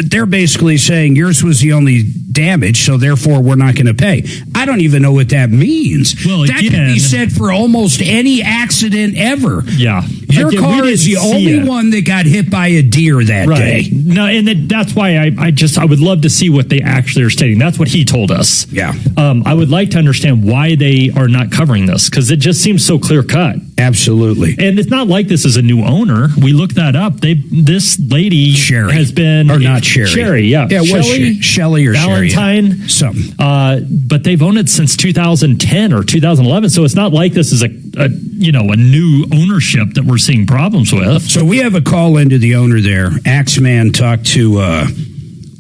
they're basically saying yours was the only damage, so therefore we're not going to pay. I don't even know what that means. Well, that can be said for almost any accident ever. Yeah. Your car is the only one that got hit by a deer that day. No, and that's why I would love to see what they actually are stating. That's what he told us. Yeah. I would like to understand why they are not covering this, because it just seems so clear cut. Absolutely. And it's not like this is a new owner. We looked that up. This lady Sherry has been, or not Sherry. Sherry, yeah. Yeah, it was Shelly or Valentine, Sherry. Something. But they've owned it since 2010 or 2011. So it's not like this is a new ownership that we're seeing problems with. So we have a call into the owner there. Axeman talked to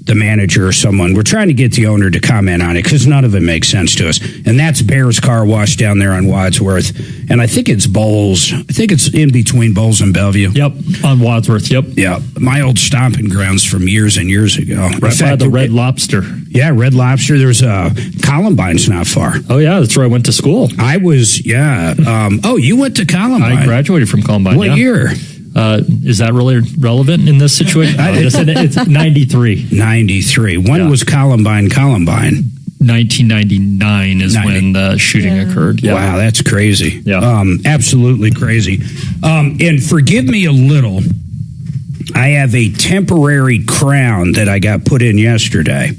the manager or someone. We're trying to get the owner to comment on it because none of it makes sense to us. And that's Bear's Car Wash down there on Wadsworth. And I think it's Bowles. I think it's in between Bowles and Bellevue. Yep, on Wadsworth. Yep. Yeah, my old stomping grounds from years and years ago. Right by the Red Lobster. Yeah, Red Lobster. There's Columbine's not far. Oh, yeah, that's where I went to school. I was, yeah. You went to Columbine. I graduated from Columbine. What year? Is that really relevant in this situation? It's 93. 93. When was Columbine? 1999 is when the shooting occurred. Yeah. Wow, that's crazy. Yeah. Absolutely crazy. And forgive me a little. I have a temporary crown that I got put in yesterday,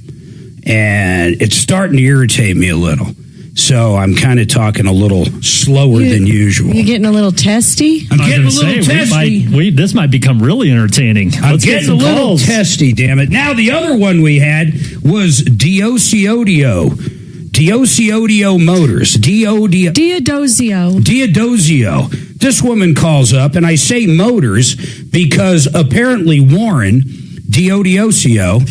and it's starting to irritate me a little. So I'm kind of talking a little slower than usual. You getting a little testy? I'm getting a little testy. This might become really entertaining. Let's get a little testy, damn it. Now, the other one we had was Diociodio Motors. Diodozio. This woman calls up, and I say Motors because apparently Warren Diodozio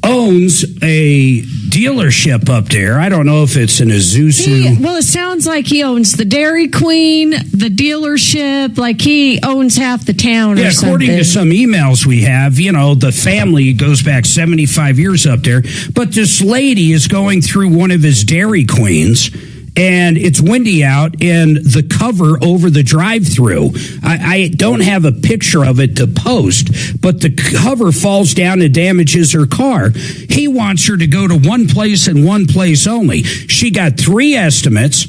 owns a dealership up there. I don't know if it's an Isuzu. Well, it sounds like he owns the Dairy Queen, the dealership, like he owns half the town or something. According to some emails we have, the family goes back 75 years up there. But this lady is going through one of his Dairy Queens, and it's windy out, and the cover over the drive-through, I don't have a picture of it to post, but the cover falls down and damages her car. He wants her to go to one place and one place only. She got 3 estimates,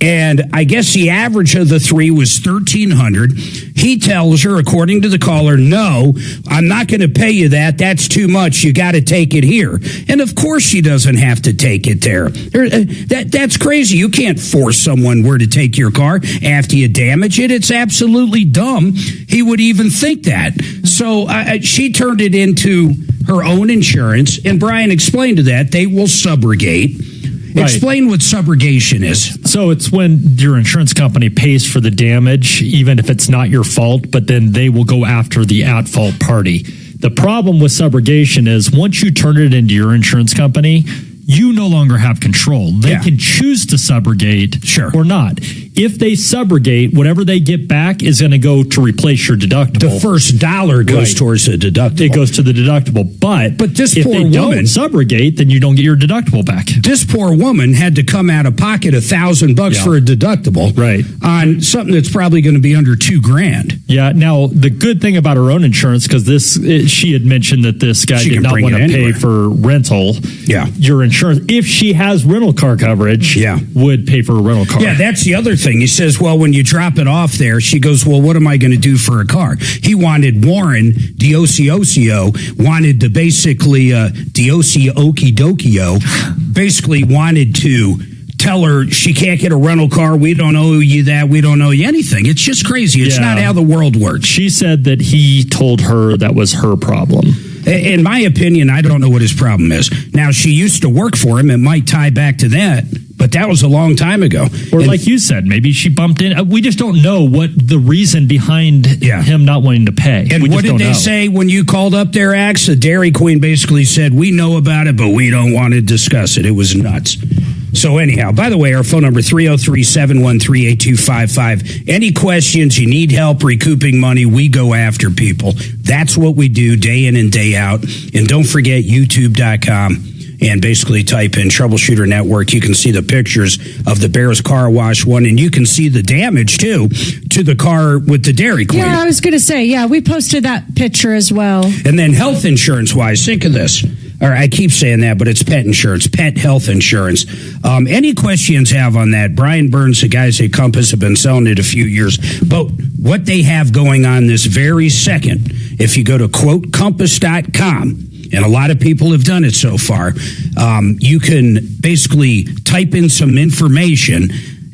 and I guess the average of the 3 was $1,300. He tells her, according to the caller, no, I'm not going to pay you that. That's too much. You got to take it here. And of course she doesn't have to take it there. That's crazy. You can't force someone where to take your car after you damage it. It's absolutely dumb. He would even think that. So she turned it into her own insurance. And Brian explained to that they will subrogate. Right. Explain what subrogation is. So it's when your insurance company pays for the damage, even if it's not your fault, but then they will go after the at-fault party. The problem with subrogation is once you turn it into your insurance company, you no longer have control. They can choose to subrogate or not. If they subrogate, whatever they get back is going to go to replace your deductible. The first dollar goes towards the deductible. It goes to the deductible. But this if poor they don't subrogate, then you don't get your deductible back. This poor woman had to come out of pocket $1,000 for a deductible on something that's probably going to be under $2,000. Yeah. Now, the good thing about her own insurance, because she had mentioned that this guy did not want to pay for rental. Yeah. Your insurance, if she has rental car coverage, would pay for a rental car. Yeah, that's the other thing. He says, well, when you drop it off there, she goes, well, what am I going to do for a car? He wanted Warren, Diociocio, wanted to basically, Diociokidokio, basically wanted to tell her she can't get a rental car. We don't owe you that. We don't owe you anything. It's just crazy. It's not how the world works. She said that he told her that was her problem. In my opinion, I don't know what his problem is. Now, she used to work for him. It might tie back to that, but that was a long time ago. Or like you said, maybe she bumped in. We just don't know what the reason behind him not wanting to pay. And what did they say when you called up their Axe? The Dairy Queen basically said, we know about it, but we don't want to discuss it. It was nuts. So anyhow, by the way, our phone number 303-713-8255. Any questions, you need help recouping money, we go after people. That's what we do day in and day out. And don't forget youtube.com and basically type in Troubleshooter Network. You can see the pictures of the Bear's Car Wash one, and you can see the damage too to the car with the Dairy Queen. Yeah, I was going to say, we posted that picture as well. And then health insurance wise, think of this. or I keep saying that, but it's pet insurance, pet health insurance. Any questions have on that? Brian Burns, the guys at Compass have been selling it a few years, but what they have going on this very second, if you go to quotecompass.com, and a lot of people have done it so far, you can basically type in some information.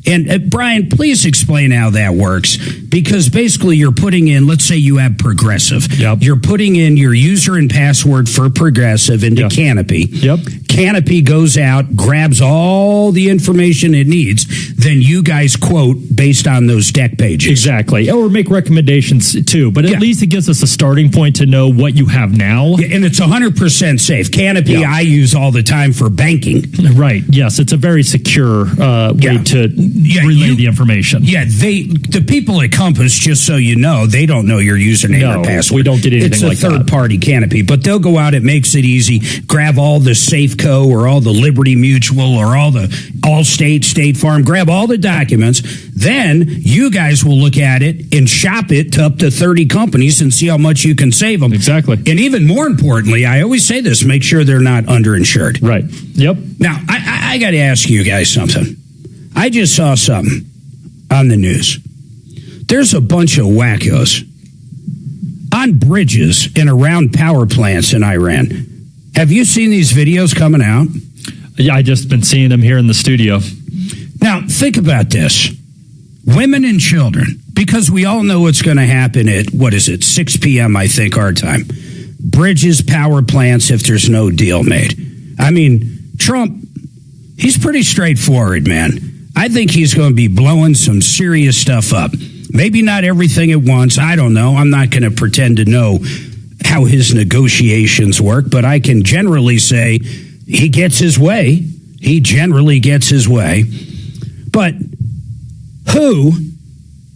And Brian, please explain how that works, because basically you're putting in, let's say you have Progressive. Yep. You're putting in your user and password for Progressive into Canopy. Yep. Canopy goes out, grabs all the information it needs, then you guys quote based on those deck pages. Exactly. Or make recommendations too, but at least it gives us a starting point to know what you have now. Yeah, and it's 100% safe. Canopy I use all the time for banking. Right. Yes, it's a very secure way to relay the information. Yeah, the people at Compass, just so you know, they don't know your username or password. We don't get anything like that. It's a third-party Canopy, but they'll go out, it makes it easy, grab all the Safeco or all the Liberty Mutual or all the Allstate, State Farm, grab all the documents, then you guys will look at it and shop it to up to 30 companies and see how much you can save them. Exactly. And even more importantly, I always say this, make sure they're not underinsured. Right. Yep. Now, I got to ask you guys something. I just saw something on the news. There's a bunch of wackos on bridges and around power plants in Iran. Have you seen these videos coming out? Yeah, I just been seeing them here in the studio. Now, think about this. Women and children, because we all know what's going to happen at, 6 p.m., I think, our time. Bridges, power plants, if there's no deal made. I mean, Trump, he's pretty straightforward, man. I think he's going to be blowing some serious stuff up. Maybe not everything at once. I don't know. I'm not going to pretend to know how his negotiations work, but I can generally say he gets his way. He generally gets his way. But who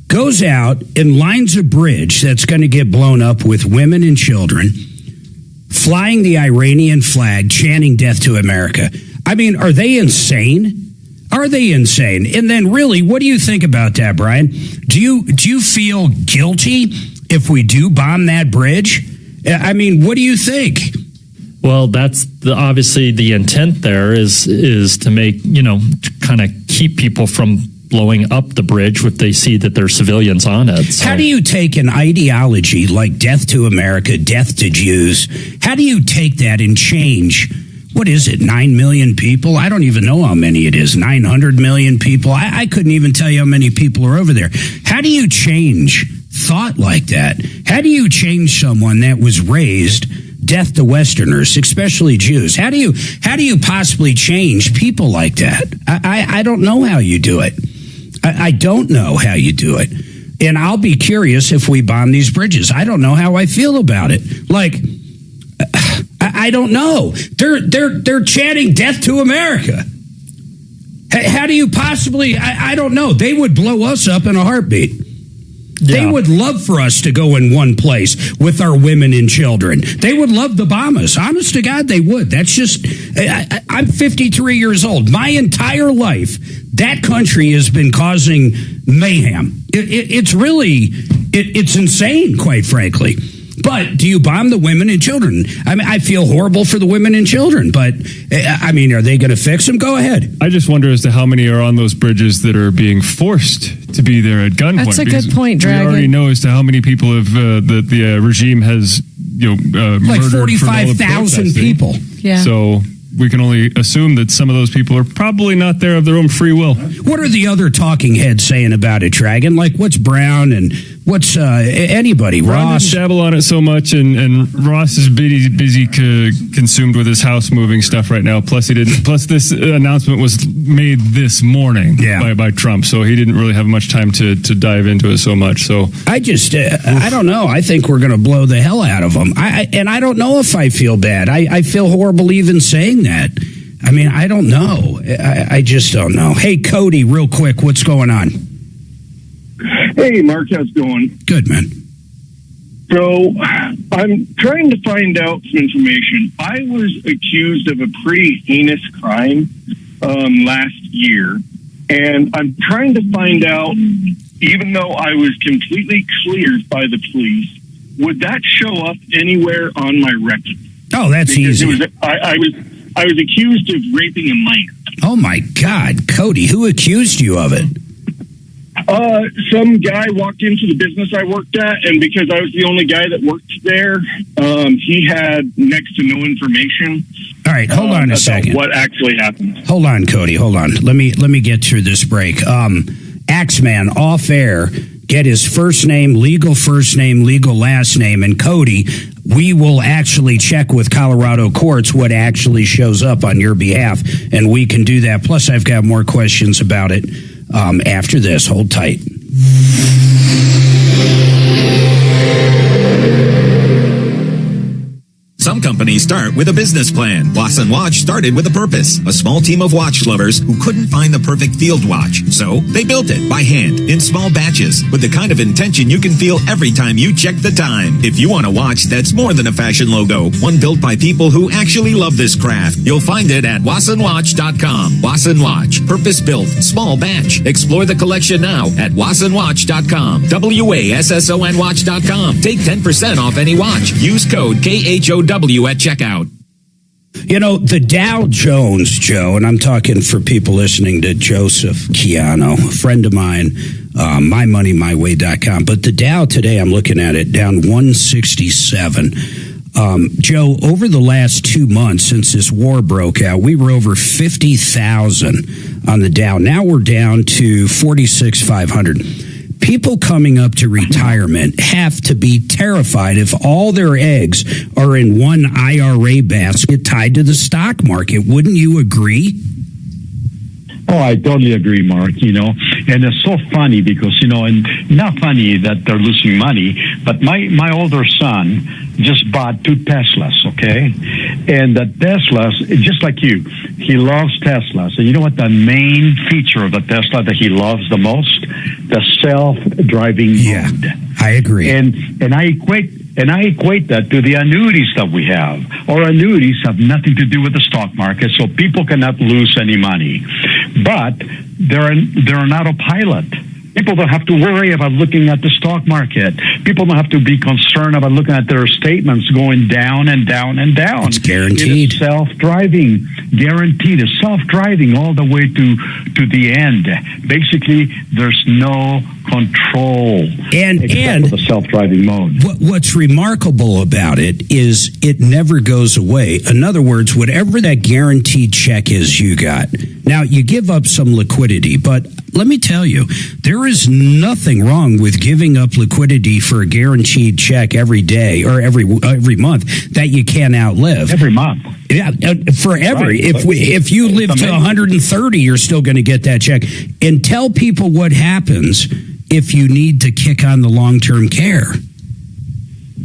goes out and lines a bridge that's going to get blown up with women and children, flying the Iranian flag, chanting death to America? I mean, are they insane? Are they insane? And then really, what do you think about that, Brian? Do you feel guilty if we do bomb that bridge? I mean, what do you think? Well, that's obviously the intent there is to make, kind of keep people from blowing up the bridge if they see that there's civilians on it. So. How do you take an ideology like death to America, death to Jews? How do you take that and change? What is it, 9 million people? I don't even know how many it is, 900 million people. I couldn't even tell you how many people are over there. How do you change thought like that? How do you change someone that was raised death to Westerners, especially Jews? How do you possibly change people like that? I don't know how you do it. I don't know how you do it. And I'll be curious if we bomb these bridges. I don't know how I feel about it. Like, I don't know. They're chanting death to America. How do you possibly? I don't know. They would blow us up in a heartbeat. Yeah. They would love for us to go in one place with our women and children. They would love to bomb us. Honest to God, they would. That's just, I'm 53 years old. My entire life, that country has been causing mayhem. It's really, it's insane, quite frankly. But do you bomb the women and children? I mean, I feel horrible for the women and children, but I mean, are they going to fix them? Go ahead. I just wonder as to how many are on those bridges that are being forced to be there at gunpoint. That's a good point, Dragon. We already know as to how many people have the regime has like 45,000 people. Yeah. So we can only assume that some of those people are probably not there of their own free will. What are the other talking heads saying about it, Dragon? Like, what's Brown and what's anybody? Brown Ross? didn't dabble on it so much, and Ross is busy consumed with his house moving stuff right now. Plus, this announcement was made this morning by Trump, so he didn't really have much time to dive into it so much. So I just, I don't know. I think we're going to blow the hell out of them. And I don't know if I feel bad. I feel horrible even saying that. I mean, I don't know. I just don't know. Hey, Cody, real quick, what's going on? Hey, Mark, how's it going? Good, man. So I'm trying to find out some information. I was accused of a pretty heinous crime last year, and I'm trying to find out, even though I was completely cleared by the police, would that show up anywhere on my record? Oh, that's easy. I was accused of raping a minor. Oh my God, Cody, who accused you of it? Some guy walked into the business I worked at, and because I was the only guy that worked there, he had next to no information. All right, hold on a second. What actually happened? Hold on, Cody. Hold on. Let me get through this break. Axeman, off air, get his first name, legal last name, and Cody, we will actually check with Colorado courts what actually shows up on your behalf, and we can do that. Plus, I've got more questions about it after this. Hold tight. Some companies start with a business plan. Wasson Watch started with a purpose. A small team of watch lovers who couldn't find the perfect field watch. So they built it by hand in small batches with the kind of intention you can feel every time you check the time. If you want a watch that's more than a fashion logo, one built by people who actually love this craft, you'll find it at wassonwatch.com. Wasson Watch, purpose built, small batch. Explore the collection now at wassonwatch.com. WASSON watch.com. Take 10% off any watch. Use code KHOW at checkout. You know, the Dow Jones, Joe, and I'm talking for people listening to Joseph Chiano, a friend of mine, mymoneymyway.com. But the Dow today, I'm looking at it, down 167. Joe, over the last 2 months since this war broke out, we were over 50,000 on the Dow. Now we're down to 46,500. People coming up to retirement have to be terrified if all their eggs are in one IRA basket tied to the stock market. Wouldn't you agree? Oh, I totally agree, Mark, and it's so funny because, and not funny that they're losing money, but my older son just bought 2 Teslas, okay? And the Teslas, just like you, he loves Teslas. And you know what the main feature of the Tesla that he loves the most? The self-driving mode. I agree. And I equate that to the annuities that we have. Our annuities have nothing to do with the stock market, so people cannot lose any money. But they're an autopilot. People don't have to worry about looking at the stock market. People don't have to be concerned about looking at their statements going down and down and down. It's guaranteed. It is self-driving, guaranteed. It's self-driving all the way to the end. Basically, there's no control and the self-driving mode. What's remarkable about it is it never goes away. In other words, whatever that guaranteed check is you got, now you give up some liquidity, but let me tell you, there is nothing wrong with giving up liquidity for a guaranteed check every day or every month that you can't outlive. Every month. Yeah, forever. Right. If you live to 130, you're still going to get that check. And tell people what happens if you need to kick on the long-term care.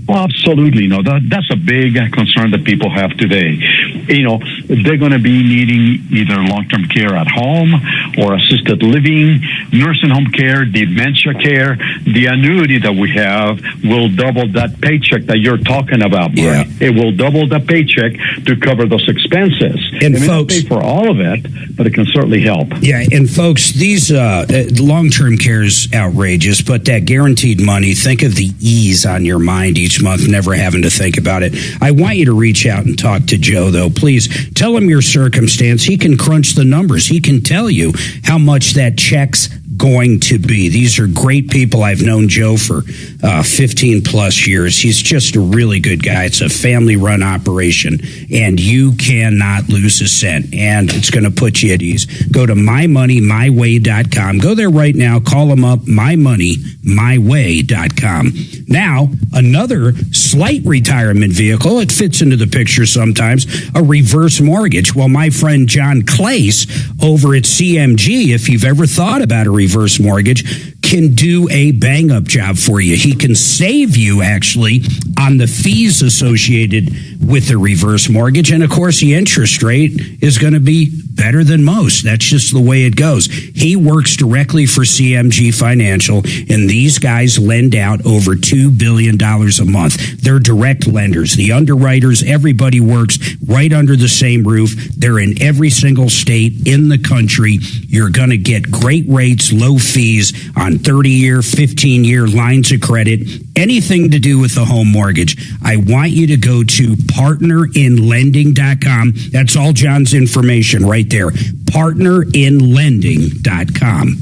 Well, absolutely. No, that's a big concern that people have today. They're going to be needing either long-term care at home or assisted living, nursing home care, dementia care. The annuity that we have will double that paycheck that you're talking about, Mark. Yeah. It will double the paycheck to cover those expenses. And it may folks, not pay for all of it, but it can certainly help. Yeah, and folks, these long-term care is outrageous, but that guaranteed money, think of the ease on your mind each month, never having to think about it. I want you to reach out and talk to Joe, though. Please tell him your circumstance. He can crunch the numbers. He can tell you how much that check's going to be. These are great people. I've known Joe for 15 plus years. He's just a really good guy. It's a family run operation, and you cannot lose a cent, and it's going to put you at ease. Go to mymoneymyway.com. Go there right now. Call him up, mymoneymyway.com. Now, another slight retirement vehicle. It fits into the picture sometimes, a reverse mortgage. Well, my friend John Clace over at CMG, if you've ever thought about a reverse mortgage, can do a bang-up job for you. He can save you, actually, on the fees associated with the reverse mortgage. And, of course, the interest rate is going to be better than most. That's just the way it goes. He works directly for CMG Financial, and these guys lend out over $2 billion a month. They're direct lenders. The underwriters, everybody works right under the same roof. They're in every single state in the country. You're going to get great rates, low fees on 30-year, 15-year lines of credit, anything to do with the home mortgage. I want you to go to partnerinlending.com. That's all John's information right there. Partnerinlending.com.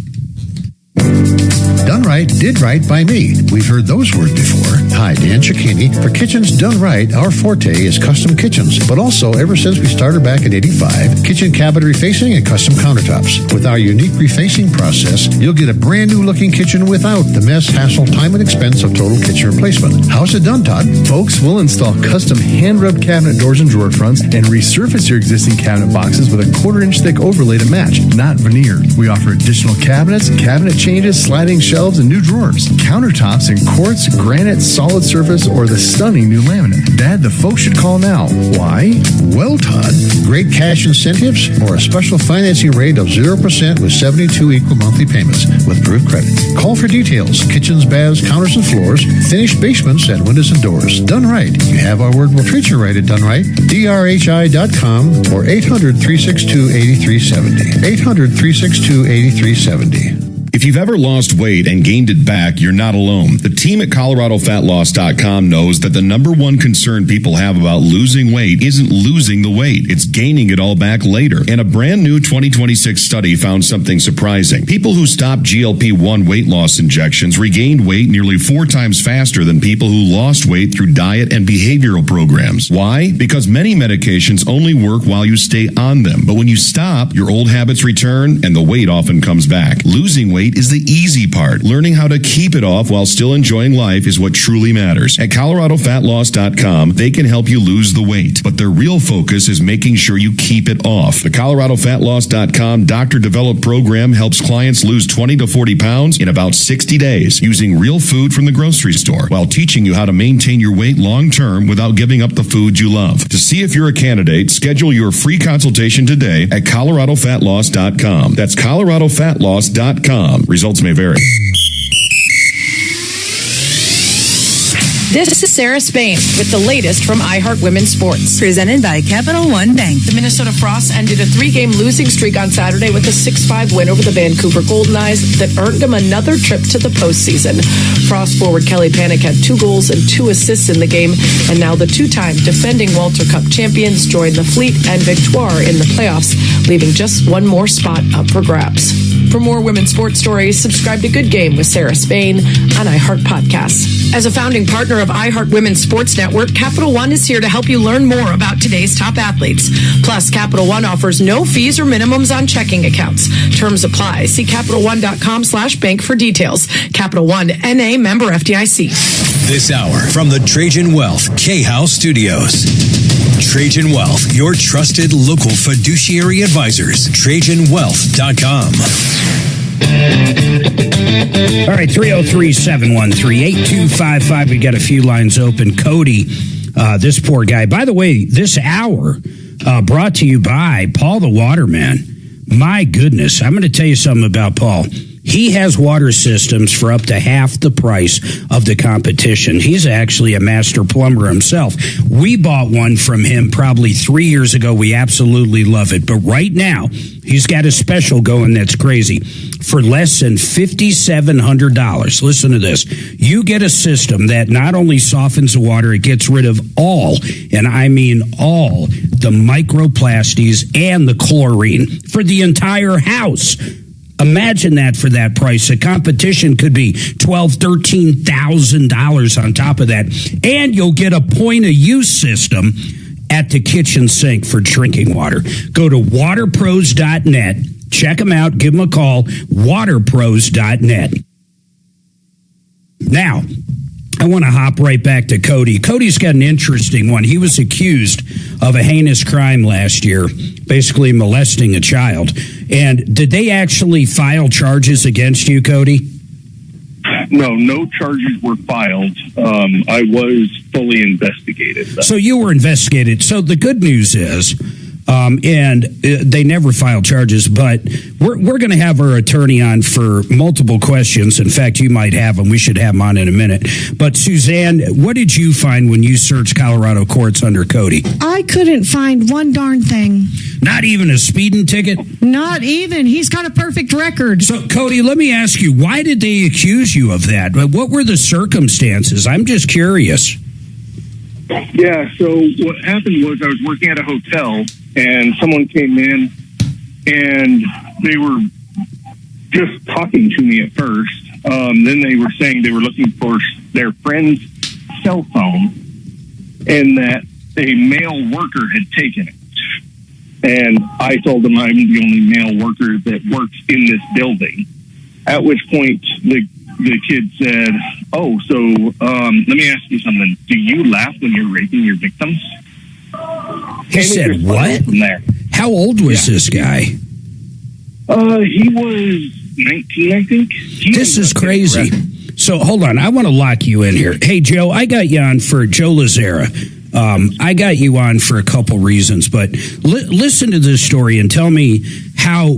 Done right, did right by me. We've heard those words before. Hi, Dan Cicchini. For Kitchens Done Right, our forte is custom kitchens. But also, ever since we started back in '85, kitchen cabinet refacing and custom countertops. With our unique refacing process, you'll get a brand new looking kitchen without the mess, hassle, time, and expense of total kitchen replacement. How's it done, Todd? Folks, we'll install custom hand-rubbed cabinet doors and drawer fronts and resurface your existing cabinet boxes with a 1/4-inch thick overlay to match, not veneer. We offer additional cabinets, cabinet changes, sliding shelves, and new drawers. Countertops in quartz, granite, solid surface, or the stunning new laminate. Dad, the folks should call now. Why? Well, Todd, great cash incentives or a special financing rate of 0% with 72 equal monthly payments with approved credit. Call for details. Kitchens, baths, counters, and floors, finished basements, and windows and doors. Done right. You have our word. We'll treat you right at Done Right. DRHI.com or 800-362-8370. 800-362-8370. If you've ever lost weight and gained it back, you're not alone. The team at ColoradoFatLoss.com knows that the number one concern people have about losing weight isn't losing the weight. It's gaining it all back later. And a brand new 2026 study found something surprising. People who stopped GLP-1 weight loss injections regained weight nearly 4 times faster than people who lost weight through diet and behavioral programs. Why? Because many medications only work while you stay on them. But when you stop, your old habits return and the weight often comes back. Losing weight is the easy part. Learning how to keep it off while still enjoying life is what truly matters. At ColoradoFatLoss.com, they can help you lose the weight, but their real focus is making sure you keep it off. The ColoradoFatLoss.com doctor-developed program helps clients lose 20 to 40 pounds in about 60 days using real food from the grocery store while teaching you how to maintain your weight long-term without giving up the food you love. To see if you're a candidate, schedule your free consultation today at ColoradoFatLoss.com. That's ColoradoFatLoss.com. Results may vary. This is Sarah Spain with the latest from iHeart Women's Sports. Presented by Capital One Bank. The Minnesota Frost ended a 3-game losing streak on Saturday with a 6-5 win over the Vancouver Golden Eyes that earned them another trip to the postseason. Frost forward Kelly Panic had 2 goals and 2 assists in the game, and now the 2-time defending Walter Cup champions join the Fleet and Victoire in the playoffs, leaving just one more spot up for grabs. For more women's sports stories, subscribe to Good Game with Sarah Spain on iHeart Podcasts. As a founding partner of iHeart Women's Sports Network, Capital One is here to help you learn more about today's top athletes. Plus, Capital One offers no fees or minimums on checking accounts. Terms apply. See CapitalOne.com/bank for details. Capital One, N.A. member FDIC. This hour from the Trajan Wealth K-House Studios. Trajan Wealth, your trusted local fiduciary advisors. TrajanWealth.com. All right, 303-713-8255. We got a few lines open. Cody, this poor guy. By the way, this hour brought to you by Paul the Waterman. My goodness, I'm going to tell you something about Paul. He has water systems for up to half the price of the competition. He's actually a master plumber himself. We bought one from him probably 3 years ago. We absolutely love it. But right now, he's got a special going that's crazy. For less than $5,700, listen to this. You get a system that not only softens the water, it gets rid of all, and I mean all, the microplastics and the chlorine for the entire house. Imagine that for that price. The competition could be $12,000, $13,000 on top of that. And you'll get a point-of-use system at the kitchen sink for drinking water. Go to waterpros.net. Check them out. Give them a call. waterpros.net. Now, I want to hop right back to Cody. Cody's got an interesting one. He was accused of a heinous crime last year, basically molesting a child. And did they actually file charges against you, Cody? No charges were filed. I was fully investigated. So you were investigated. So the good news is and they never filed charges. But we're going to have our attorney on for multiple questions. In fact, you might have him. We should have him on in a minute. But Suzanne, what did you find when you searched Colorado courts under Cody? I couldn't find one darn thing. Not even a speeding ticket? Not even. He's got a perfect record. So, Cody, let me ask you, why did they accuse you of that? What were the circumstances? I'm just curious. Yeah, so what happened was I was working at a hotel, and someone came in, and they were just talking to me at first. Then they were saying they were looking for their friend's cell phone, and that a male worker had taken it. And I told them I'm the only male worker that works in this building. At which point the kid said, "Oh, so let me ask you something. Do you laugh when you're raping your victims?" He said, "What?" From there. How old was this guy? He was 19, I think. This is crazy. So hold on, I want to lock you in here. Hey, Joe, I got you on for Joe Lazara. I got you on for a couple reasons, but listen to this story and tell me how,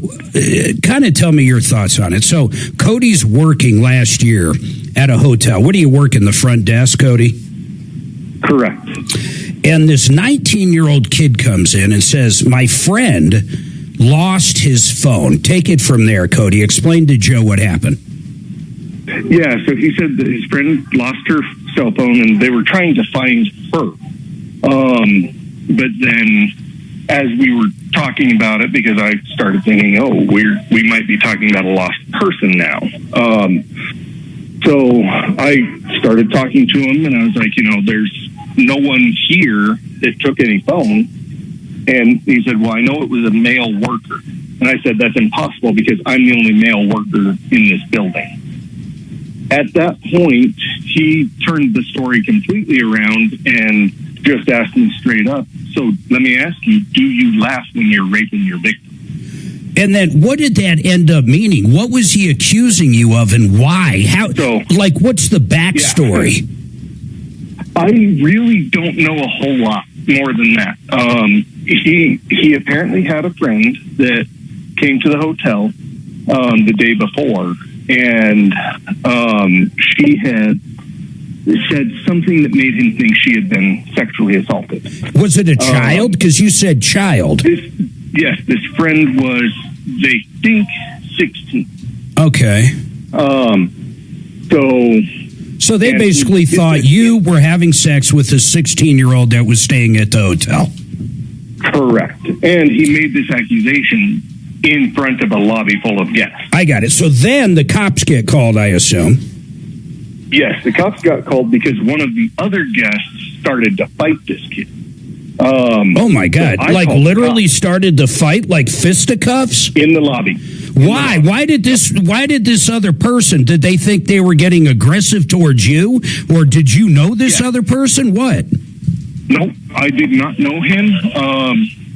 kind of tell me your thoughts on it. So Cody's working last year at a hotel. What do you work in the front desk, Cody? Correct. And this 19-year-old kid comes in and says, "My friend lost his phone." Take it from there, Cody. Explain to Joe what happened. Yeah, so he said that his friend lost her cell phone and they were trying to find her. But then as we were talking about it, because I started thinking, oh, we might be talking about a lost person now. So I started talking to him and I was like, there's no one here that took any phone. And he said, well, I know it was a male worker. And I said, that's impossible because I'm the only male worker in this building. At that point, he turned the story completely around and just asked me straight up, so let me ask you, do you laugh when you're raping your victim? And then what did that end up meaning? What was he accusing you of and why? What's the backstory? Yeah. I really don't know a whole lot more than that. He apparently had a friend that came to the hotel the day before, and she had said something that made him think she had been sexually assaulted. Was it a child? Because you said child. Yes, this friend was, they think, 16. Okay. So they basically thought you were having sex with a 16-year-old that was staying at the hotel. Correct. And he made this accusation in front of a lobby full of guests. I got it. So then the cops get called, I assume. Yes, the cops got called because one of the other guests started to fight this kid. Oh my God! So literally started to fight, like fisticuffs in the lobby. Why? Why did this other person? Did they think they were getting aggressive towards you, or did you know this other person? What? No, I did not know him.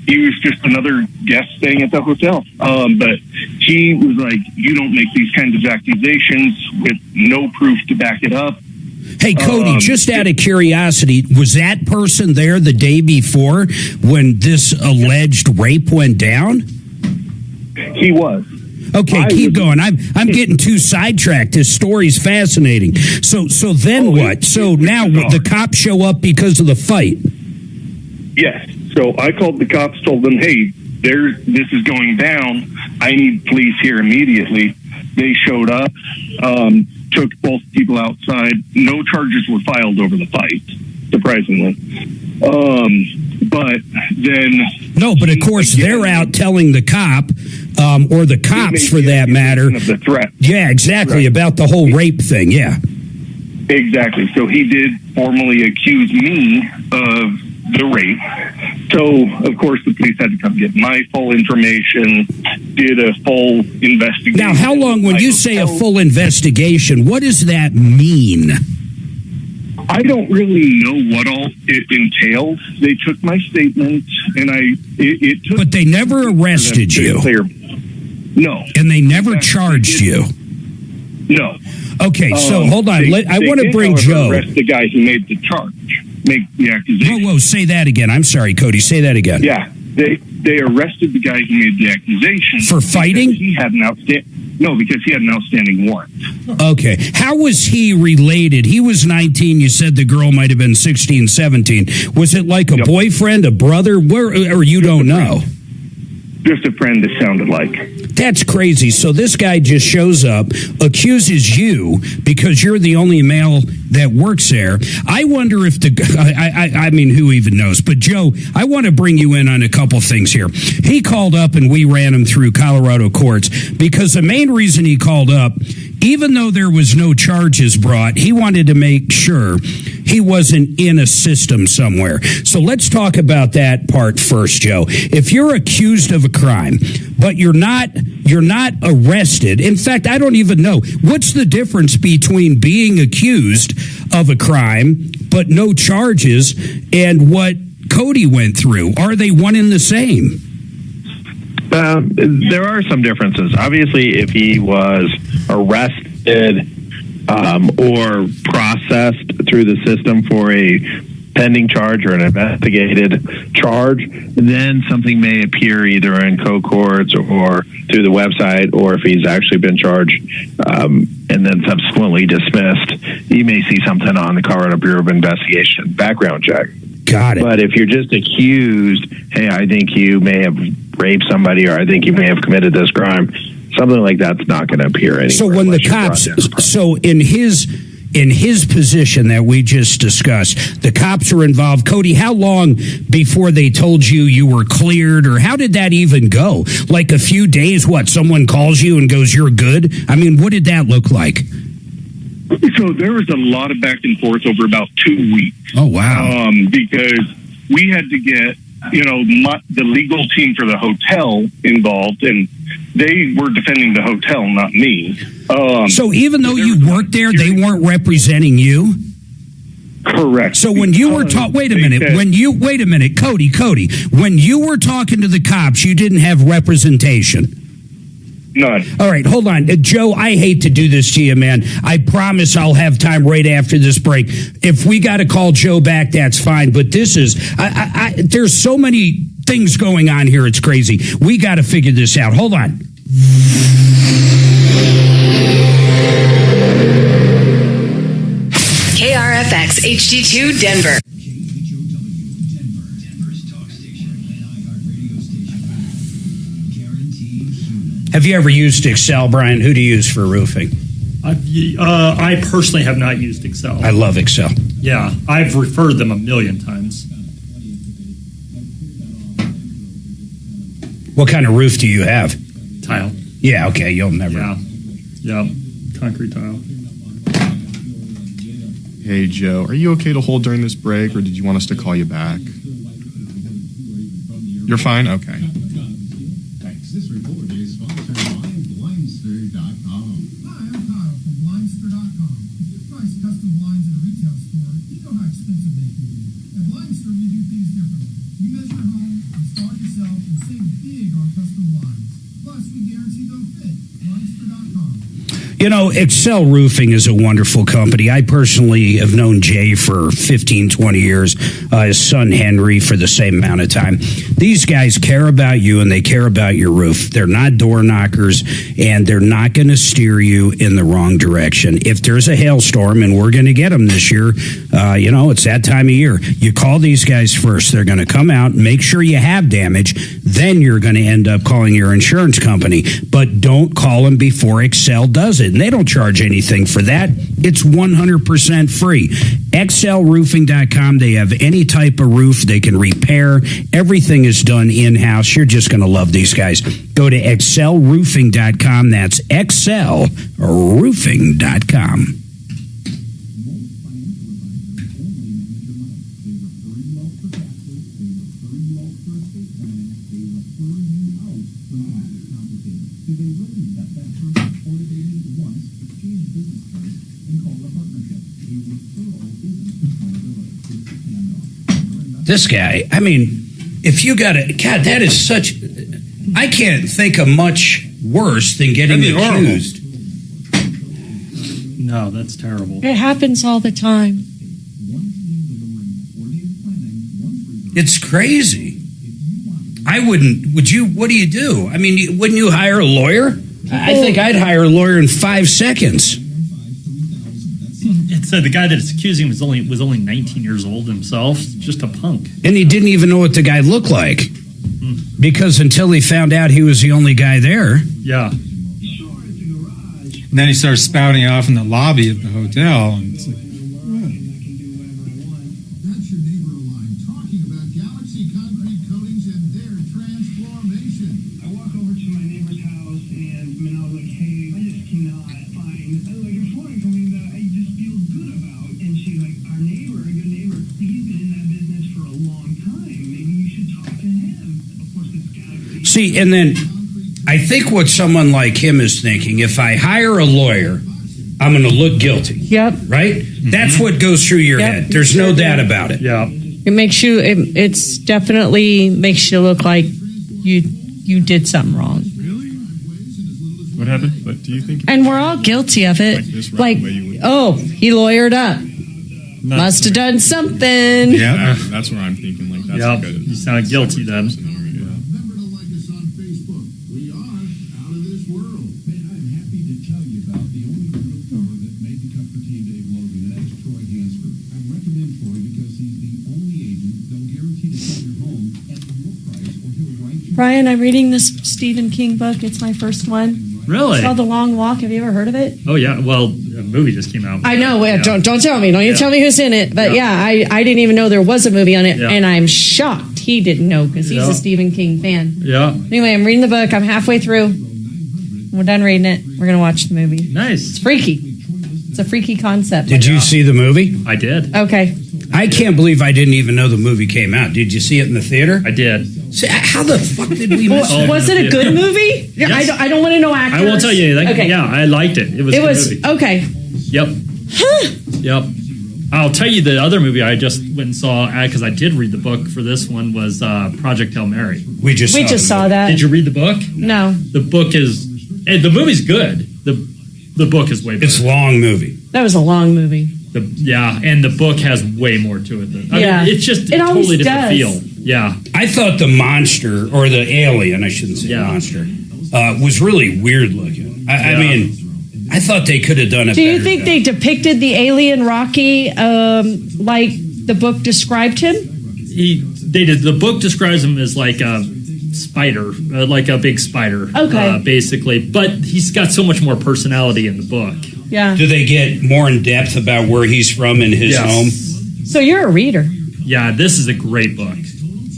He was just another guest staying at the hotel. But he was like, you don't make these kinds of accusations with no proof to back it up. Hey, Cody, just out of curiosity, was that person there the day before when this alleged rape went down? He was. Okay, keep going. I'm getting too sidetracked. This story's fascinating. So then what? So now the cops show up because of the fight? Yes. So I called the cops, told them, hey, this is going down. I need police here immediately. They showed up, took both people outside. No charges were filed over the fight, surprisingly. But then... No, but of course they're out telling the cop, or the cops for that matter. Of the threat. Yeah, exactly, about the whole rape thing, yeah. Exactly. So he did formally accuse me of the rape. So, of course, the police had to come get my full information, did a full investigation. Now, how long, when you say a full investigation, what does that mean? I don't really know what all it entailed. They took my statement, and it took... But they never arrested you. No. And they never charged you. No. Okay, so hold on. I want to bring Joe. Arrest the guy who made the charge, make the accusation. Whoa, say that again. I'm sorry, Cody. Say that again. Yeah, they arrested the guy who made the accusation for fighting. He had an because he had an outstanding warrant. Okay. How was he related? He was 19. You said the girl might have been 16, 17. Was it like a boyfriend, a brother? Or you don't know? Just a friend that sounded like. That's crazy. So this guy just shows up, accuses you because you're the only male that works there. I wonder if I mean, who even knows? But Joe, I want to bring you in on a couple things here. He called up and we ran him through Colorado courts because the main reason he called up, even though there was no charges brought, he wanted to make sure he wasn't in a system somewhere. So let's talk about that part first, Joe. If you're accused of a crime, but you're not arrested. In fact, I don't even know. What's the difference between being accused of a crime, but no charges, and what Cody went through? Are they one and the same? There are some differences. Obviously, if he was arrested or processed through the system for a pending charge or an investigated charge, then something may appear either in co-courts or through the website, or if he's actually been charged and then subsequently dismissed, you may see something on the Colorado Bureau of Investigation background check. Got it. But if you're just accused, hey, I think you may have raped somebody, or I think you may have committed this crime, something like that's not going to appear anywhere. So when the cops, so in his position that we just discussed, the cops are involved. Cody, how long before they told you were cleared, or how did that even go? Like a few days? What? Someone calls you and goes, "You're good"? I mean, what did that look like? So there was a lot of back and forth over about 2 weeks. Oh, wow. Because we had to get, the legal team for the hotel involved, and they were defending the hotel, not me. So even though you worked there, they weren't representing you? Correct. So when you were wait a minute, Cody, when you were talking to the cops, you didn't have representation. None. All right, hold on. Joe, I hate to do this to you, man. I promise I'll have time right after this break. If we got to call Joe back, that's fine. But this is, there's so many things going on here. It's crazy. We got to figure this out. Hold on. KRFX HD2 Denver. Have you ever used Excel, Brian? Who do you use for roofing? I personally have not used Excel. I love Excel. Yeah, I've referred them a million times. What kind of roof do you have? Tile. Yeah, okay, you'll never. Yeah, concrete tile. Hey, Joe, are you okay to hold during this break, or did you want us to call you back? You're fine? Okay. Thanks. This report is sponsored by Blindster.com. Hi, I'm Kyle from Blindster.com. If you price custom blinds at a retail store, you know how expensive they can be. At Blindster, we do things differently. You measure home, install it yourself, and save big on custom blinds. Plus, we guarantee they'll fit. Blindster.com. You know, Excel Roofing is a wonderful company. I personally have known Jay for 15, 20 years, his son Henry for the same amount of time. These guys care about you and they care about your roof. They're not door knockers, and they're not going to steer you in the wrong direction. If there's a hailstorm, and we're going to get them this year, it's that time of year. You call these guys first. They're going to come out, make sure you have damage. Then you're going to end up calling your insurance company. But don't call them before Excel does it. And they don't charge anything for that. It's 100% free. XLRoofing.com. They have any type of roof they can repair. Everything is done in-house. You're just going to love these guys. Go to XLRoofing.com. That's XLRoofing.com. This guy, I mean, if you got it, God, that is such, I can't think of much worse than getting accused. No, that's terrible. It happens all the time. It's crazy. I wouldn't. Would you? What do you do? I mean, wouldn't you hire a lawyer? I think I'd hire a lawyer in 5 seconds. It's the guy that's accusing was only 19 years old himself, just a punk, and he didn't even know what the guy looked like because until he found out he was the only guy there. Yeah. And then he starts spouting off in the lobby of the hotel, and it's like, That's your neighbor line talking about Galaxy Concrete Coatings and their transformation. I walk over to my neighbor's house and I was like, hey, I just cannot find like a flooring company that I just feel good about. And she's like, our neighbor, a good neighbor, he's been in that business for a long time. Maybe you should talk to him. Of course, it's Galaxy. See, and then I think what someone like him is thinking, if I hire a lawyer, I'm going to look guilty. Yep. Right? That's what goes through your head. There's no doubt about it. Yeah. It makes you. It's definitely makes you look like you did something wrong. What happened? What do you think? And we're all guilty of it. Like, oh, he lawyered up. Must have done something. Yeah, that's what I'm thinking. Like, that's yeah, good. you sound guilty then. Remember to like us on Facebook. We are out of this world. Man, I'm happy to tell you about the only real store that made the cut for Team Dave Logan, and that's Troy Hansford. I recommend Troy because he's the only agent that'll guarantee to sell your home at your price, or he'll write you. Brian, I'm reading this Stephen King book. It's my first one. Really? It's called The Long Walk. Have you ever heard of it? Oh yeah. Well, a movie just came out. I know. Yeah. Don't tell me. Don't you tell me who's in it. But I didn't even know there was a movie on it, and I'm shocked he didn't know because he's a Stephen King fan. Yeah. Anyway, I'm reading the book. I'm halfway through. We're done reading it. We're gonna watch the movie. Nice. It's freaky. It's a freaky concept. Did you see the movie? I did. Okay. I can't believe I didn't even know the movie came out. Did you see it in the theater? I did. See, how the fuck did we miss it? Was it a good movie? Yes. I don't want to know actors. I won't tell you anything. Okay. Yeah, I liked it. It was a good movie. Okay. Yep. Yep. I'll tell you the other movie I just went and saw because I did read the book for this one was Project Hail Mary. We just saw that. Did you read the book? No. The book is the movie's good. The book is way better. It's a long movie. That was a long movie. And the book has way more to it. I mean, it's just it a totally always different does. feel. Yeah. I thought the monster, or the alien, I shouldn't say monster, was really weird looking. I mean, I thought they could have done it Do you better. think they depicted the alien Rocky like the book described him? They did. The book describes him as like a spider, like a big spider, basically. But he's got so much more personality in the book. Yeah. Do they get more in depth about where he's from in his home? So you're a reader. Yeah, this is a great book.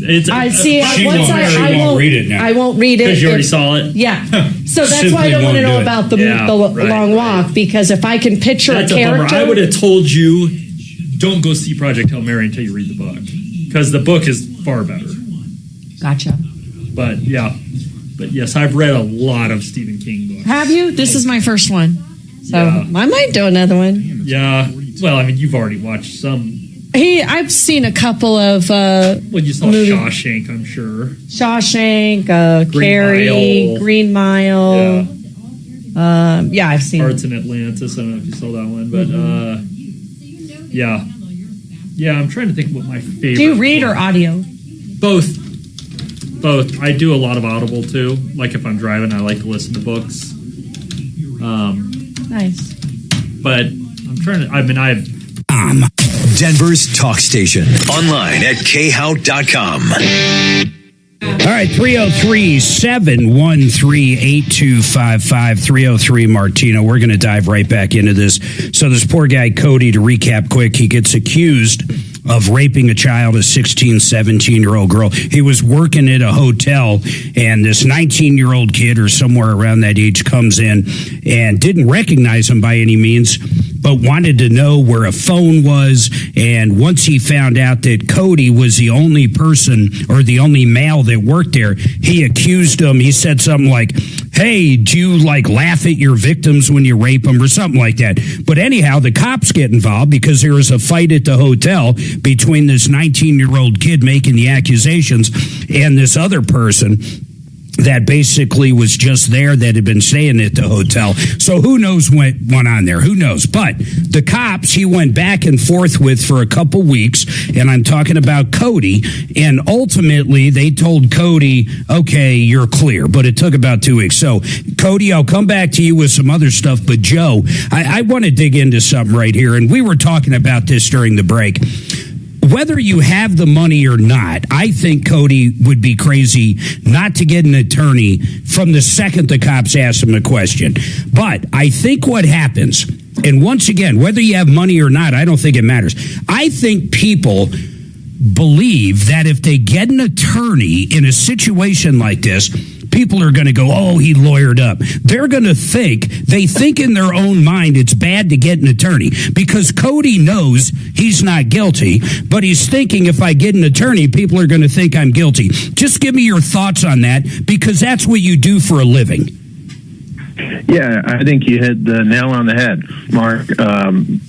I see. She won't read it now. I won't read it because you already saw it. Yeah. So that's why I don't want to know about the long walk because if I can picture that's a character, I would have told you don't go see Project Hail Mary until you read the book because the book is far better. Gotcha. But yes, I've read a lot of Stephen King books. Have you? This is my first one, so I might do another one. Yeah. Well, I mean, you've already watched some. I've seen a couple of you saw movies. Shawshank, I'm sure. Shawshank, Carrie, Green Mile. Yeah, I've seen Parts in Atlantis. I don't know if you saw that one, but yeah, I'm trying to think what my favorite. Do you read or audio? Both. I do a lot of Audible too. Like if I'm driving, I like to listen to books. Nice. But I'm trying to. I mean, I've. Denver's talk station. Online at khout.com. All right, 303-713-8255, 303 Martino. We're going to dive right back into this. So this poor guy, Cody, to recap quick, he gets accused of raping a child, a 16, 17-year-old girl. He was working at a hotel, and this 19-year-old kid or somewhere around that age comes in and didn't recognize him by any means, but wanted to know where a phone was. And once he found out that Cody was the only person or the only male that worked there, he accused him. He said something like, hey, do you like laugh at your victims when you rape them or something like that? But anyhow, the cops get involved because there was a fight at the hotel between this 19-year-old kid making the accusations and this other person. that basically was just there that had been staying at the hotel. So who knows what went on there? Who knows? But the cops, he went back and forth with for a couple weeks, and I'm talking about Cody, and ultimately they told Cody, okay, you're clear, but it took about 2 weeks. So, Cody, I'll come back to you with some other stuff, but Joe, I want to dig into something right here, and we were talking about this during the break. Whether you have the money or not, I think Cody would be crazy not to get an attorney from the second the cops ask him a question. But I think what happens, and once again, whether you have money or not, I don't think it matters. I think people believe that if they get an attorney in a situation like this, people are going to go, oh, he lawyered up. They're going to they think in their own mind it's bad to get an attorney because Cody knows he's not guilty, but he's thinking if I get an attorney, people are going to think I'm guilty. Just give me your thoughts on that because that's what you do for a living. Yeah, I think you hit the nail on the head, Mark.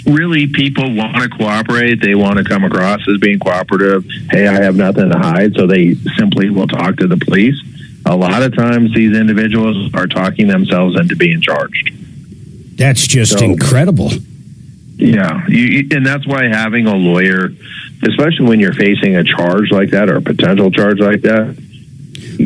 Really, people want to cooperate. They want to come across as being cooperative. Hey, I have nothing to hide, so they simply will talk to the police. A lot of times these individuals are talking themselves into being charged. That's just incredible. Yeah, and that's why having a lawyer, especially when you're facing a charge like that or a potential charge like that.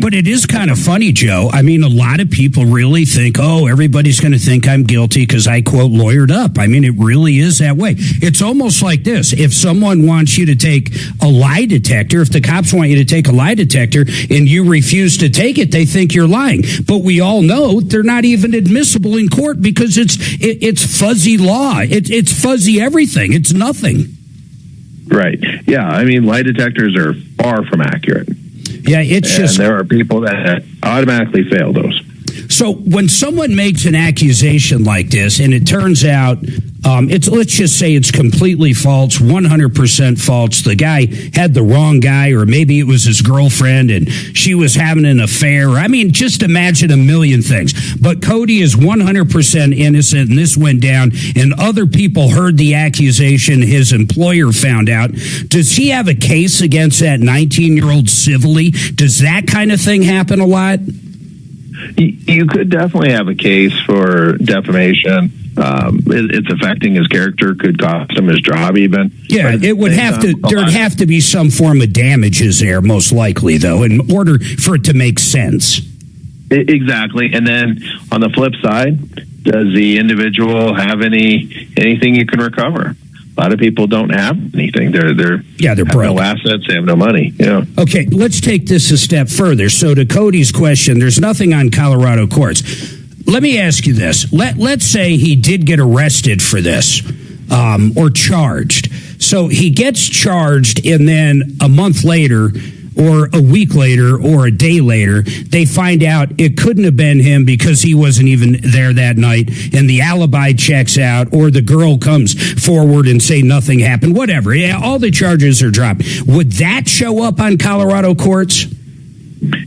But it is kind of funny, Joe. I mean, a lot of people really think, oh, everybody's going to think I'm guilty because I, quote, lawyered up. I mean, it really is that way. It's almost like this. If someone wants you to take a lie detector, if the cops want you to take a lie detector and you refuse to take it, they think you're lying. But we all know they're not even admissible in court because it's fuzzy law. It's fuzzy everything. It's nothing. Right. Yeah. I mean, lie detectors are far from accurate. Yeah, it's just... And there are people that automatically fail those. So when someone makes an accusation like this, and it turns out, let's just say it's completely false, 100% false. The guy had the wrong guy, or maybe it was his girlfriend, and she was having an affair. I mean, just imagine a million things. But Cody is 100% innocent, and this went down, and other people heard the accusation. His employer found out. Does he have a case against that 19-year-old civilly? Does that kind of thing happen a lot? You could definitely have a case for defamation. It's affecting his character, could cost him his job even. Yeah, it would have to, there'd have to be some form of damages there, most likely, though, in order for it to make sense. Exactly. And then on the flip side, does the individual have anything you can recover? A lot of people don't have anything. They're broke. No assets. They have no money. Yeah. Okay, let's take this a step further. So to Cody's question, there's nothing on Colorado courts. Let me ask you this. Let's say he did get arrested for this or charged. So he gets charged, and then a month later or a week later or a day later, they find out it couldn't have been him because he wasn't even there that night, and the alibi checks out, or the girl comes forward and say nothing happened, whatever. Yeah, all the charges are dropped. Would that show up on Colorado courts?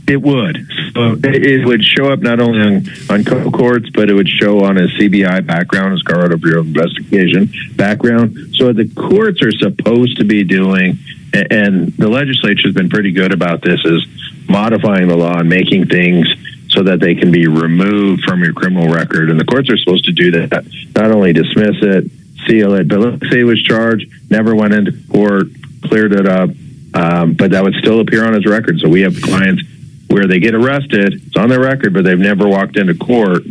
It would. So it would show up not only on courts, but it would show on his CBI background, his Colorado Bureau of Investigation background. So what the courts are supposed to be doing, and the legislature has been pretty good about this, is modifying the law and making things so that they can be removed from your criminal record. And the courts are supposed to do that, not only dismiss it, seal it, but let's say he was charged, never went into court, cleared it up, but that would still appear on his record. So we have clients where they get arrested, it's on their record, but they've never walked into court.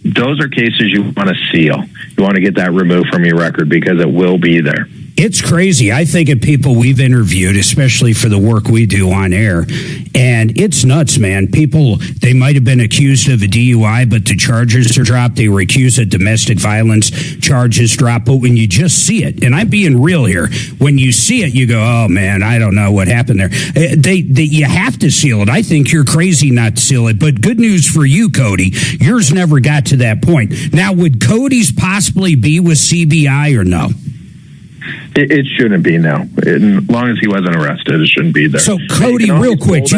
Those are cases you want to seal. You want to get that removed from your record because it will be there. It's crazy. I think of people we've interviewed, especially for the work we do on air, and it's nuts, man. People, they might have been accused of a DUI, but the charges are dropped. They were accused of domestic violence, charges drop. But when you just see it, and I'm being real here, when you see it, you go, oh, man, I don't know what happened there. You have to seal it. I think you're crazy not to seal it. But good news for you, Cody. Yours never got to that point. Now, would Cody's possibly be with CBI or no? It shouldn't be now. As long as he wasn't arrested, it shouldn't be there. So, Cody, real quick, do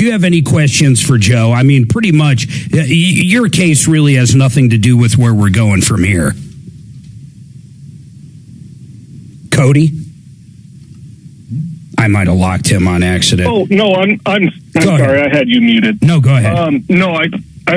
you have any questions for Joe? I mean, pretty much, your case really has nothing to do with where we're going from here. Cody? I might have locked him on accident. Oh no, I'm sorry. I had you muted. No, go ahead. No, I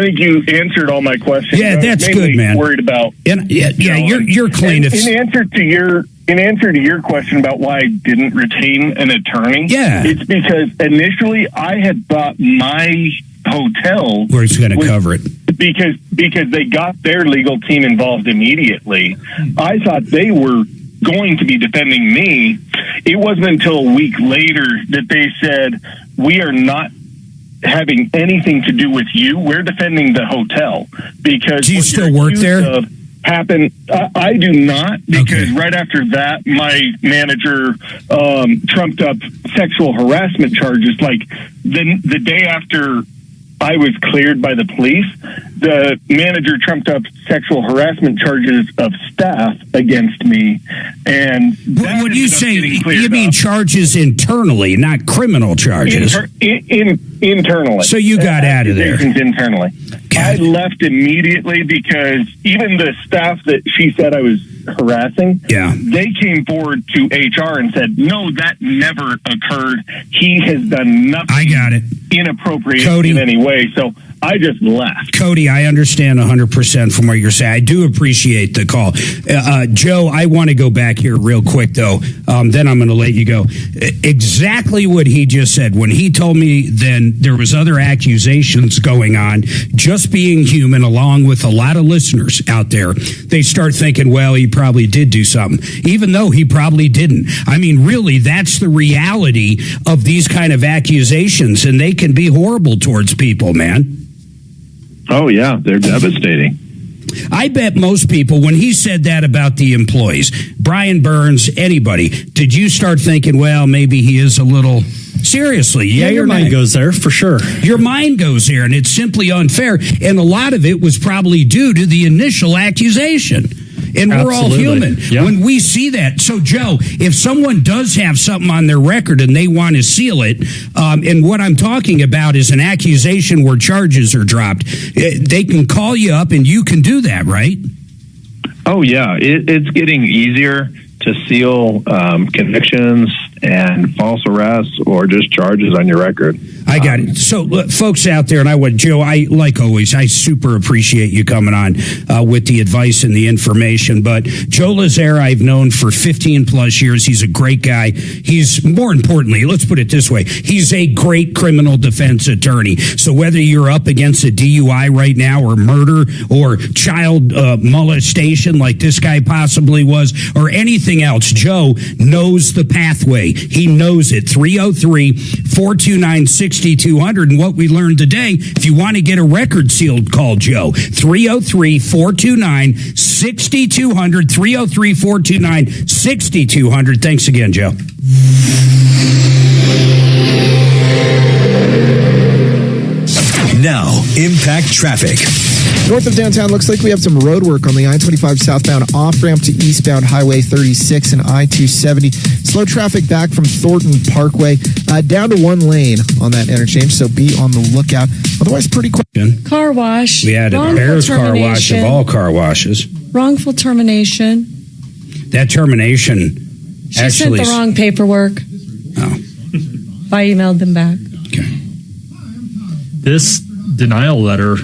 think you answered all my questions. Yeah, that's good, man. Worried about. You're clean. In answer to your question about why I didn't retain an attorney, it's because initially I had thought my hotel was going to cover it because they got their legal team involved immediately. I thought they were going to be defending me. It wasn't until a week later that they said, we are not having anything to do with you. We're defending the hotel. Because do you still work there? Happened. I do not, because right after that, my manager trumped up sexual harassment charges. Like the day after I was cleared by the police, the manager trumped up sexual harassment charges of staff against me. And when you say, you mean charges internally, not criminal charges? Internally. So you got out of there. Internally. I left immediately because even the staff that she said I was harassing, they came forward to HR and said, no, that never occurred. He has done nothing inappropriate in any way. So I just left. Cody, I understand 100% from what you're saying. I do appreciate the call. Joe, I want to go back here real quick, though. Then I'm going to let you go. Exactly what he just said. When he told me then there was other accusations going on, just being human, along with a lot of listeners out there, they start thinking, well, he probably did do something, even though he probably didn't. I mean, really, that's the reality of these kind of accusations, and they can be horrible towards people, man. Oh, yeah, they're devastating. I bet most people, when he said that about the employees, Brian Burns, anybody, did you start thinking, well, maybe he is a little... Seriously, your mind goes there for sure. Your mind goes there, and it's simply unfair. And a lot of it was probably due to the initial accusation. And we're all human when we see that. So, Joe, if someone does have something on their record and they want to seal it, and what I'm talking about is an accusation where charges are dropped, they can call you up and you can do that, right? Oh, yeah. It's getting easier to seal convictions and false arrests or just charges on your record. I got it. So, look, folks out there, and Joe, like always, I super appreciate you coming on with the advice and the information. But Joe Lazare, I've known for 15 plus years. He's a great guy. He's, more importantly, let's put it this way, he's a great criminal defense attorney. So whether you're up against a DUI right now, or murder, or child molestation like this guy possibly was, or anything else, Joe knows the pathway. He knows it. 303-429-6200. And what we learned today, if you want to get a record sealed, call Joe. 303-429-6200. 303-429-6200. Thanks again, Joe. Now, impact traffic. North of downtown, looks like we have some road work on the I-25 southbound off-ramp to eastbound Highway 36 and I-270. Slow traffic back from Thornton Parkway down to one lane on that interchange, so be on the lookout. Otherwise, pretty quick. Car wash. We had a Bears car wash of all car washes. Wrongful termination. That termination She sent the wrong paperwork. Oh. I emailed them back. Okay. This denial letter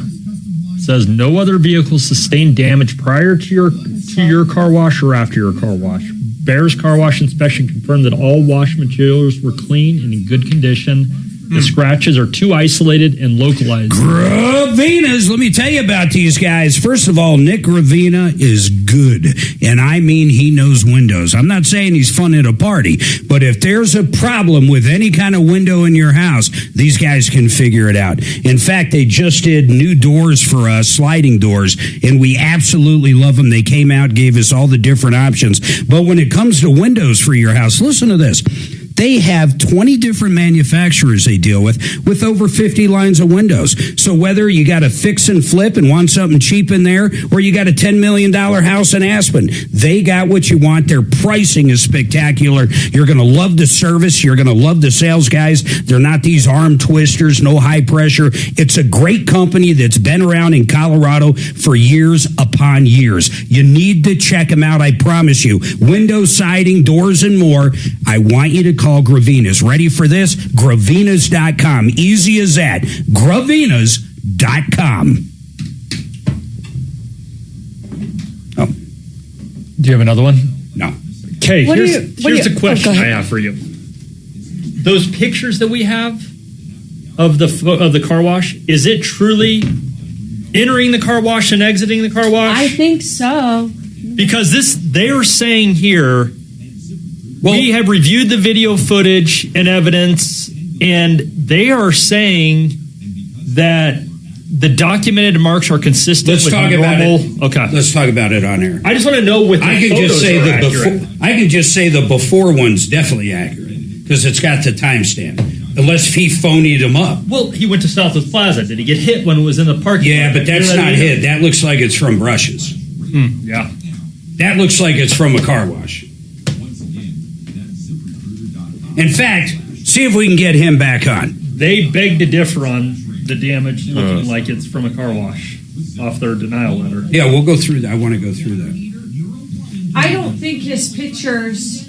says no other vehicle sustained damage prior to your car wash or after your car wash. Bears Car Wash inspection confirmed that all wash materials were clean and in good condition. The scratches are too isolated and localized. Gravina's, let me tell you about these guys. First of all, Nick Gravina is good, and I mean he knows windows. I'm not saying he's fun at a party, but if there's a problem with any kind of window in your house, these guys can figure it out. In fact, they just did new doors for us, sliding doors, and we absolutely love them. They came out, gave us all the different options. But when it comes to windows for your house, listen to this. They have 20 different manufacturers they deal with over 50 lines of windows. So whether you got a fix and flip and want something cheap in there, or you got a $10 million house in Aspen, they got what you want. Their pricing is spectacular. You're going to love the service. You're going to love the sales guys. They're not these arm twisters, no high pressure. It's a great company that's been around in Colorado for years upon years. You need to check them out, I promise you. Window, siding, doors, and more. I want you to call call Gravina's. Ready for this? Gravinas.com. Easy as that. Gravinas.com. Do you have another one? No. Okay, here's the question I have for you. Those pictures that we have of the car wash, is it truly entering the car wash and exiting the car wash? I think so. Because they are saying here, we have reviewed the video footage and evidence, and they are saying that the documented marks are consistent with normal. Okay, let's talk about it on air. I just want to know with I can just say the before one's definitely accurate because it's got the timestamp. Unless he phonied them up. Well, he went to Southwest Plaza. Did he get hit when it was in the parking lot? Yeah, but that's not hit. That looks like it's from brushes. Yeah. That looks like it's from a car wash. In fact, see if we can get him back on. They beg to differ on the damage looking like it's from a car wash off their denial letter. Yeah, we'll go through that. I want to go through that. I don't think his pictures...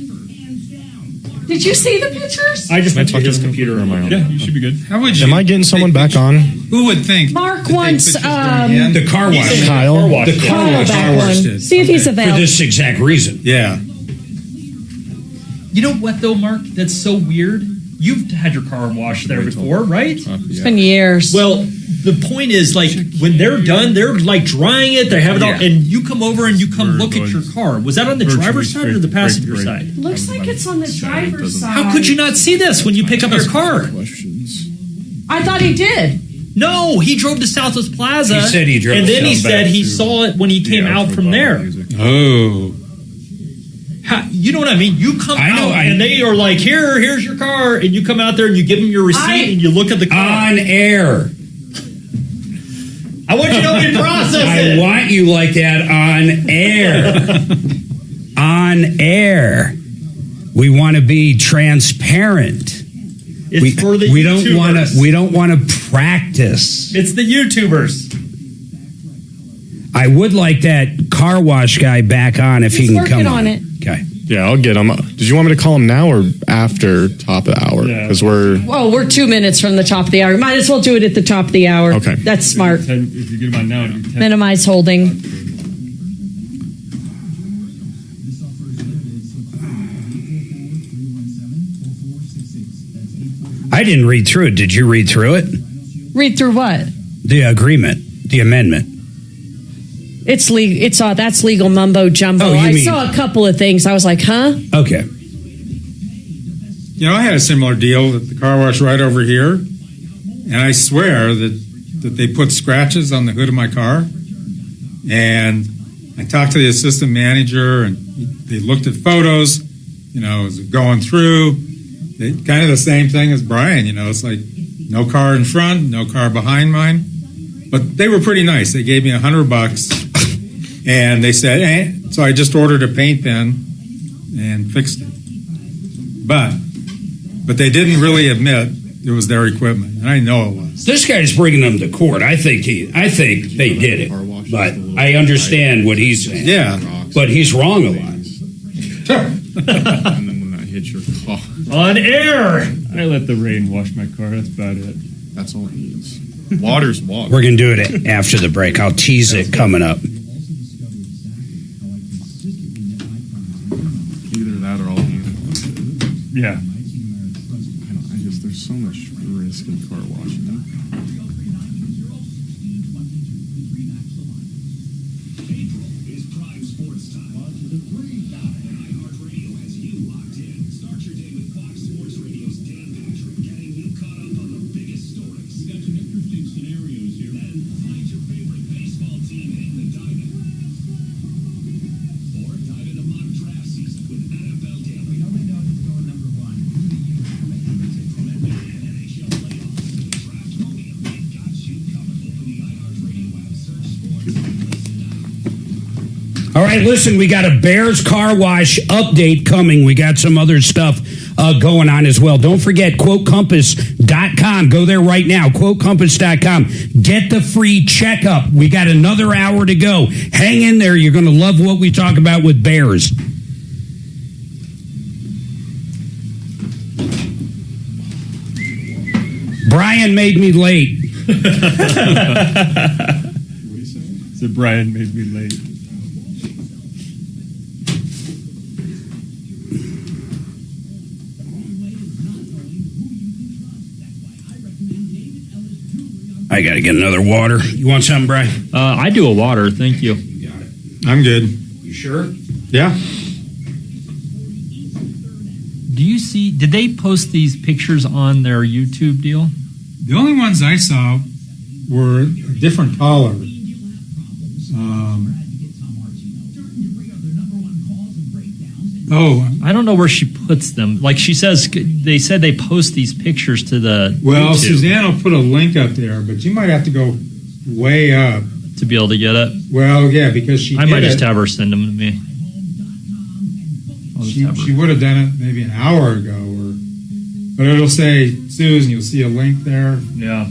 Did you see the pictures? I just went to his computer on my own. Yeah, you should be good. How would you? Am I getting someone back on? Who would think? Mark wants the car wash. Kyle. The car wash. See if he's available. For this exact reason. Yeah. You know what, though, Mark? That's so weird. You've had your car washed there before, right? It's been years. Well, the point is, like, when they're done, they're, like, drying it. They have it all. And you come over and you come look at your car. Was that on the driver's side or the passenger side? Looks like it's on the driver's side. How could you not see this when you pick up your car? I thought he did. No, he drove to Southwest Plaza. He said he drove. And then he said he saw it when he came out from there. Oh. You know what I mean? You come out and they are like, here's your car. And you come out there and you give them your receipt and you look at the car. On air. I want you to know we process it. I want you like that on air. On air. We want to be transparent. It's for the YouTubers. We don't want to practice. It's the YouTubers. I would like that car wash guy back on if he can come on. It. Okay. Yeah, I'll get him. Did you want me to call him now or after top of the hour? Because we're 2 minutes from the top of the hour. Might as well do it at the top of the hour. Okay. That's smart. If you get him on now, Minimize holding. I didn't read through it. Did you read through it? Read through what? The agreement, the amendment. It's legal. That's legal mumbo jumbo. Oh, I saw a couple of things. I was like, huh? Okay. You know, I had a similar deal at the car wash right over here, and I swear that they put scratches on the hood of my car. And I talked to the assistant manager, and they looked at photos. You know, as going through, kind of the same thing as Brian. You know, it's like no car in front, no car behind mine. But they were pretty nice. They gave me $100, and they said, so I just ordered a paint pen and fixed it. But they didn't really admit it was their equipment, and I know it was. This guy's bringing them to court. I think they did it, but I understand what he's saying. Yeah, but he's wrong a lot. And then when that hits your car. On air! I let the rain wash my car. That's about it. That's all it needs. Water's water. We're going to do it after the break. I'll tease it coming up. Either that or I'll hand it. Yeah. There's so much risk in car washing. All right, listen, we got a Bears car wash update coming. We got some other stuff going on as well. Don't forget, quotecompass.com. Go there right now, quotecompass.com. Get the free checkup. We got another hour to go. Hang in there. You're going to love what we talk about with Bears. Brian made me late. So Brian made me late. I got to get another water. You want some, Brian? I do a water. Thank you. I'm good. You sure? Yeah. Do you see? Did they post these pictures on their YouTube deal? The only ones I saw were a different caller. I don't know where she puts them. Like she says, they said they post these pictures to the. Well, YouTube Suzanne will put a link up there, but you might have to go way up to be able to get it. Well, yeah, because she. I might just have her send them to me. She would have done it maybe an hour ago, but it'll say Susan. You'll see a link there. Yeah.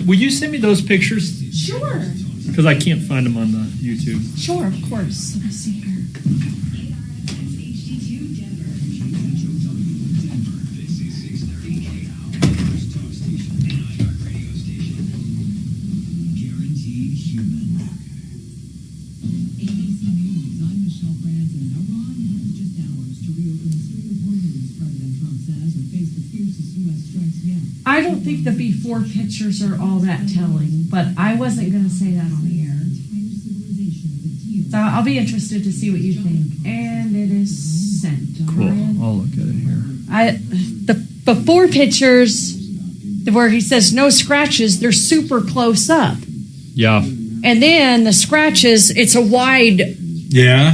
Will you send me those pictures? Sure. Because I can't find them on the YouTube. Sure, of course. Let me see here. I don't think the before pictures are all that telling, but I wasn't going to say that on the air. So I'll be interested to see what you think. And it is sent. Cool. I'll look at it here. The before pictures where he says no scratches, they're super close up. Yeah. And then the scratches, it's a wide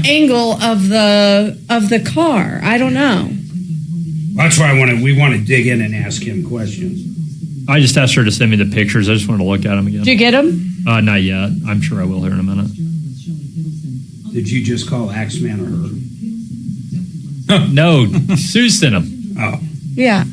angle of the car. I don't know. That's why we want to dig in and ask him questions. I just asked her to send me the pictures. I just want to look at them again. Did you get them? Not yet. I'm sure I will here in a minute. Did you just call Axeman or her? No, Sue sent them. Oh. Yeah.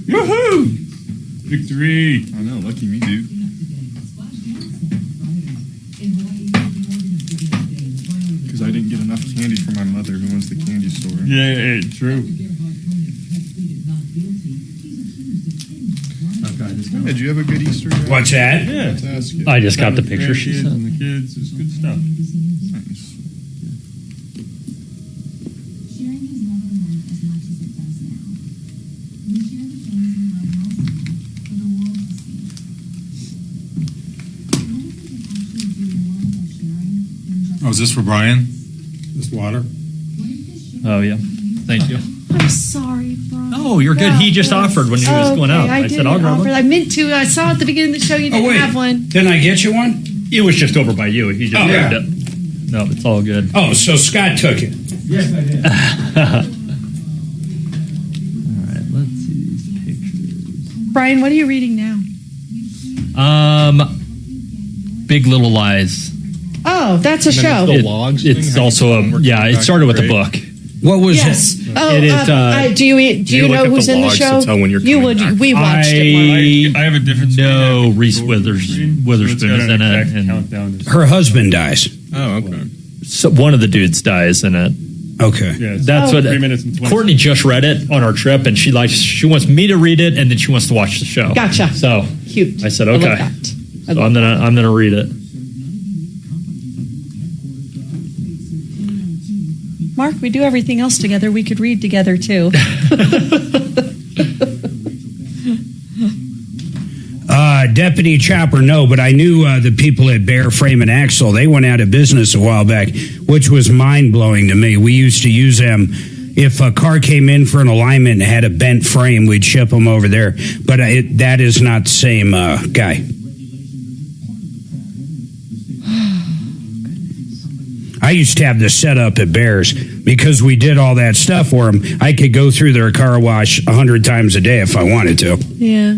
Woohoo! Victory! I know, lucky me, dude. Because I didn't get enough candy for my mother who owns the candy store. Yeah, true. Hey, did you have a good Easter? What's that? Yeah. I just got the picture she sent. And the kids, it's good stuff. Nice. Oh, is this for Brian? This water? Oh, yeah. Thank you. I'm sorry, bro. No, you're good. He just offered when he was going out. I said, I'll grab one. I meant to. I saw at the beginning of the show you didn't have one. Didn't I get you one? It was just over by you. He just grabbed it. No, it's all good. Oh, so Scott took it. Yes, I did. All right, let's see these pictures. Brian, what are you reading now? Big Little Lies. Oh, that's a show. It's also it started with a book. What was it? Oh, it is, do you know who's in the show? We watched it. I have a different. No, Reese Witherspoon is in it. And her husband dies. Oh, okay. So one of the dudes dies in it. Okay, yeah, that's what 3 minutes and 20 Courtney just read it on our trip, and she wants me to read it, and then she wants to watch the show. Gotcha. So cute. I said okay. So I'm gonna read it. Mark, we do everything else together. We could read together too. Deputy Chopper, no, but I knew the people at Bear Frame and Axle. They went out of business a while back, which was mind-blowing to me. We used to use them. If a car came in for an alignment and had a bent frame, we'd ship them over there. But that is not the same guy. I used to have this set up at Bears because we did all that stuff for them. I could go through their car wash 100 times a day if I wanted to. Yeah.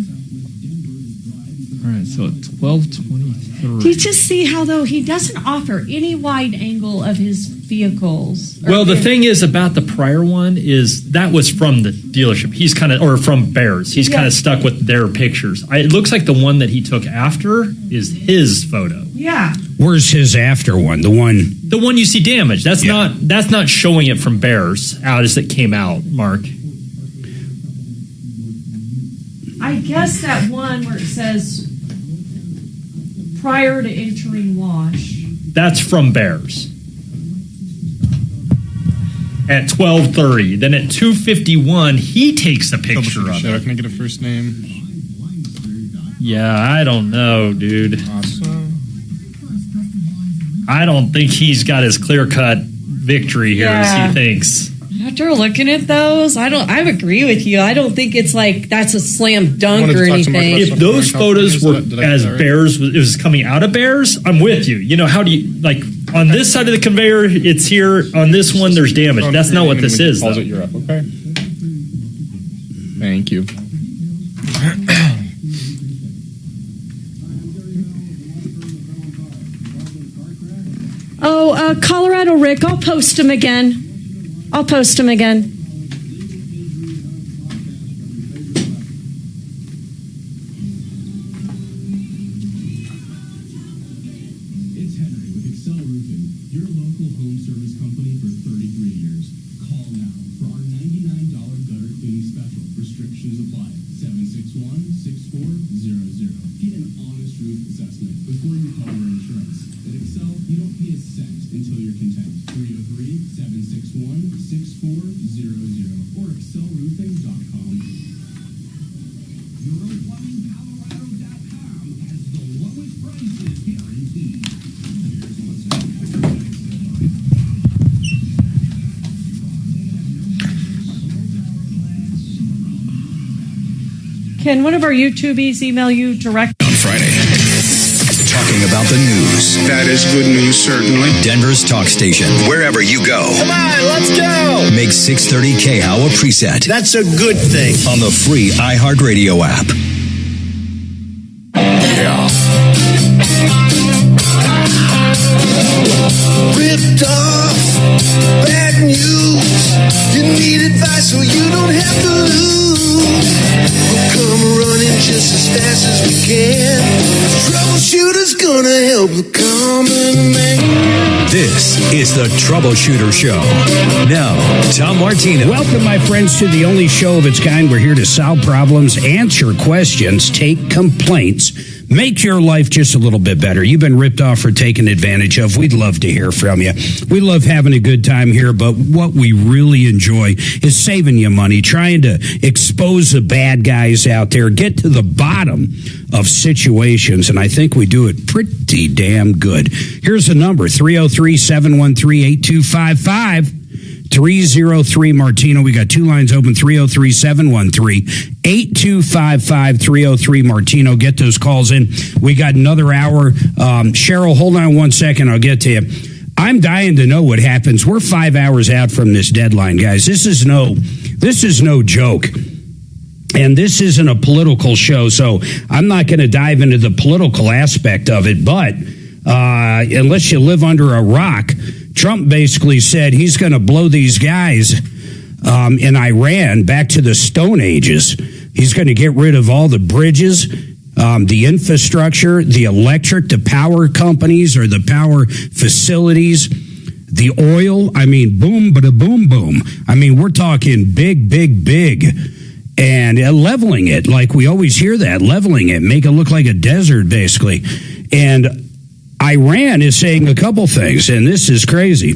All right, so at 12:23. Do you just see how, though, he doesn't offer any wide angle of his vehicles? Well, the thing is about the prior one is that was from the dealership. He's kind of, or from Bears. He's kind of stuck with their pictures. It looks like the one that he took after is his photo. Yeah. Where's his after one? The one you see damaged. That's not showing it from Bears out as it came out, Mark. I guess that one where it says prior to entering wash. That's from Bears. At 12:30. Then at 2:51, he takes a picture of it. Can I get a first name? Yeah, I don't know, dude. I don't think he's got his clear-cut victory here as he thinks. After looking at those, I agree with you. I don't think it's like that's a slam dunk or anything. If those photos were as Bears, it was coming out of Bears, I'm with you. You know, how do you, like, on this side of the conveyor, it's here. On this one, there's damage. That's not what this is, though. You're up, okay? Thank you. Colorado Rick, I'll post him again. Can one of our YouTubies email you direct on Friday? Talking about the news. That is good news, certainly. Denver's talk station. Wherever you go. Come on, let's go. Make 630 KHOW a preset. That's a good thing. On the free iHeartRadio app. Yeah. Ripped off, bad news. You need advice so you don't have to lose. We'll come running just as fast as we can. Troubleshooter's gonna help the common man. This is the Troubleshooter Show. Now, Tom Martino. Welcome, my friends, to the only show of its kind. We're here to solve problems, answer questions, take complaints, make your life just a little bit better. You've been ripped off or taken advantage of. We'd love to hear from you. We love having a good time here, but what we really enjoy is saving you money, trying to expose the bad guys out there, get to the bottom of situations, and I think we do it pretty damn good. Here's the number, 303-713-8255. 303 Martino. We got two lines open, 303-713-8255, 303 Martino. Get those calls in. We got another hour. Cheryl, hold on one second. I'll get to you. I'm dying to know what happens. We're 5 hours out from this deadline, guys. This is no joke. And this isn't a political show, so I'm not going to dive into the political aspect of it. But unless you live under a rock, Trump basically said he's going to blow these guys in Iran back to the Stone Ages. He's going to get rid of all the bridges, the infrastructure, the electric, the power companies or the power facilities, the oil. I mean, boom, bada boom, boom. I mean, we're talking big, big, big. And leveling it, like we always hear that, leveling it, make it look like a desert, basically. And Iran is saying a couple things, and this is crazy.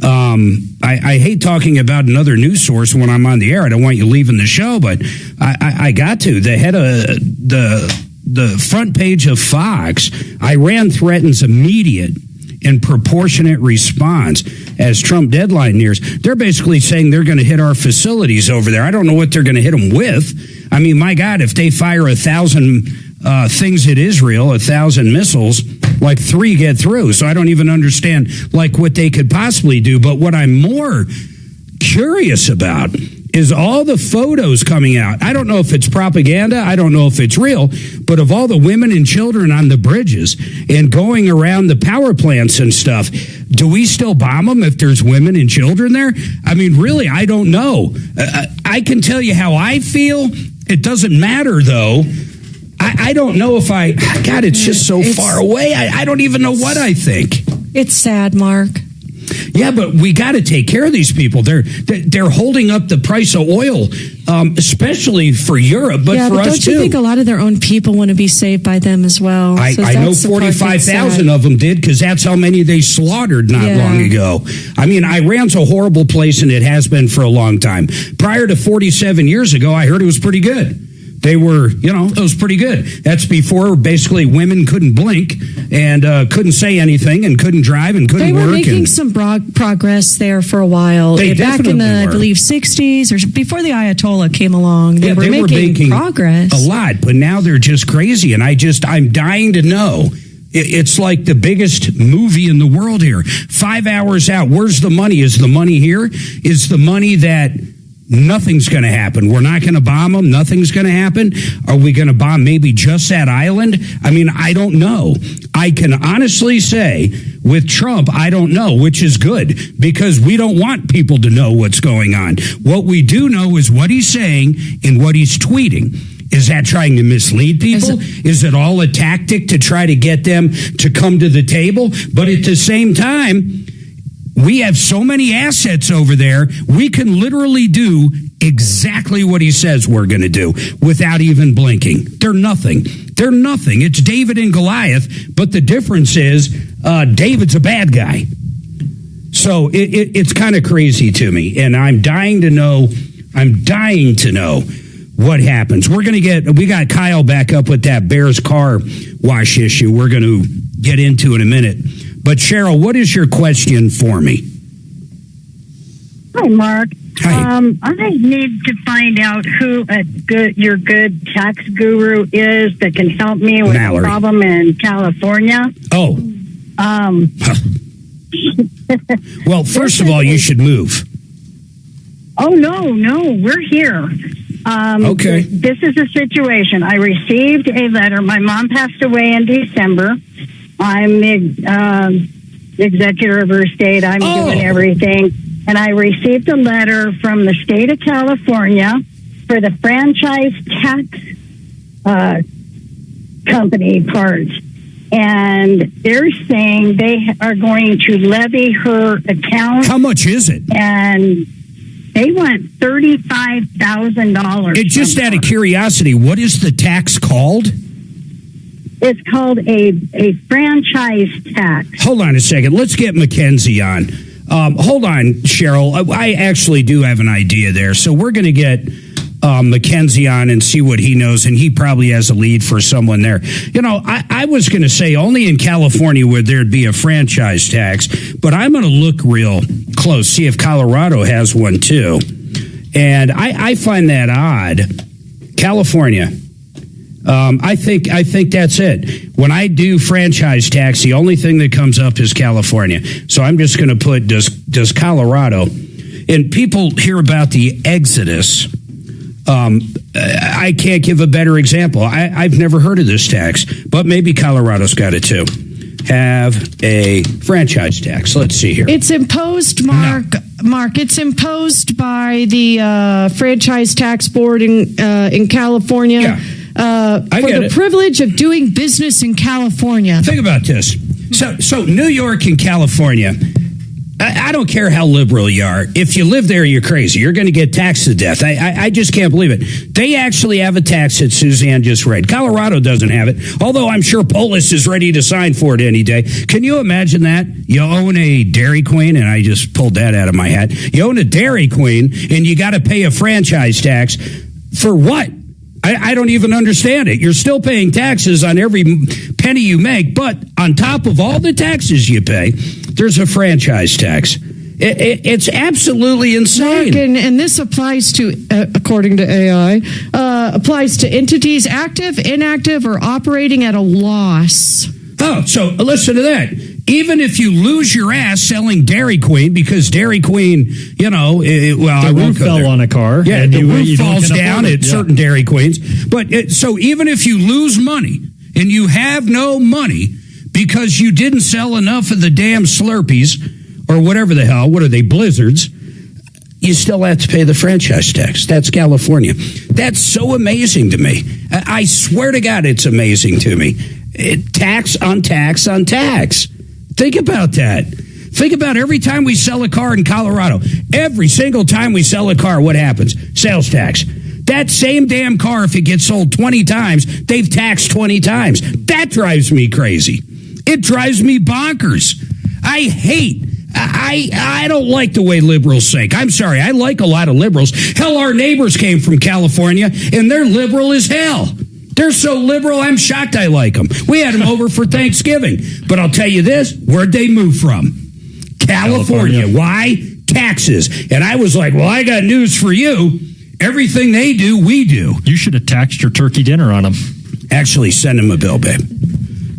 I hate talking about another news source when I'm on the air. I don't want you leaving the show, but I got to. The head of the front page of Fox, Iran threatens immediate and proportionate response as Trump deadline nears. They're basically saying they're going to hit our facilities over there. I don't know what they're going to hit them with. I mean, my God, if they fire 1,000 things at Israel, 1,000 missiles, like 3 get through. So I don't even understand like what they could possibly do. But what I'm more curious about is all the photos coming out. I don't know if it's propaganda. I don't know if it's real, but of all the women and children on the bridges and going around the power plants and stuff, do we still bomb them if there's women and children there? I mean, really, I don't know. I can tell you how I feel. It doesn't matter, though. I don't know if God, it's just so far away. I don't even know what I think. It's sad, Mark. Yeah, but we got to take care of these people. They're holding up the price of oil, especially for Europe, but for us don't you think a lot of their own people want to be saved by them as well? I know 45,000 of them did, because that's how many they slaughtered not long ago. I mean, Iran's a horrible place, and it has been for a long time. Prior to 47 years ago, I heard it was pretty good. They were, it was pretty good. That's before basically women couldn't blink and couldn't say anything and couldn't drive and couldn't work. They were making some progress there for a while. Back in the, I believe, 60s or before the Ayatollah came along. They were making progress. A lot, but now they're just crazy. And I'm dying to know. It's like the biggest movie in the world here. 5 hours out. Where's the money? Is the money here? Is the money that nothing's going to happen? We're not going to bomb them. Nothing's going to happen. Are we going to bomb maybe just that island? I mean, I don't know. I can honestly say with Trump, I don't know, which is good, because we don't want people to know what's going on. What we do know is what he's saying and what he's tweeting. Is that trying to mislead people? Is it all a tactic to try to get them to come to the table? But at the same time, we have so many assets over there, we can literally do exactly what he says we're going to do without even blinking. They're nothing. They're nothing. It's David and Goliath, but the difference is David's a bad guy. So it's kind of crazy to me, and I'm dying to know what happens. We got Kyle back up with that Bears car wash issue we're going to get into in a minute. But Cheryl, what is your question for me? Hi, Mark. Hi. I need to find out who your good tax guru is that can help me with a problem in California. Oh. Well, first of all, you should move. Oh, no, we're here. Okay. This is a situation. I received a letter. My mom passed away in December. I'm the executor of her estate. I'm doing everything. And I received a letter from the state of California for the franchise tax company part. And they're saying they are going to levy her account. How much is it? And they want $35,000. Just out of curiosity, what is the tax called? It's called a franchise tax. Hold on a second. Let's get Mackenzie on. Hold on, Cheryl. I actually do have an idea there. So we're going to get Mackenzie on and see what he knows, and he probably has a lead for someone there. I was going to say only in California would there'd be a franchise tax, but I'm going to look real close, see if Colorado has one too. And I find that odd. California. I think that's it. When I do franchise tax, the only thing that comes up is California. So I'm just going to put does Colorado. And people hear about the exodus. I can't give a better example. I've never heard of this tax, but maybe Colorado's got it too. Have a franchise tax. Let's see here. It's imposed, Mark. No. Mark, it's imposed by the franchise tax board in California. Yeah. For the privilege of doing business in California. Think about this. So New York and California, I don't care how liberal you are. If you live there, you're crazy. You're going to get taxed to death. I just can't believe it. They actually have a tax that Suzanne just read. Colorado doesn't have it, although I'm sure Polis is ready to sign for it any day. Can you imagine that? You own a Dairy Queen, and I just pulled that out of my hat. You own a Dairy Queen, and you got to pay a franchise tax for what? I don't even understand it. You're still paying taxes on every penny you make, but on top of all the taxes you pay, there's a franchise tax. It's absolutely insane. Mark, and this applies to, according to AI, applies to entities active, inactive, or operating at a loss. Oh, so listen to that. Even if you lose your ass selling Dairy Queen, because Dairy Queen, the roof fell on a car. Yeah, and the roof you don't falls can down afford at it. certain Dairy Queens. But so even if you lose money and you have no money because you didn't sell enough of the damn Slurpees or whatever the hell, what are they, Blizzards? You still have to pay the franchise tax. That's California. That's so amazing to me. I swear to God, it's amazing to me. Tax on tax on tax. Think about that. Think about every time we sell a car in Colorado. Every single time we sell a car, what happens? Sales tax. That same damn car, if it gets sold 20 times, they've taxed 20 times. That drives me crazy. It drives me bonkers. I don't like the way liberals think. I'm sorry. I like a lot of liberals. Hell, our neighbors came from California, and they're liberal as hell. They're so liberal, I'm shocked I like them. We had them over for Thanksgiving. But I'll tell you this, where'd they move from? California. Why? Taxes. And I was like, well, I got news for you. Everything they do, we do. You should have taxed your turkey dinner on them. Actually, send them a bill, babe.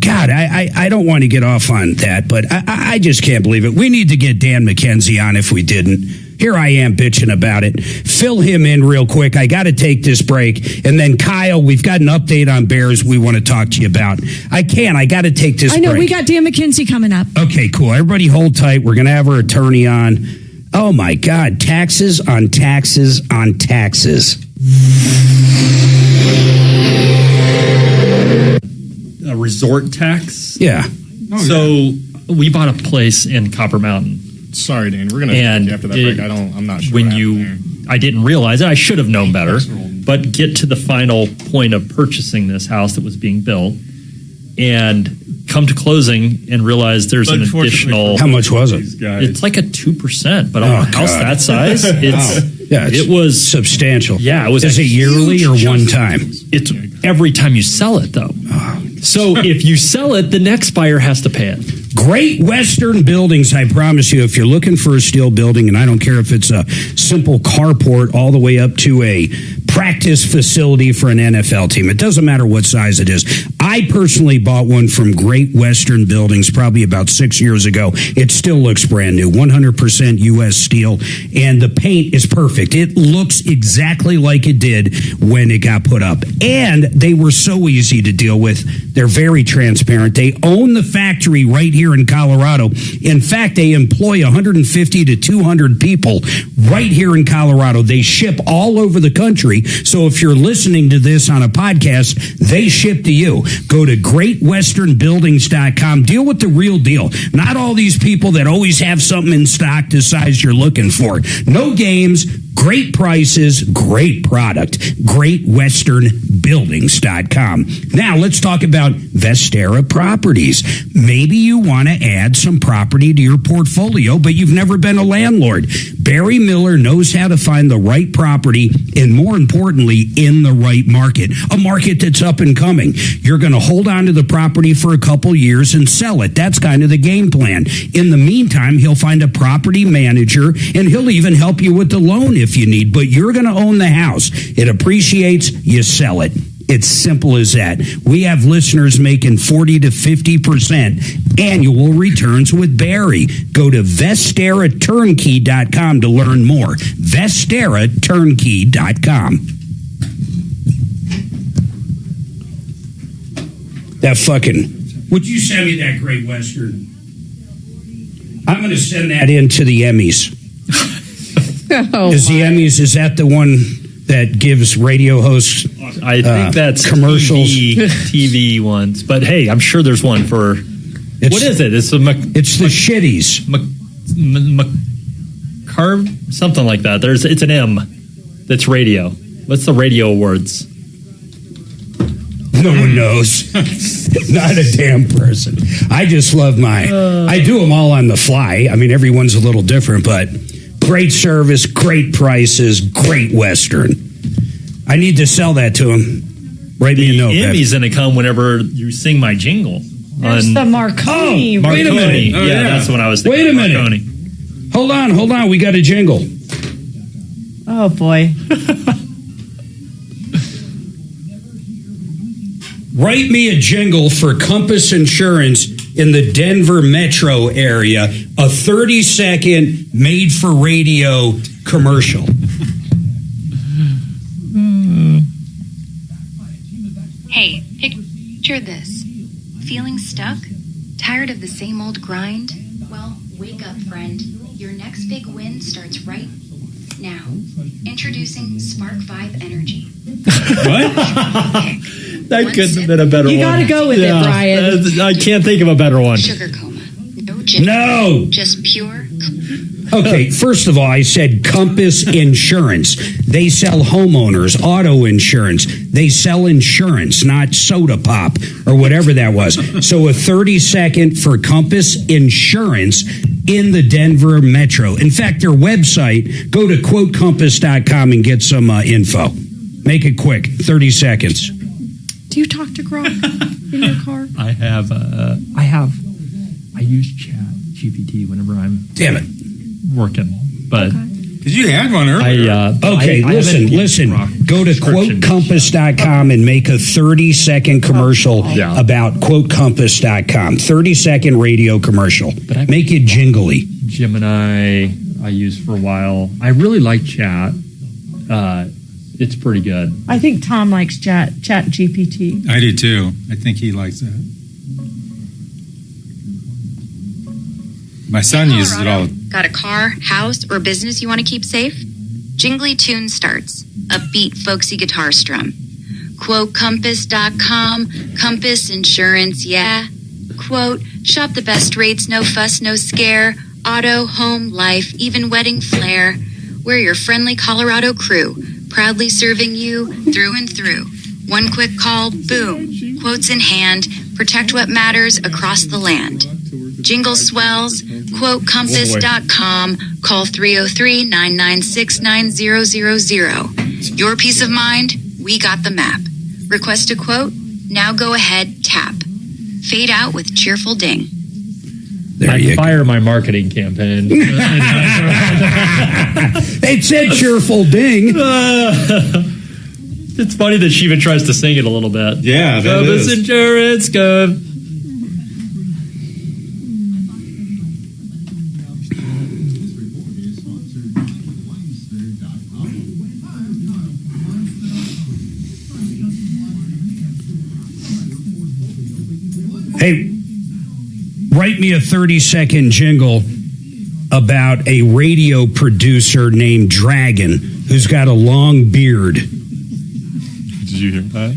God, I don't want to get off on that, but I just can't believe it. We need to get Dan McKenzie on if we didn't. Here I am bitching about it. Fill him in real quick. I got to take this break. And then, Kyle, we've got an update on Bears we want to talk to you about. I got to take this break. I know, we got Dan McKenzie coming up. Okay, cool. Everybody hold tight. We're going to have our attorney on. Oh, my God. Taxes on taxes on taxes. A resort tax? Yeah. We bought a place in Copper Mountain. Sorry, Dan. We're gonna after that break. I'm not sure. I didn't realize it. I should have known better. But get to the final point of purchasing this house that was being built, and come to closing and realize there's an additional. How much was it? It's like a 2%, but on a house that size, it was substantial. Yeah, it was. Is it yearly or one time? It's every time you sell it, though. So if you sell it, the next buyer has to pay it. Great Western Buildings, I promise you, if you're looking for a steel building, and I don't care if it's a simple carport all the way up to a practice facility for an NFL team. It doesn't matter what size it is. I personally bought one from Great Western Buildings probably about 6 years ago. It still looks brand new, 100% U.S. steel, and the paint is perfect. It looks exactly like it did when it got put up. And they were so easy to deal with. They're very transparent. They own the factory right here in Colorado. In fact, they employ 150 to 200 people right here in Colorado. They ship all over the country. So if you're listening to this on a podcast, they ship to you. Go to greatwesternbuildings.com. Deal with the real deal. Not all these people that always have something in stock the size you're looking for. No games, great prices, great product. greatwesternbuildings.com. Now let's talk about Vestera Properties. Maybe you want to add some property to your portfolio, but you've never been a landlord. Barry Miller knows how to find the right property and, more importantly, in the right market. A market that's up and coming. You're going to hold on to the property for a couple years and sell it. That's kind of the game plan. In the meantime, he'll find a property manager, and he'll even help you with the loan if you need, but you're going to own the house. It appreciates, you sell it. It's simple as that. We have listeners making 40 to 50% annual returns with Barry. Go to VesteraTurnkey.com to learn more. VesteraTurnkey.com. That fucking... Would you send me that Great Western? I'm going to send that in to the Emmys. Is that the one that gives radio hosts I think that's commercials? TV ones. But hey, I'm sure there's one for... what is it? It's the shitties. Something like that. It's an M that's radio. What's the radio awards? No one knows. Not a damn person. I just love I do them all on the fly. I mean, everyone's a little different, but great service, great prices, Great Western. I need to sell that to him. Write me a note. Emmy's going to come whenever you sing my jingle. There's the Marconi. Wait a minute. Yeah, that's what I was thinking. Wait a minute. Marconi. Hold on. We got a jingle. Oh, boy. Write me a jingle for Compass Insurance in the Denver metro area, a 30-second made-for-radio commercial. Hey, picture this. Feeling stuck? Tired of the same old grind? Well, wake up, friend. Your next big win starts right now. Introducing Spark Vibe Energy. What? That couldn't have been a better one. You got to go with it, Brian. I can't think of a better one. Sugar coma. No gin. No. Just pure. Okay, first of all, I said Compass Insurance. They sell homeowners, auto insurance. They sell insurance, not soda pop or whatever that was. So a 30-second for Compass Insurance in the Denver metro. In fact, their website, go to quotecompass.com and get some info. Make it quick, 30 seconds. Do you talk to Gronk in your car? I use Chat GPT whenever I'm working, but because you had one earlier. Listen. Go to quotecompass.com and make a 30-second commercial about quotecompass.com. 30-second radio commercial. Make it jingly. Gemini I used for a while. I really like Chat. It's pretty good. I think Tom likes Chat GPT. I do too. I think he likes that. My son uses it all. Got a car, house, or business you want to keep safe? Jingly Tune starts. Upbeat, folksy guitar strum. QuoteCompass.com. Compass Insurance, yeah. Quote, shop the best rates, no fuss, no scare. Auto, home, life, even wedding flair. We're your friendly Colorado crew, proudly serving you through and through. One quick call, boom. Quotes in hand, protect what matters across the land. Jingle swells, quotecompass.com, call 303-996-9000. Your peace of mind, we got the map. Request a quote, now go ahead, tap. Fade out with cheerful ding. I'd fire my marketing campaign. It said cheerful ding. It's funny that she even tries to sing it a little bit. Yeah, that Compass is. Insurance, go. Hey, write me a 30-second jingle about a radio producer named Dragon who's got a long beard. Did you hear that?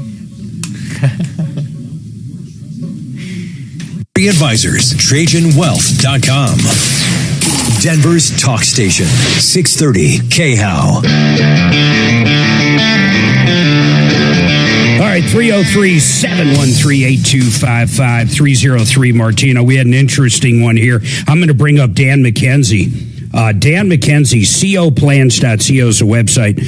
Advisors, TrajanWealth.com. Denver's talk station, 630 KHOW. All right, 303-713-8255, 303 Martino. We had an interesting one here. I'm going to bring up Dan McKenzie. Dan McKenzie, coplans.co is a website.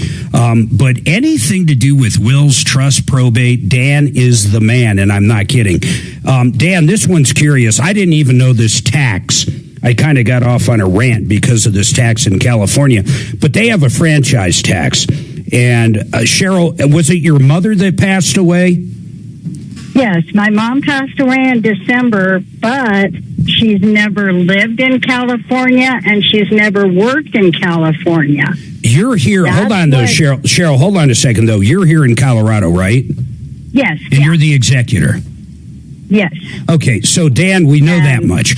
But anything to do with wills, trust, probate, Dan is the man, and I'm not kidding. Dan, this one's curious. I didn't even know this tax. I kind of got off on a rant because of this tax in California. But they have a franchise tax. And Cheryl, was it your mother that passed away? Yes, my mom passed away in December, but she's never lived in California and she's never worked in California. You're here. Hold on, though, Cheryl. Cheryl, hold on a second, though. You're here in Colorado, right? Yes. And you're the executor. Yes. Okay, so Dan, we know that much.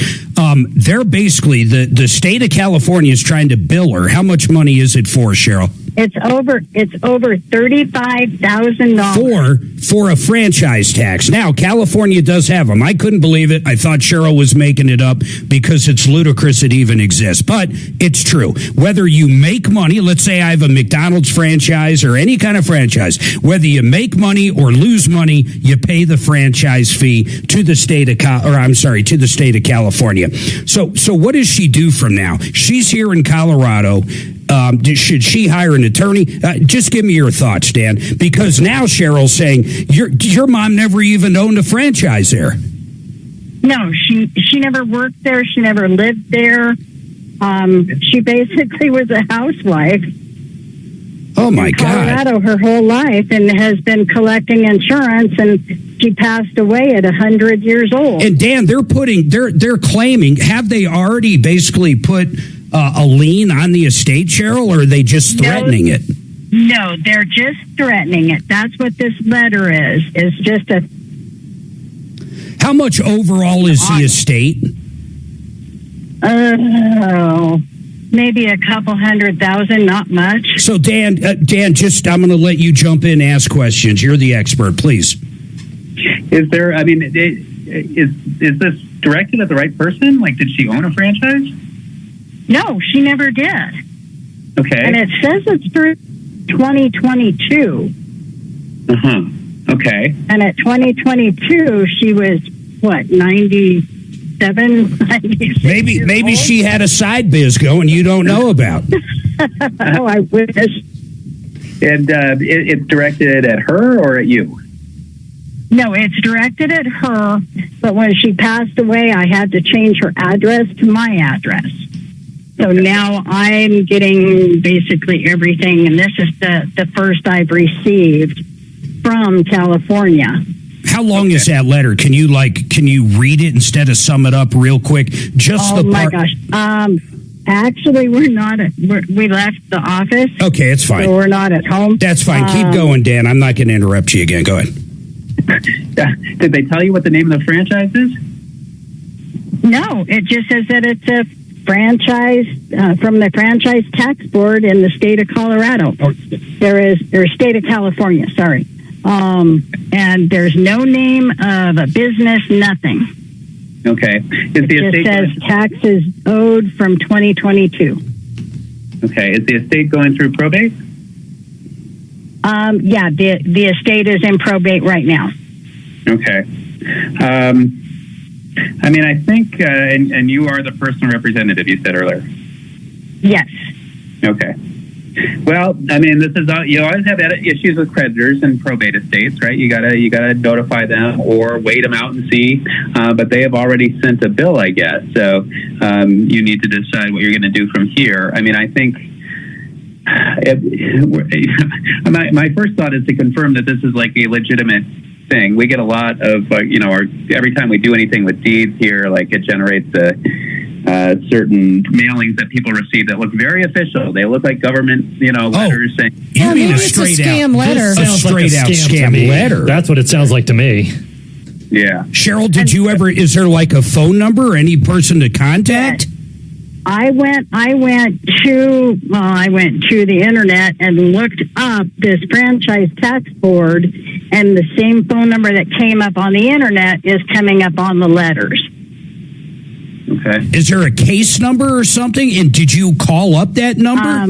They're basically the state of California is trying to bill her. How much money is it for, Cheryl? It's over $35,000 for a franchise tax. Now, California does have them. I couldn't believe it. I thought Cheryl was making it up because it's ludicrous it even exists. But it's true. Whether you make money, let's say I have a McDonald's franchise or any kind of franchise, whether you make money or lose money, you pay the franchise fee to the state of to the state of California. So what does she do from now? She's here in Colorado. Should she hire an attorney? Just give me your thoughts, Dan. Because now Cheryl's saying your mom never even owned a franchise there. No, she never worked there. She never lived there. She basically was a housewife. Oh my in God! Colorado her whole life and has been collecting insurance and She passed away at 100 years old. And Dan, they're claiming, have they already basically put a lien on the estate, Cheryl, or are they just threatening it? No, they're just threatening it. That's what this letter is. It's just a... How much overall is the estate? Maybe a couple 100,000, not much. So Dan, just I'm going to let you jump in and ask questions. You're the expert, please. Is there? I mean, is this directed at the right person? Like, did she own a franchise? No, she never did. Okay. And it says it's for 2022. Okay. And at 2022, she was what, 97, 96? Maybe she had a side biz going you don't know about. Oh, I wish. And it's directed at her or at you? No, it's directed at her, but when she passed away, I had to change her address to my address. So now I'm getting basically everything, and this is the first I've received from California. How long is that letter? Can you read it instead of sum it up real quick? My gosh. Actually, we left the office. Okay, it's fine. So we're not at home. That's fine. Keep going, Dan. I'm not going to interrupt you again. Go ahead. Did they tell you what the name of the franchise is? No, it just says that it's a franchise from the Franchise Tax Board in the state of Colorado. Or state of California, sorry. And there's no name of a business, nothing. Okay. It just says taxes owed from 2022. Okay. Is the estate going through probate? Yeah, the estate is in probate right now. Okay. I mean, I think, and you are the personal representative, you said earlier. Yes. Okay. Well, I mean, this is you always have issues with creditors and probate estates, right? You gotta notify them or wait them out and see. But they have already sent a bill, I guess. So you need to decide what you're going to do from here. I mean, I think. My first thought is to confirm that this is like a legitimate thing. We get a lot of, every time we do anything with deeds here, like it generates certain mailings that people receive that look very official. They look like government, letters saying. You mean it's a scam letter? A straight out scam letter. That's what it sounds like to me. Yeah. Cheryl, is there like a phone number or any person to contact? I went to the internet and looked up this Franchise Tax Board, and the same phone number that came up on the internet is coming up on the letters. Okay. Is there a case number or something? And did you call up that number?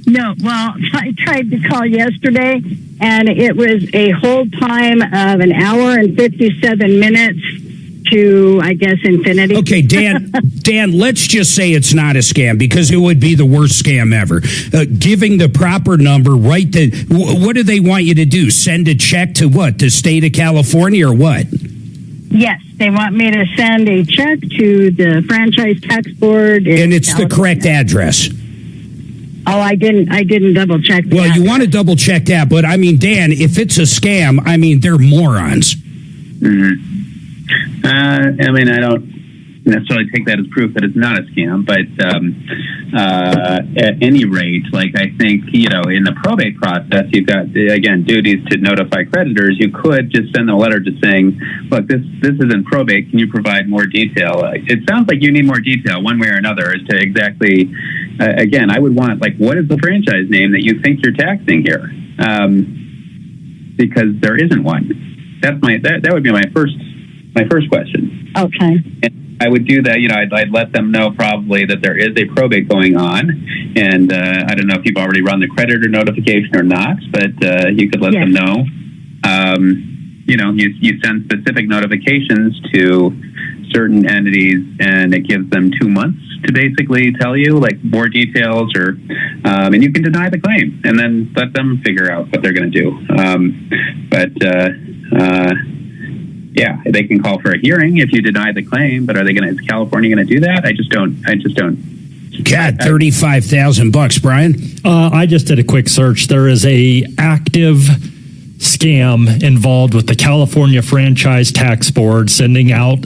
No. Well, I tried to call yesterday, and it was a hold time of an hour and 57 minutes. To, I guess, infinity. Okay, Dan, let's just say it's not a scam because it would be the worst scam ever. Giving the proper number, what do they want you to do? Send a check to what? The state of California or what? Yes, they want me to send a check to the Franchise Tax Board. And it's California. The correct address. Oh, I didn't double check that. Well, you want to double check that, but I mean, Dan, if it's a scam, I mean, they're morons. Mm-hmm. I mean, I don't necessarily take that as proof that it's not a scam, but at any rate, like I think, in the probate process, you've got, again, duties to notify creditors. You could just send them a letter just saying, look, this is in probate. Can you provide more detail? It sounds like you need more detail one way or another as to exactly, again, I would want, like, what is the franchise name that you think you're taxing here? Because there isn't one. That would be my first question. Okay. And I would do that. I'd let them know probably that there is a probate going on, and I don't know if you've already run the creditor notification or not, but you could let them know. You send specific notifications to certain entities, and it gives them 2 months to basically tell you like more details, or and you can deny the claim, and then let them figure out what they're going to do. Yeah, they can call for a hearing if you deny the claim, but is California going to do that? I just don't. God, $35,000, Brian. I just did a quick search. There is a active scam involved with the California Franchise Tax Board sending out,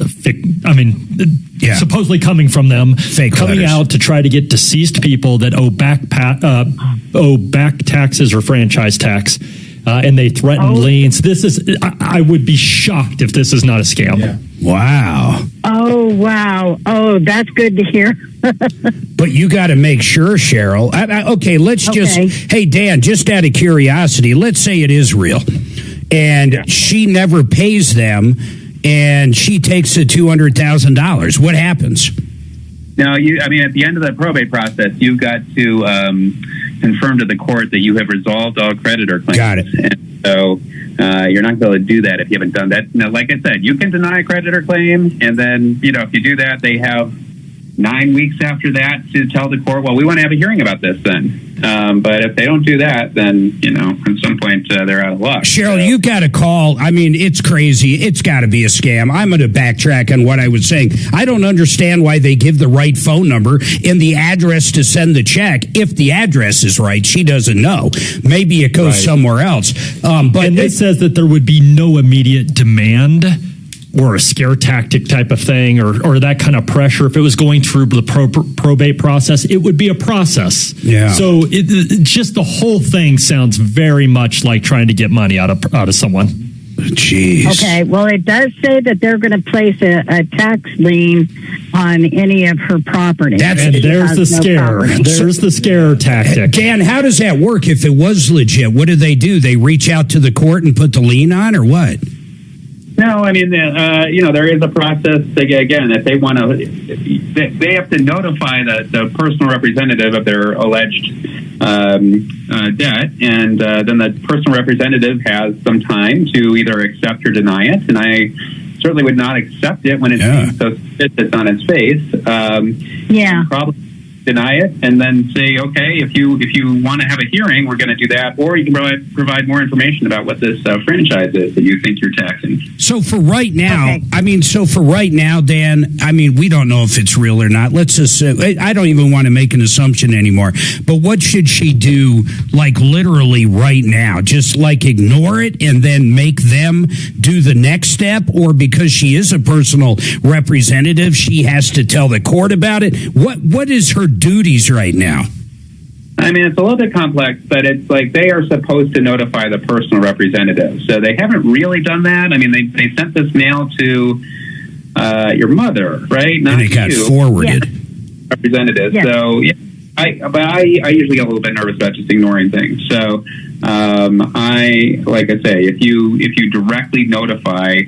supposedly coming from them, coming out to try to get deceased people that owe back taxes or franchise tax. And they threaten liens. I would be shocked if this is not a scam. Yeah. Wow. Oh, wow. Oh, that's good to hear. But you got to make sure, Cheryl. Hey, Dan, just out of curiosity, let's say it is real. And she never pays them, and she takes the $200,000. What happens? No, at the end of the probate process, you've got to confirm to the court that you have resolved all creditor claims. Got it. And so you're not going to do that if you haven't done that. Now, like I said, you can deny a creditor claim, and then, if you do that, they have 9 weeks after that to tell the court, well, we want to have a hearing about this then. But if they don't do that, then, at some point they're out of luck. Cheryl, you got to call. It's crazy. It's got to be a scam. I'm going to backtrack on what I was saying. I don't understand why they give the right phone number and the address to send the check. If the address is right, she doesn't know. Maybe it goes somewhere else. But it says that there would be no immediate demand or a scare tactic type of thing, or that kind of pressure. If it was going through the probate process, it would be a process. Yeah. So just the whole thing sounds very much like trying to get money out of someone. Jeez. Okay, well, it does say that they're going to place a tax lien on any of her property. There's the scare. There's the scare tactic. Dan, how does that work if it was legit? What do? They reach out to the court and put the lien on, or what? No, there is a process. Again, if they want to, they have to notify the personal representative of their alleged debt, and then the personal representative has some time to either accept or deny it. And I certainly would not accept it when it's so it's on its face. Probably deny it and then say, okay, if you want to have a hearing, we're going to do that, or you can provide more information about what this franchise is that you think you're taxing. So for right now, Dan, we don't know if it's real or not. Let's just say, I don't even want to make an assumption anymore, but what should she do, like literally right now? Just like ignore it and then make them do the next step? Or because she is a personal representative, she has to tell the court about it? What is her duties right now? It's a little bit complex, but it's like they are supposed to notify the personal representative. So they haven't really done that. They sent this mail to your mother, right? Not and it got forwarded. Representative. Yeah. So, I usually get a little bit nervous about just ignoring things. So, like I say, if you directly notify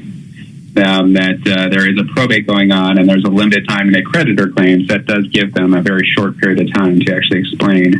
them that there is a probate going on and there's a limited time to make creditor claims, that does give them a very short period of time to actually explain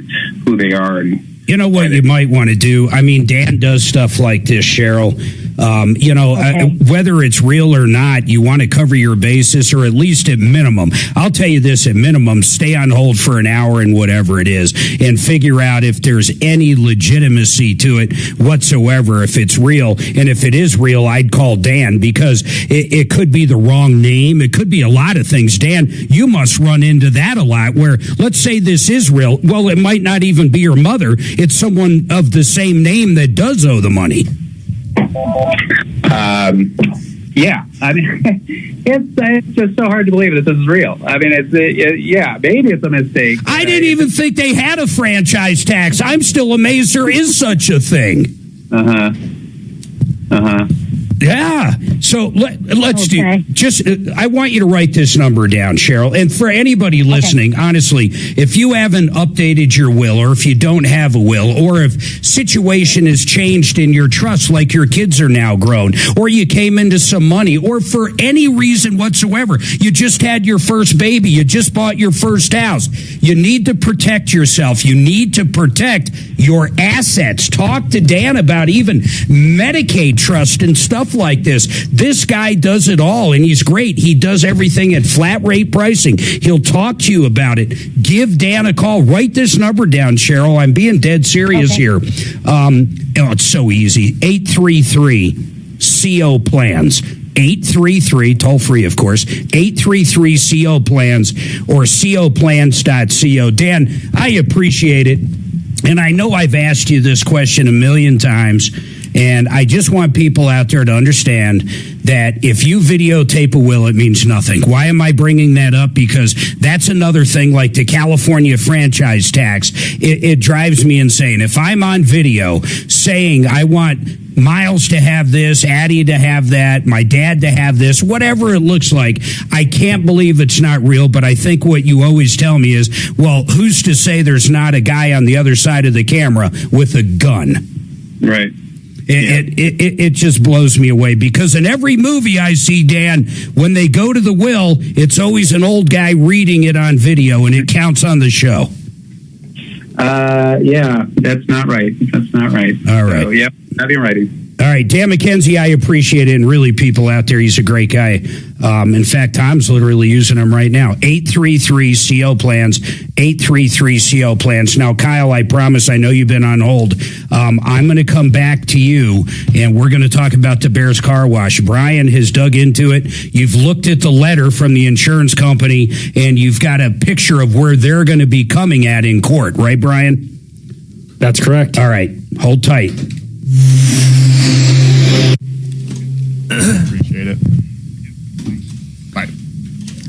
who they are. And you know what you might want to do? Dan does stuff like this, Cheryl. Whether it's real or not, you want to cover your basis, or at least at minimum. I'll tell you this, at minimum, stay on hold for an hour and whatever it is, and figure out if there's any legitimacy to it whatsoever, if it's real. And if it is real, I'd call Dan, because it could be the wrong name. It could be a lot of things. Dan, you must run into that a lot, where let's say this is real. Well, it might not even be your mother. It's someone of the same name that does owe the money. It's just so hard to believe that this is real. Maybe it's a mistake. I didn't even think they had a franchise tax. I'm still amazed there is such a thing. Yeah. So let's do. I want you to write this number down, Cheryl. And for anybody listening, honestly, if you haven't updated your will, or if you don't have a will, or if situation has changed in your trust, like your kids are now grown, or you came into some money, or for any reason whatsoever, you just had your first baby, you just bought your first house, you need to protect yourself. You need to protect your assets. Talk to Dan about even Medicaid trust and stuff like this. This guy does it all, and he's great. He does everything at flat rate pricing. He'll talk to you about it. Give Dan a call. Write this number down, Cheryl. I'm being dead serious here. It's so easy. 833 CO plans. 833, toll free, of course, 833 CO plans, or coplans.co. Dan, I appreciate it. And I know I've asked you this question a million times, And I just want people out there to understand that if you videotape a will, it means nothing. Why am I bringing that up? Because that's another thing, like the California franchise tax. It drives me insane. If I'm on video saying I want Miles to have this, Addie to have that, my dad to have this, whatever it looks like, I can't believe it's not real. But I think what you always tell me is, well, who's to say there's not a guy on the other side of the camera with a gun? Right. It just blows me away, because in every movie I see, Dan, when they go to the will, it's always an old guy reading it on video, and it counts on the show. Yeah, that's not right. That's not right. All right. So, yep, not in writing. All right, Dan McKenzie, I appreciate it, and really, people out there, he's a great guy. In fact, Tom's literally using him right now. 833-CO Plans, 833-CO Plans. Now, Kyle, I promise, I know you've been on hold. I'm going to come back to you, and we're going to talk about the Bears Car Wash. Brian has dug into it. You've looked at the letter from the insurance company, and you've got a picture of where they're going to be coming at in court, right, Brian? That's correct. All right, hold tight. Appreciate it. Bye.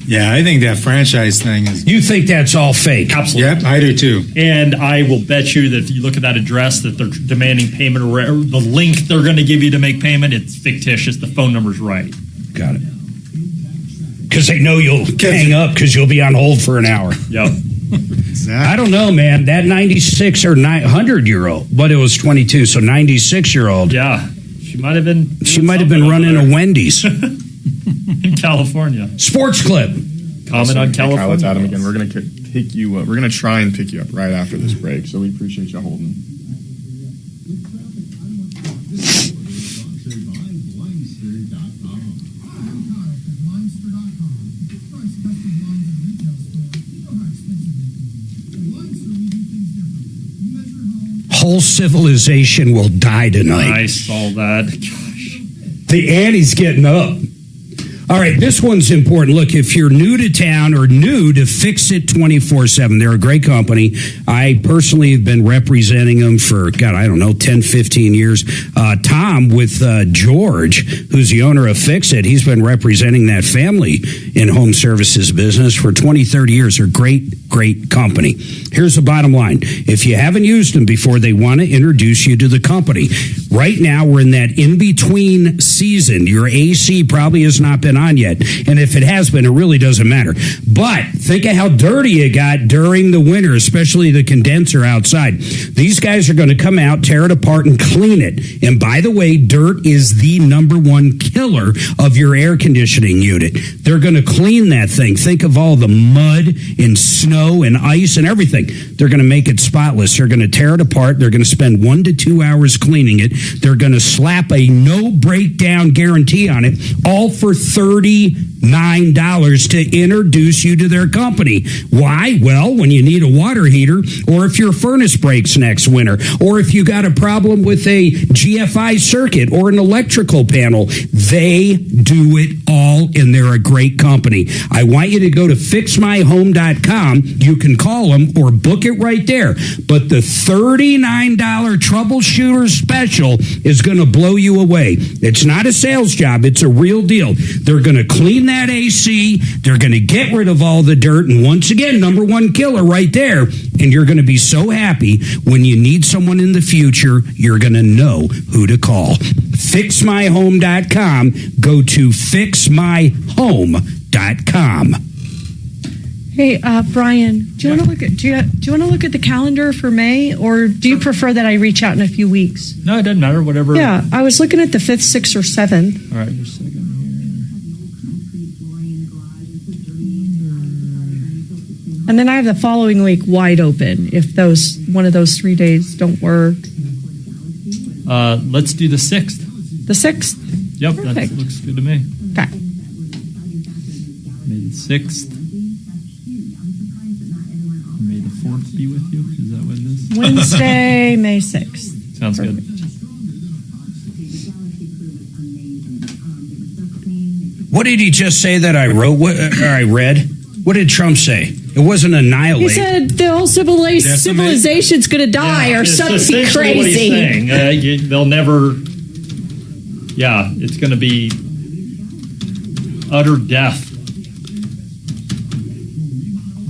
Yeah, I think that franchise thing is. You think that's all fake? Absolutely. Yep, I do too. And I will bet you that if you look at that address that they're demanding payment, or the link they're going to give you to make payment, it's fictitious. The phone number's right. Got it. Because they know you'll hang up because you'll be on hold for an hour. Yep. Exactly. I don't know, man. That 96 or 100-year-old, but it was 22, so 96-year-old. Yeah. She might have been. She might have been running a Wendy's in California. Sports clip. Comment on California. Kyle, it's Adam again. We're going to pick you up. We're going to try and pick you up right after this break. So we appreciate you holding. Whole civilization will die tonight. I saw that. Gosh. The ante's getting up. All right, this one's important. Look, if you're new to town or new to Fix It 24/7, they're a great company. I personally have been representing them for, 10, 15 years. Tom with George, who's the owner of Fix It, he's been representing that family in home services business for 20, 30 years. They're great company. Here's the bottom line. If you haven't used them before, they want to introduce you to the company. Right now, we're in that in-between season. Your AC probably has not been on yet. And if it has been, it really doesn't matter. But think of how dirty it got during the winter, especially the condenser outside. These guys are going to come out, tear it apart, and clean it. And by the way, dirt is the number one killer of your air conditioning unit. They're going to clean that thing. Think of all the mud and snow and ice and everything. They're going to make it spotless. They're going to tear it apart. They're going to spend 1 to 2 hours cleaning it. They're going to slap a no breakdown guarantee on it, all for $39 to introduce you to their company. Why? Well, when you need a water heater, or if your furnace breaks next winter, or if you got a problem with a GFI circuit or an electrical panel, they do it all, and they're a great company. I want you to go to fixmyhome.com. You can call them or book it right there. But the $39 troubleshooter special is going to blow you away. It's not a sales job. It's a real deal. They're going to clean that AC. They're going to get rid of all the dirt. And once again, number one killer right there. And you're going to be so happy when you need someone in the future, you're going to know who to call. Fixmyhome.com. Go to fixmyhome.com. Hey, Brian, do you want to look at do you want to look at the calendar for May, or do you prefer that I reach out in a few weeks? No, it doesn't matter. Whatever. Yeah, I was looking at the 5th, 6th, or 7th. All right, just a second here. And then I have the following week wide open if one of those 3 days don't work. Let's do the 6th. The 6th? Yep, Perfect. that looks good to me. Okay. May the 6th. May the 4th be with you. Is that what it is? Wednesday, May 6th. Sounds Perfect. good. What did he just say that I wrote? I read? What did Trump say? It wasn't annihilate. He said the whole civilization's going to die or something What he's crazy. saying. They'll never Yeah, it's going to be utter death.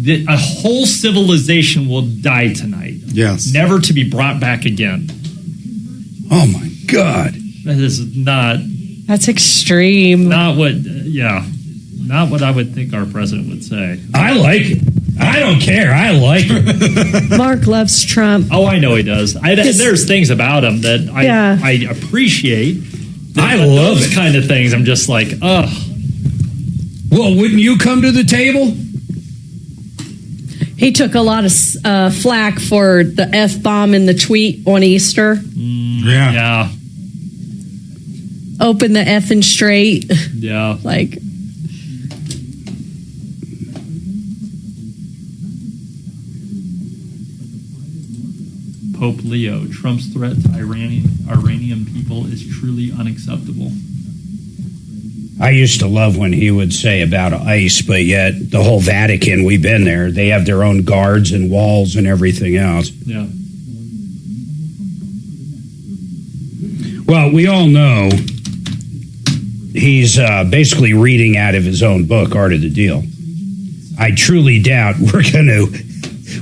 A whole civilization will die tonight. Yes. Never to be brought back again. Oh, my God. That is not... That's extreme. Not what I would think our president would say. I like it. I don't care. I like it. Mark loves Trump. Oh, I know he does. There's things about him that I appreciate. I love those kind of things. I'm just like, ugh. Well, wouldn't you come to the table? He took a lot of flack for the F-bomb in the tweet on Easter. Yeah. Open the effing straight. Yeah. Like... Pope Leo, Trump's threat to Iranian people is truly unacceptable. I used to love when he would say about ICE, but yet the whole Vatican, we've been there, they have their own guards and walls and everything else. Yeah. Well, we all know he's basically reading out of his own book, Art of the Deal. I truly doubt we're going to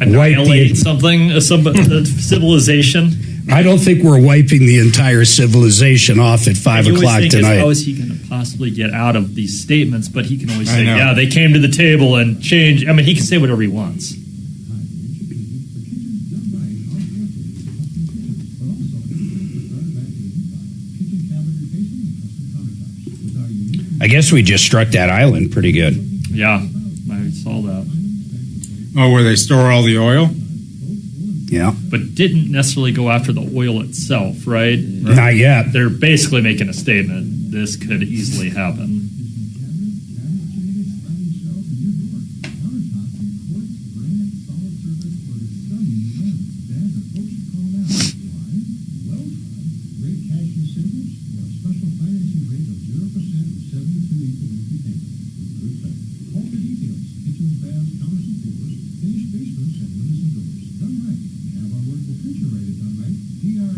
annihilate something, a civilization. I don't think we're wiping the entire civilization off at 5 o'clock tonight. How is he going to possibly get out of these statements? But he can always say, yeah, they came to the table and changed. I mean, he can say whatever he wants. I guess we just struck that island pretty good. Yeah, I saw that. Oh, where they store all the oil? Yeah. But didn't necessarily go after the oil itself, right? Not yet. They're basically making a statement. This could easily happen.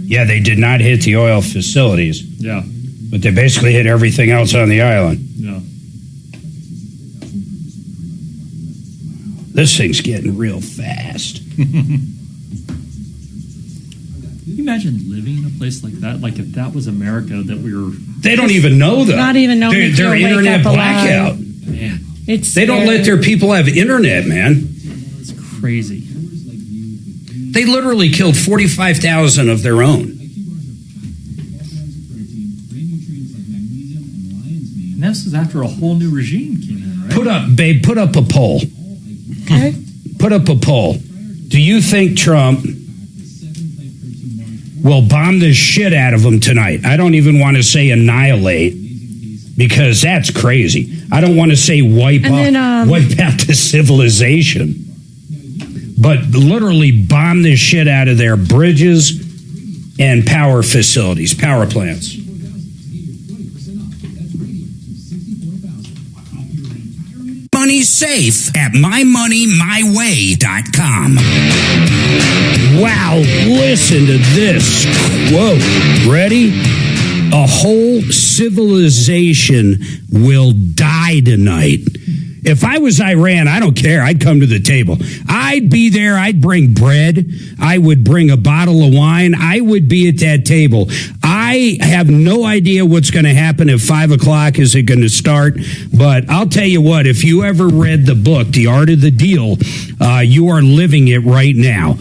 Yeah, they did not hit the oil facilities. Yeah. But they basically hit everything else on the island. Yeah. This thing's getting real fast. Can you imagine living in a place like that? Like if that was America, that we were... They don't even know that. Not even know their internet blackout. Man. They don't let their people have internet, man. It's crazy. They literally killed 45,000 of their own. And this is after a whole new regime came in, right? Put up a poll. Okay. Put up a poll. Do you think Trump will bomb the shit out of them tonight? I don't even want to say annihilate, because that's crazy. I don't want to say wipe out the civilization. But literally bomb this shit out of their bridges and power facilities, power plants. Money's safe at mymoneymyway.com. Wow, listen to this quote. Ready? A whole civilization will die tonight. If I was Iran, I don't care. I'd come to the table. I'd be there. I'd bring bread. I would bring a bottle of wine. I would be at that table. I have no idea what's going to happen at 5 o'clock. Is it going to start? But I'll tell you what, if you ever read the book, The Art of the Deal, you are living it right now.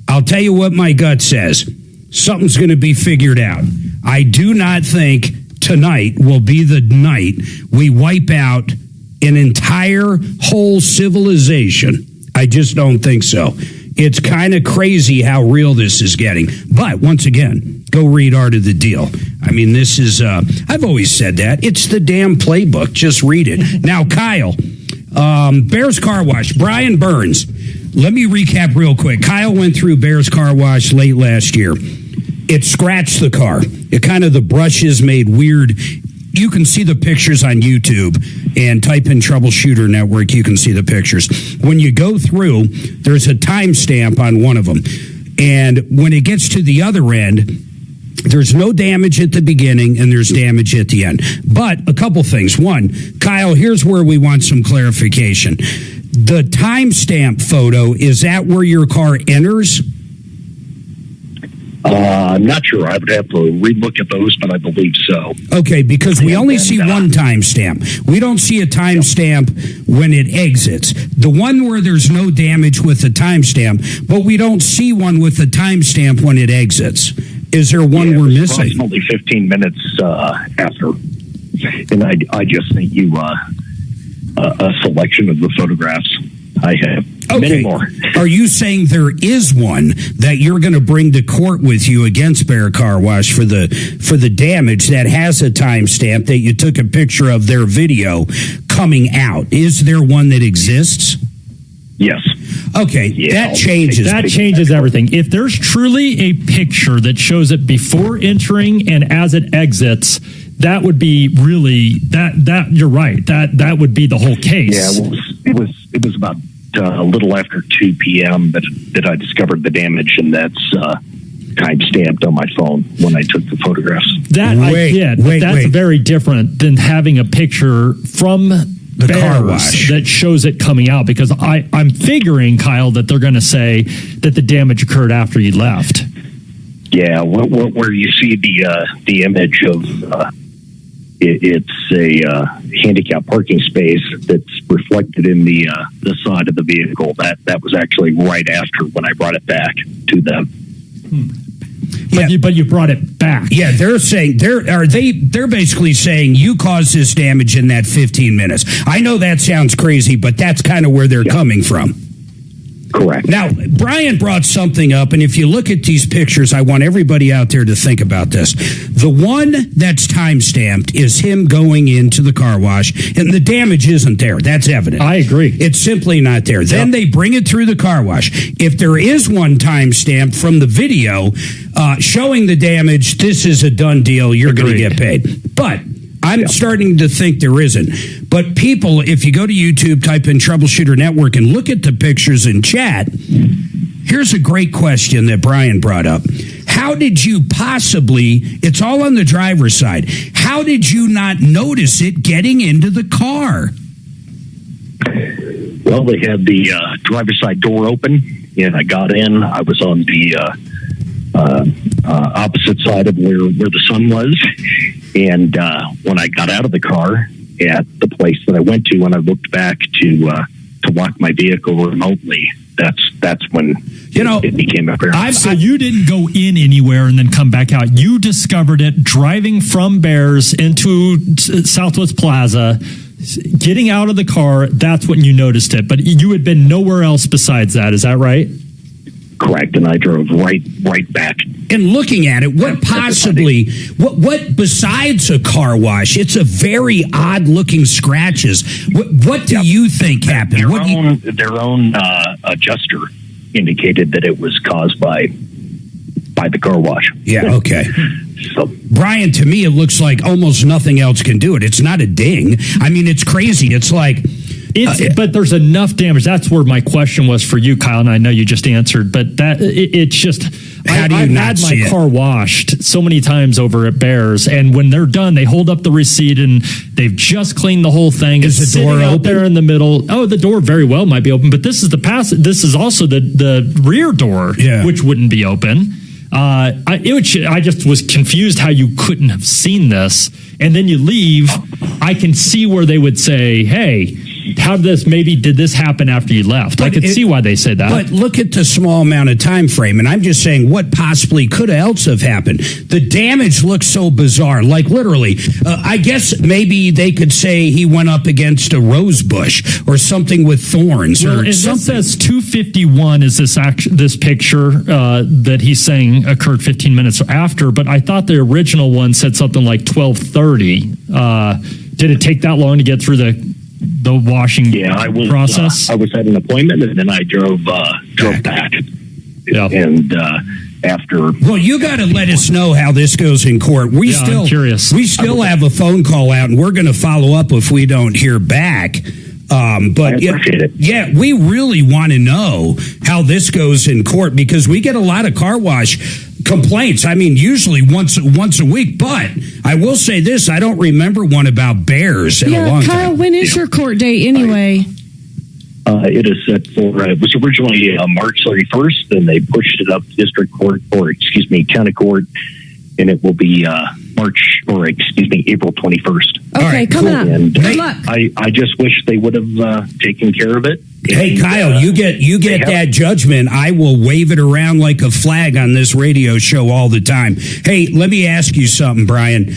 I'll tell you what my gut says. Something's going to be figured out. I do not think tonight will be the night we wipe out an entire whole civilization. I just don't think so. It's kind of crazy how real this is getting. But once again, go read Art of the Deal. I mean, this is, I've always said that. It's the damn playbook. Just read it. Now, Kyle, Bears Car Wash, Brian Burns. Let me recap real quick. Kyle went through Bears Car Wash late last year. It scratched the car. It kind of, the brushes made weird. You can see the pictures on YouTube and type in Troubleshooter Network. You can see the pictures. When you go through, there's a timestamp on one of them. And when it gets to the other end, There's no damage at the beginning and there's damage at the end. But a couple things. One, Kyle, here's where we want some clarification. The timestamp photo, is that where your car enters? I'm not sure. I would have to relook at those, but I believe so. Okay, because we only see one timestamp. We don't see a timestamp when it exits. The one where there's no damage with the timestamp, but we don't see one with the timestamp when it exits. Is there one we're missing? Approximately 15 minutes after. And I just sent you a selection of the photographs. I have many more. Are you saying there is one that you're going to bring to court with you against Bear Car Wash for the damage that has a timestamp that you took a picture of their video coming out? Is there one that exists? Yes. Okay, that changes everything. If there's truly a picture that shows it before entering and as it exits, that would be really that you're right. That would be the whole case. Yeah, it was about a little after 2 p.m. that I discovered the damage, and that's time stamped on my phone when I took the photographs. That I did, but that's very different than having a picture from the car wash that shows it coming out, because I'm figuring, Kyle, that they're going to say that the damage occurred after you left. Yeah, where you see the image of it's a handicap parking space that's reflected in the side of the vehicle. That was actually right after when I brought it back to them. But you brought it back. Yeah, they're saying they're basically saying you caused this damage in that 15 minutes. I know that sounds crazy, but that's kind of where they're coming from. Correct. Now, Brian brought something up, and if you look at these pictures, I want everybody out there to think about this. The one that's time-stamped is him going into the car wash, and the damage isn't there. That's evident. I agree. It's simply not there. Then they bring it through the car wash. If there is one time-stamped from the video showing the damage, this is a done deal. You're going to get paid. But I'm starting to think there isn't. But people, if you go to YouTube, type in Troubleshooter Network and look at the pictures in chat, here's a great question that Brian brought up. How did you possibly, it's all on the driver's side, how did you not notice it getting into the car? Well, they had the driver's side door open, and I got in. I was on the opposite side of where the sun was. And when I got out of the car at the place that I went to, when I looked back to lock my vehicle remotely, that's when it became apparent. So you didn't go in anywhere and then come back out. You discovered it driving from Bears into Southwest Plaza, getting out of the car. That's when you noticed it. But you had been nowhere else besides that. Is that right? Correct, and I drove right back. And looking at it, what besides a car wash? It's a very odd looking scratches. What do you think happened? Their own adjuster indicated that it was caused by the car wash. Yeah, okay. So, Brian, to me, it looks like almost nothing else can do it. It's not a ding. I mean, it's crazy. It's like... but there's enough damage. That's where my question was for you, Kyle, and I know you just answered. But it's just, I've had my car washed so many times over at Bears, and when they're done, they hold up the receipt and they've just cleaned the whole thing. Is the door out there in the middle? Oh, the door very well might be open, but this is This is also the rear door, which wouldn't be open. I just was confused how you couldn't have seen this, and then you leave. I can see where they would say, "Hey, how did this happen after you left?" I could see why they said that. But look at the small amount of time frame, and I'm just saying, what possibly could else have happened? The damage looks so bizarre. Like literally, I guess maybe they could say he went up against a rose bush or something with thorns or something. This says 2:51 is this picture that he's saying occurred 15 minutes after, but I thought the original one said something like 12:30. Did it take that long to get through the washing process? I was at an appointment, and then I drove back. Yeah. And after... Well, you got to let us know how this goes in court. I'm curious. We still have a phone call out, and we're going to follow up if we don't hear back. But yeah, we really want to know how this goes in court, because we get a lot of car wash complaints. I mean, usually once a week. But I will say this: I don't remember one about bears in a long Kyle, time. when is your court date anyway? It is set for, it was originally March 31st, then they pushed it up to district court, county court, and it will be April 21st. Okay, coming up. And Good luck. I just wish they would have taken care of it. Hey, And, Kyle, you get that judgment. I will wave it around like a flag on this radio show all the time. Hey, let me ask you something, Brian.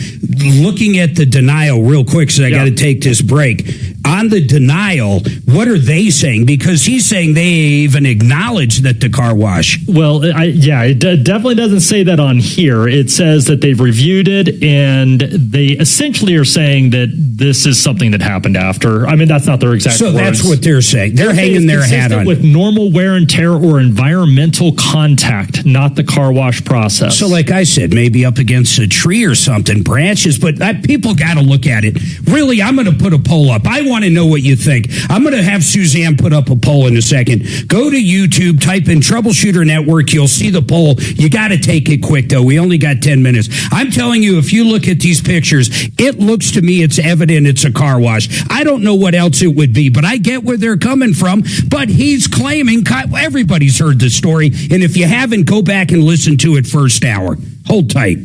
Looking at the denial real quick, so I got to take this break. On the denial, what are they saying? Because he's saying they even acknowledge that the car wash. Well, it definitely doesn't say that on here. It says that they've reviewed it, and they essentially are saying that this is something that happened after. I mean, that's not their exact words. So that's what they're saying. They're hanging their hat on with normal wear and tear or environmental contact, not the car wash process. So like I said, maybe up against a tree or something, branches, but people got to look at it. Really, I'm going to put a poll up. I want to know what you think. I'm going to have Suzanne put up a poll in a second. Go to YouTube, type in Troubleshooter Network. You'll see the poll. You got to take it quick, though. We only got 10 minutes. I'm telling you, if you look at these pictures, it looks to me it's evident it's a car wash. I don't know what else it would be, but I get where they're coming from. But he's claiming, everybody's heard the story, and if you haven't, go back and listen to it first hour. Hold tight.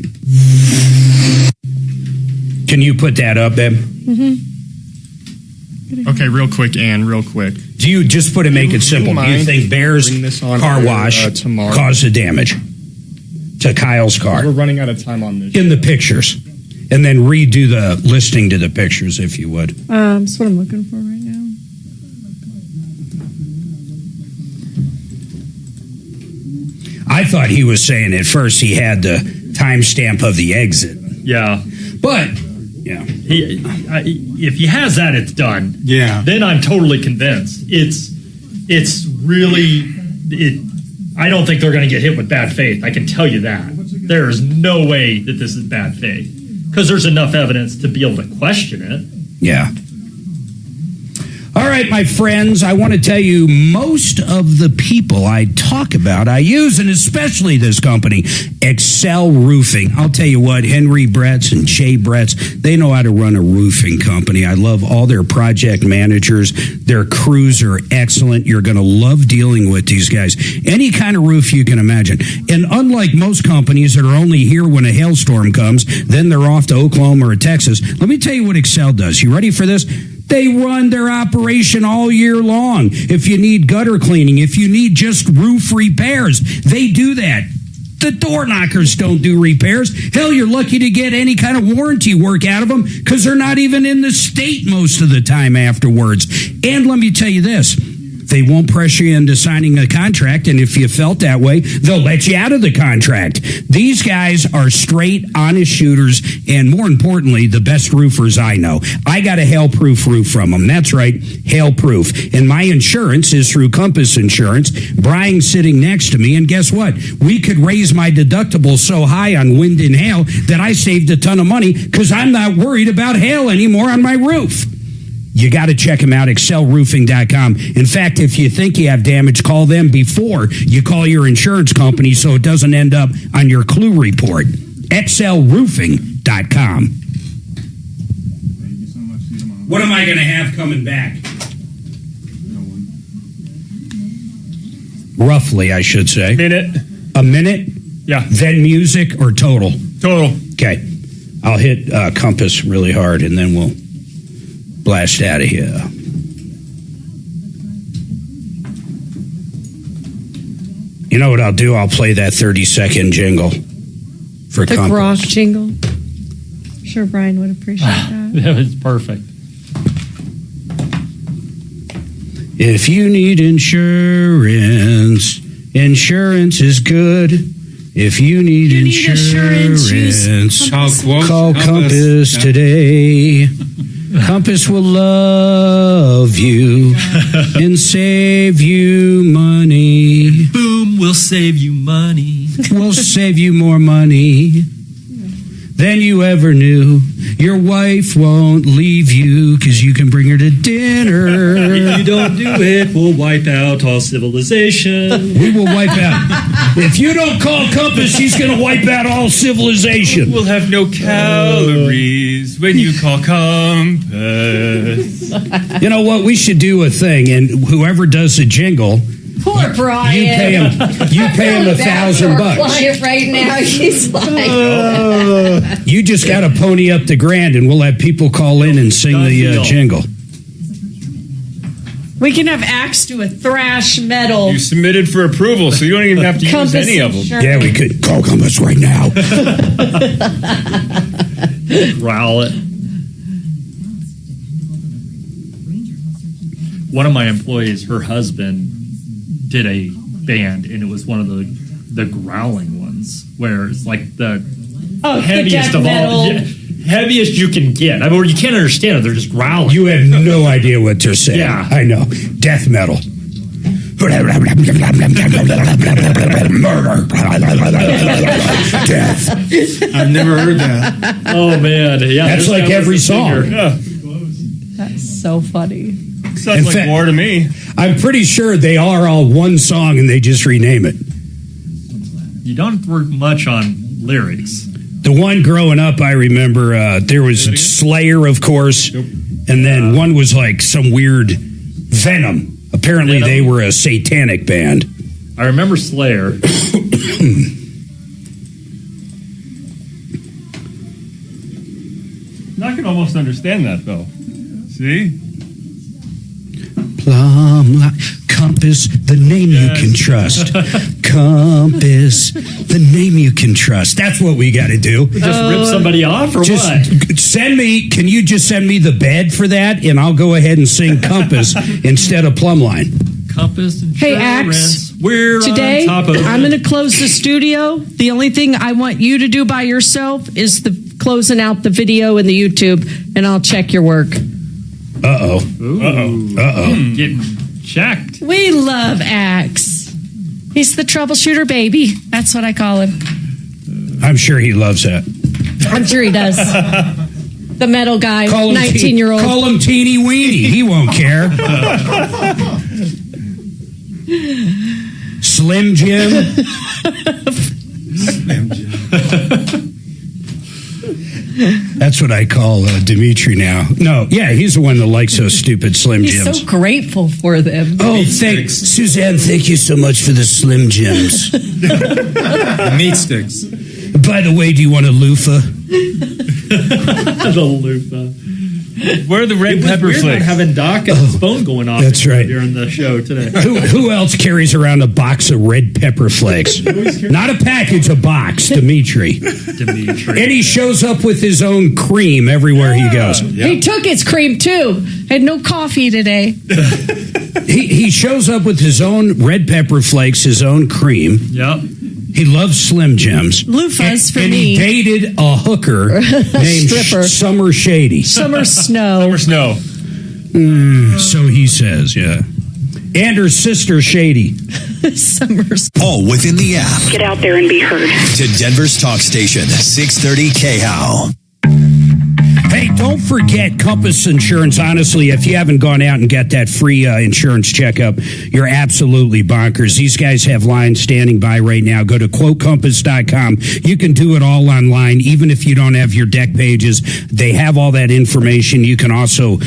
Can you put that up, Beb? Mm-hmm. Okay, real quick. Do you just put it, make it simple? Do you think Bear's car wash caused the damage to Kyle's car? We're running out of time on this. In the pictures. And then redo the listing to the pictures, if you would. That's what I'm looking for right now. I thought he was saying at first he had the timestamp of the exit. Yeah. But, yeah. If he has that, it's done. Yeah. Then I'm totally convinced. It's really, I don't think they're going to get hit with bad faith. I can tell you that. There is no way that this is bad faith. Because there's enough evidence to be able to question it. Yeah. All right, my friends, I want to tell you most of the people I talk about, I use, and especially this company, Excel Roofing. I'll tell you what, Henry Bretts and Jay Bretts, they know how to run a roofing company. I love all their project managers. Their crews are excellent. You're going to love dealing with these guys. Any kind of roof you can imagine. And unlike most companies that are only here when a hailstorm comes, then they're off to Oklahoma or Texas, let me tell you what Excel does. You ready for this? They run their operation all year long. If you need gutter cleaning, if you need just roof repairs, they do that. The door knockers don't do repairs. Hell, you're lucky to get any kind of warranty work out of them because they're not even in the state most of the time afterwards. And let me tell you this. They won't pressure you into signing a contract, and if you felt that way, they'll let you out of the contract. These guys are straight, honest shooters, and more importantly, the best roofers I know. I got a hail-proof roof from them. That's right, hail-proof. And my insurance is through Compass Insurance. Brian's sitting next to me, and guess what? We could raise my deductible so high on wind and hail that I saved a ton of money because I'm not worried about hail anymore on my roof. You got to check them out, excelroofing.com. In fact, if you think you have damage, call them before you call your insurance company so it doesn't end up on your clue report. excelroofing.com. What am I going to have coming back? Roughly, I should say. A minute? Yeah. Then music or total? Total. Okay. I'll hit Compass really hard and then we'll blast out of here. You know what I'll do? I'll play that 30-second jingle for the Compass. Grok jingle. I'm sure Brian would appreciate that. That was perfect. If you need insurance, insurance is good. If you need insurance, call Compass today. Compass will love you and save you money. Boom, we'll save you money. We'll save you more money than you ever knew. Your wife won't leave you because you can bring her to dinner. If you don't do it, we'll wipe out all civilization. We will wipe out. If you don't call Compass, she's going to wipe out all civilization. We'll have no calories when you call Compass. You know what? We should do a thing, and whoever does the jingle, Poor Brian. you pay him $1,000. Client right now, he's like, You just got to pony up the grand, and we'll have people call in and sing the jingle. we can have Axe do a thrash metal. You submitted for approval, so you don't even have to use any of them. Yeah, we could call Compass right now. Growl it. One of my employees, her husband, did a band, and it was one of the growling ones, where it's like the heaviest of all, heaviest you can get. I mean, or you can't understand it; they're just growling. You have no idea what they're saying. Yeah, I know. Death metal. Murder. Death. I've never heard that. Oh man, yeah, that's like every song. Yeah. That's so funny. Sounds like war to me. I'm pretty sure they are all one song and they just rename it. You don't work much on lyrics. The one growing up, I remember there was Slayer, of course, and then one was like some weird Venom. Apparently, they were a satanic band. I remember Slayer. I can almost understand that, though. See? Plum Compass, the name you can trust. Compass, the name you can trust. That's what we got to do. Just rip somebody off, or what? Can you just send me the bed for that, and I'll go ahead and sing Compass instead of Plumline. Compass and Hey, Axe, today I'm going to close the studio. The only thing I want you to do by yourself is closing out the video and the YouTube, and I'll check your work. Uh-oh. Getting checked. We love Axe. He's the troubleshooter baby. That's what I call him. I'm sure he loves that. I'm sure he does. The metal guy, 19-year-old. Call him Teeny Weeny. He won't care. Slim Jim. Slim Jim. That's what I call Dimitri now. No, yeah, he's the one that likes those stupid Slim Jims. He's so grateful for them. Oh, Suzanne, thank you so much for the Slim Jims. Meat sticks. By the way, do you want a loofah? The loofah. Where are the red pepper flakes? Not having Doc and his phone going off. That's right. During the show today. Who else carries around a box of red pepper flakes? Not a package, a box. Dimitri. And he shows up with his own cream everywhere he goes. Yeah. He took his cream too. Had no coffee today. He shows up with his own red pepper flakes, his own cream. Yep. He loves Slim Jims. Loofahs for me. me. And he dated a hooker named Summer Shady. Summer Snow. Summer Snow. So he says, yeah. And her sister Shady. Summer Snow. All within the app. Get out there and be heard. To Denver's talk station, 630 KHOW. Hey, don't forget Compass Insurance. Honestly, if you haven't gone out and got that free insurance checkup, you're absolutely bonkers. These guys have lines standing by right now. Go to quotecompass.com. You can do it all online, even if you don't have your deck pages. They have all that information. You can also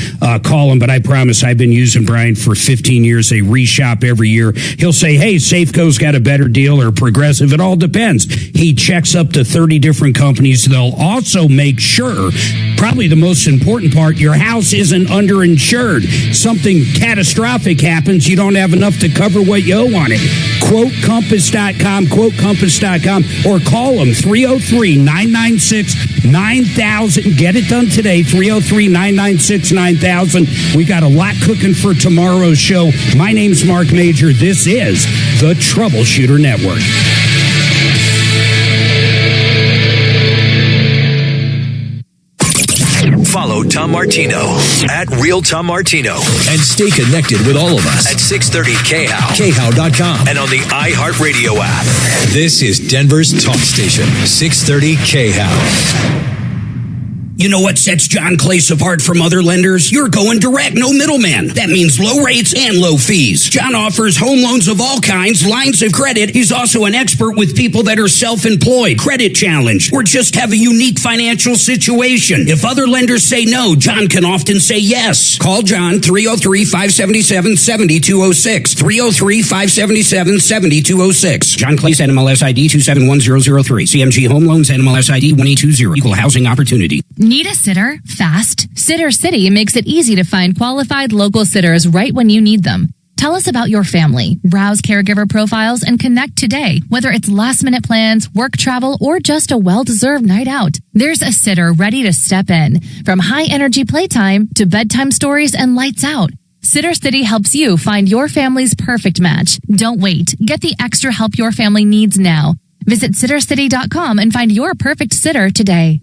call them, but I promise I've been using Brian for 15 years. They reshop every year. He'll say, hey, Safeco's got a better deal or Progressive. It all depends. He checks up to 30 different companies. They'll also make sure, probably the most important part, your house isn't underinsured. Something catastrophic happens, you don't have enough to cover what you owe on it. QuoteCompass.com, QuoteCompass.com, or call them 303-996-9000. Get it done today, 303-996-9000. We got a lot cooking for tomorrow's show. My name's Marc Mager. This is the Troubleshooter Network. Follow Tom Martino at Real Tom Martino and stay connected with all of us at 630 KHOW, KHOW.com, and on the iHeartRadio app. This is Denver's talk station, 630 KHOW. You know what sets John Clace apart from other lenders? You're going direct, no middleman. That means low rates and low fees. John offers home loans of all kinds, lines of credit. He's also an expert with people that are self-employed, credit challenged, or just have a unique financial situation. If other lenders say no, John can often say yes. Call John 303-577-7206. 303-577-7206. John Clace, NMLS ID 271003. CMG Home Loans, NMLS ID 1820. Equal housing opportunity. Need a sitter? Fast. Sitter City makes it easy to find qualified local sitters right when you need them. Tell us about your family. Browse caregiver profiles and connect today. Whether it's last-minute plans, work travel, or just a well-deserved night out, there's a sitter ready to step in. From high-energy playtime to bedtime stories and lights out, Sitter City helps you find your family's perfect match. Don't wait. Get the extra help your family needs now. Visit sittercity.com and find your perfect sitter today.